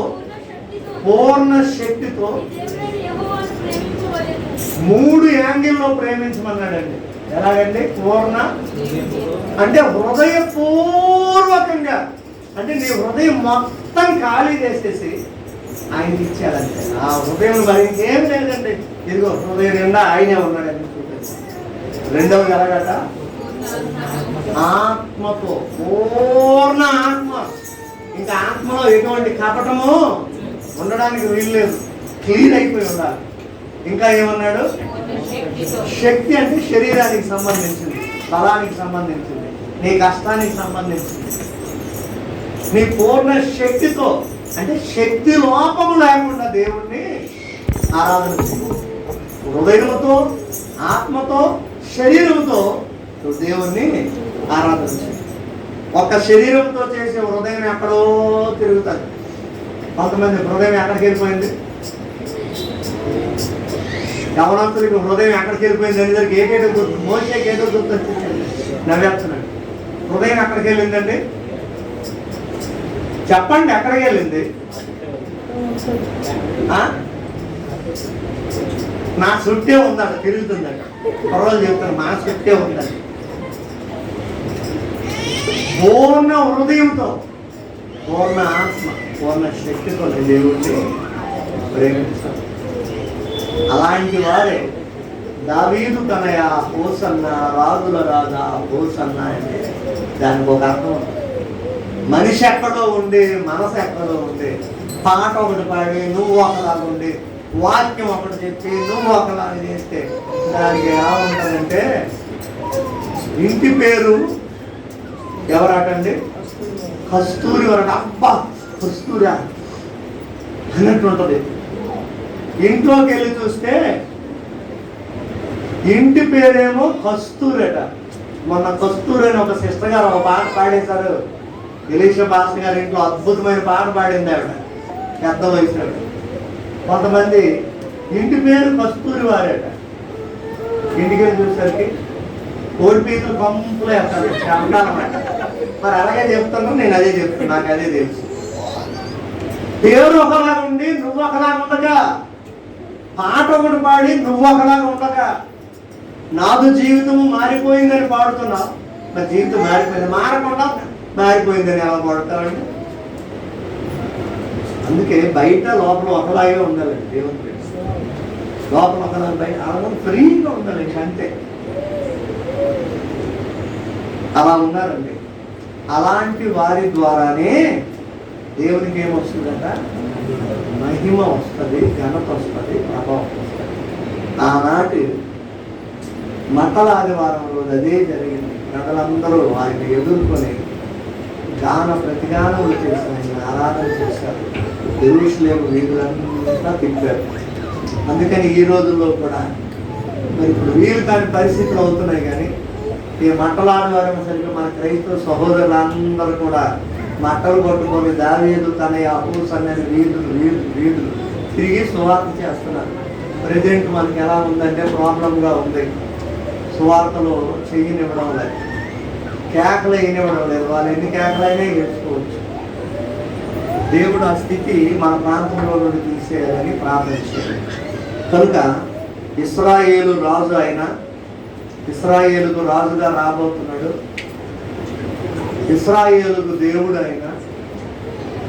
పూర్ణ శక్తితో 3 యాంగిల్లో ప్రేమించమన్నాడండి. ఎలాగండి? పూర్ణ అంటే హృదయపూర్వకంగా, అంటే నీ హృదయం మొత్తం ఖాళీ చేసేసి ఆయనకి ఇచ్చాడంటే ఆ హృదయం మరి ఇంకేం లేదండి. ఇదిగో హృదయం నిండా ఆయనే ఉన్నాడని చూపించి. రెండవది ఎలాగట? ఆత్మతో, పూర్ణ ఆత్మ. ఇంకా ఆత్మలో ఎటువంటి కపటము ఉండడానికి వీల్లేదు, క్లీన్ అయిపోయి ఉండాలి. ఇంకా ఏమన్నాడు? శక్తి అంటే శరీరానికి సంబంధించింది, బలానికి సంబంధించింది, నీ కష్టానికి సంబంధించింది. నీ పూర్ణ శక్తితో అంటే శక్తి లోపము లేకుండా దేవుణ్ణి ఆరాధన చేయి. హృదయముతో, ఆత్మతో, శరీరంతో దేవుణ్ణి ఆరాధన చేయి. ఒక్క శరీరంతో చేసే హృదయం ఎక్కడో తిరుగుతుంది. కొంతమంది హృదయం ఎక్కడికి వెళ్ళిపోయింది? యవనస్తులకి హృదయం ఎక్కడికి వెళ్ళిపోయింది అనేసరికి ఏకేటో గుర్తు, మోసేకి ఏదో గుర్తు వచ్చింది, నవ్వేస్తున్నాడు. హృదయం ఎక్కడికి వెళ్ళిందండి? చెప్పండి, ఎక్కడికి వెళ్ళింది? నా చుట్టే ఉందట, తిరుగుతుందట. పర్వాలేదు చెప్తాను, మా చుట్టే ఉందట. పూర్ణ హృదయంతో, పూర్ణ ఆత్మ, పూర్ణ శక్తితో దేవుడిని ప్రేమించాలి. అలాంటి వారే దావీదు తనయ హోసన్న, రాజుల రాజా హోసన్న అంటే దానికి ఒక అర్థం. మనిషి ఎక్కడో ఉండి, మనసు ఎక్కడో ఉండి, పాట ఒకటి పాడి నువ్వు ఒకలాగా ఉండి, వాక్యం ఒకటి చెప్పి నువ్వు ఒకలాగా చేస్తే దానికి ఎలా ఉంటుందంటే, ఇంటి పేరు ఎవరాటండి? కస్తూరి వరట. అబ్బా కస్తూరి అన్నట్టు ఉంటుంది. ఇంట్లోకి వెళ్ళి చూస్తే ఇంటి పేరేమో కస్తూరట. మొన్న కస్తూరి అని ఒక సిస్టర్ గారు ఒక పాట పాడేశారు. ఎలీషా భాస్కర్ గారి ఇంట్లో అద్భుతమైన పాట పాడింది ఆవిడ, పెద్ద వయసు. కొంతమంది ఇంటి పేరు కస్తూరి వారట. ఇంటికి వెళ్ళి చూసేసరికి కోడి పీతలు పంపులు వేస్తాడు, చెమటాలన్నమాట. మరి అలాగే చెప్తాను, నేను అదే చెప్తాను, నాకు అదే తెలుసు. పేరు ఒకలాగా ఉండి నువ్వు ఒకలాగా ఉండగా, పాట ఒకటి పాడి నువ్వు ఒకలాగా ఉండగా, నాదు జీవితము మారిపోయిందని పాడుతున్నావు. నా జీవితం మారిపోయింది, మారకుండా మారిపోయిందని ఎలా పాడుతావండి? అందుకే బయట లోపల ఒకలాగే ఉండాలండి. దేవుని లోపల ఒకలాగా, బయట అలా ఫ్రీగా ఉండాలి, అంతే. అలా ఉన్నారండి. అలాంటి వారి ద్వారానే దేవునికి ఏమొస్తుందట? మహిమ వస్తుంది, ఘనత వస్తుంది, ప్రభావం వస్తుంది. ఆనాటి మతల ఆదివారం రోజు అదే జరిగింది. ప్రజలందరూ ఆయన ఎదుర్కొని గాన ప్రతిగానములు చేసి ఆయన ఆరాధన చేశారు. యెరూషలేము వీధులంతా తిప్పారు. అందుకని ఈ రోజుల్లో కూడా మరి ఇప్పుడు వీలు కాని పరిస్థితులు అవుతున్నాయి. కానీ ఈ మట్టల ఆదివారం సరిగ్గా మన క్రైస్తవ సహోదరులందరూ కూడా మట్టలు కొట్టుకొని దావీదు తన అహూసన్నని వీధులు తిరిగి సువార్త చేస్తున్నారు. ప్రజెంట్ మనకి ఎలా ఉందంటే ప్రాబ్లంగా ఉంది. సువార్తలో చెయ్యనివ్వడం లేదు, కేకలు వేయనివ్వడం లేదు. వాళ్ళు ఎన్ని కేకలైనా వేసుకోవచ్చు. దేవుడు ఆ స్థితి మన ప్రాంతంలో నుండి తీసేయాలని ప్రార్థించాడు. కనుక ఇశ్రాయేలు రాజు అయినా, ఇశ్రాయేలుకు రాజుగా రాబోతున్నాడు. ఇశ్రాయేలుకు దేవుడు అయినా,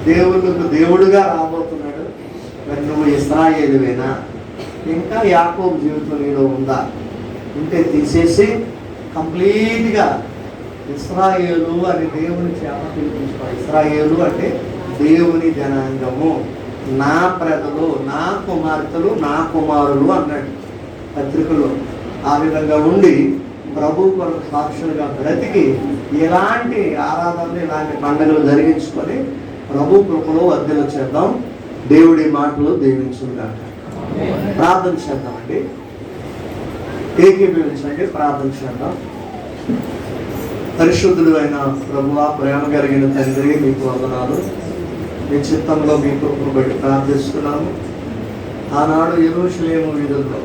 దేవుళ్ళకు దేవుడుగా రాబోతున్నాడు. మరి నువ్వు ఇశ్రాయేలువేనా? ఇంకా యాకోబు జీవితం నీలో ఉందా? ఉంటే తీసేసి కంప్లీట్గా ఇశ్రాయేలు అని దేవుని చేత పిలిపించుకోవాలి. ఇశ్రాయేలు అంటే దేవుని జనాంగము, నా ప్రజలు, నా కుమార్తెలు, నా కుమారులు అన్నాడు పత్రికలో. ఆ విధంగా ఉండి ప్రభు కొరకు సాక్షులుగా బ్రతికి ఇలాంటి ఆరాధనలు, ఇలాంటి పండుగలు జరిగించుకొని ప్రభు కృపలో వర్ధలు చేద్దాం. దేవుడి మాటలు దీవించుగాక. ప్రార్థన చేద్దామండి, ఏకీభవించండి, ప్రార్థన చేద్దాం. పరిశుద్ధుడు అయిన ప్రభువా, ప్రేమ కలిగిన తండ్రి, మీకు వందనాలు. మీ చిత్తంలో మీ కృపను బట్టి ప్రార్థిస్తున్నాము. ఆనాడు యెరూషలేము వీధుల్లో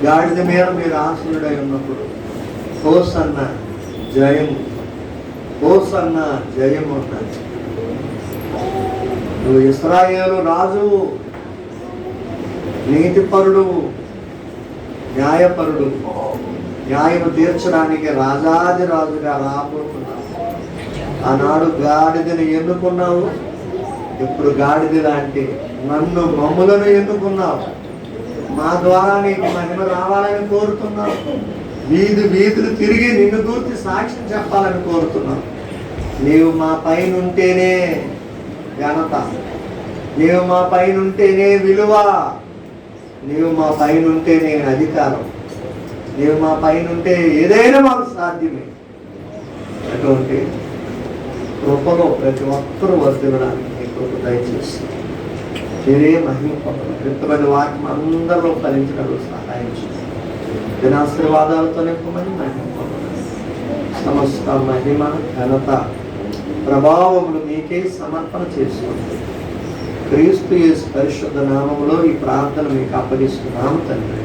గాడిద మీద మీరు ఆశీనుడై ఉన్నప్పుడు హోసన్న జయము, హోసన్న జయము అన్నది. నువ్వు ఇశ్రాయేలు రాజువు, నీతిపరుడు, న్యాయపరుడు, న్యాయము తీర్చడానికి రాజాది రాజుగా రాబోతున్నావు. ఆనాడు గాడిదని ఎన్నుకున్నావు, ఇప్పుడు గాడిద లాంటి నన్ను మమ్ములను ఎన్నుకున్నావు, మా ద్వారా నీకు మహిమ రావాలని కోరుతున్నావు. వీధులు తిరిగి నిన్ను గూర్చి సాక్ష్యం చెప్పాలని కోరుతున్నావు. నీవు మా పైన ఉంటేనే ఘనత, నీవు మా పైన ఉంటేనే విలువ, నీవు మా పైన ఉంటేనే అధికారం, నీవు మా పైన ఉంటే ఏదైనా మాకు సాధ్యమే. అటువంటి కృపలో ప్రతి ఒక్కరూ వర్ధిల్లడానికి నీ కృప దయచేసి మీరే మహిమ పొందడం, క్రితమైన వాక్యం అందరూ ఫలించడం సహాయం చేసి దినాశీర్వాదాలతో నింపమని మహిమ పొందడం. సమస్త మహిమ ఘనత ప్రభావములు మీకే సమర్పణ చేసుకోండి. క్రీస్తు యేసు పరిశుద్ధ నామములో ఈ ప్రార్థన మీకు అప్పగిస్తున్నాము తండ్రి.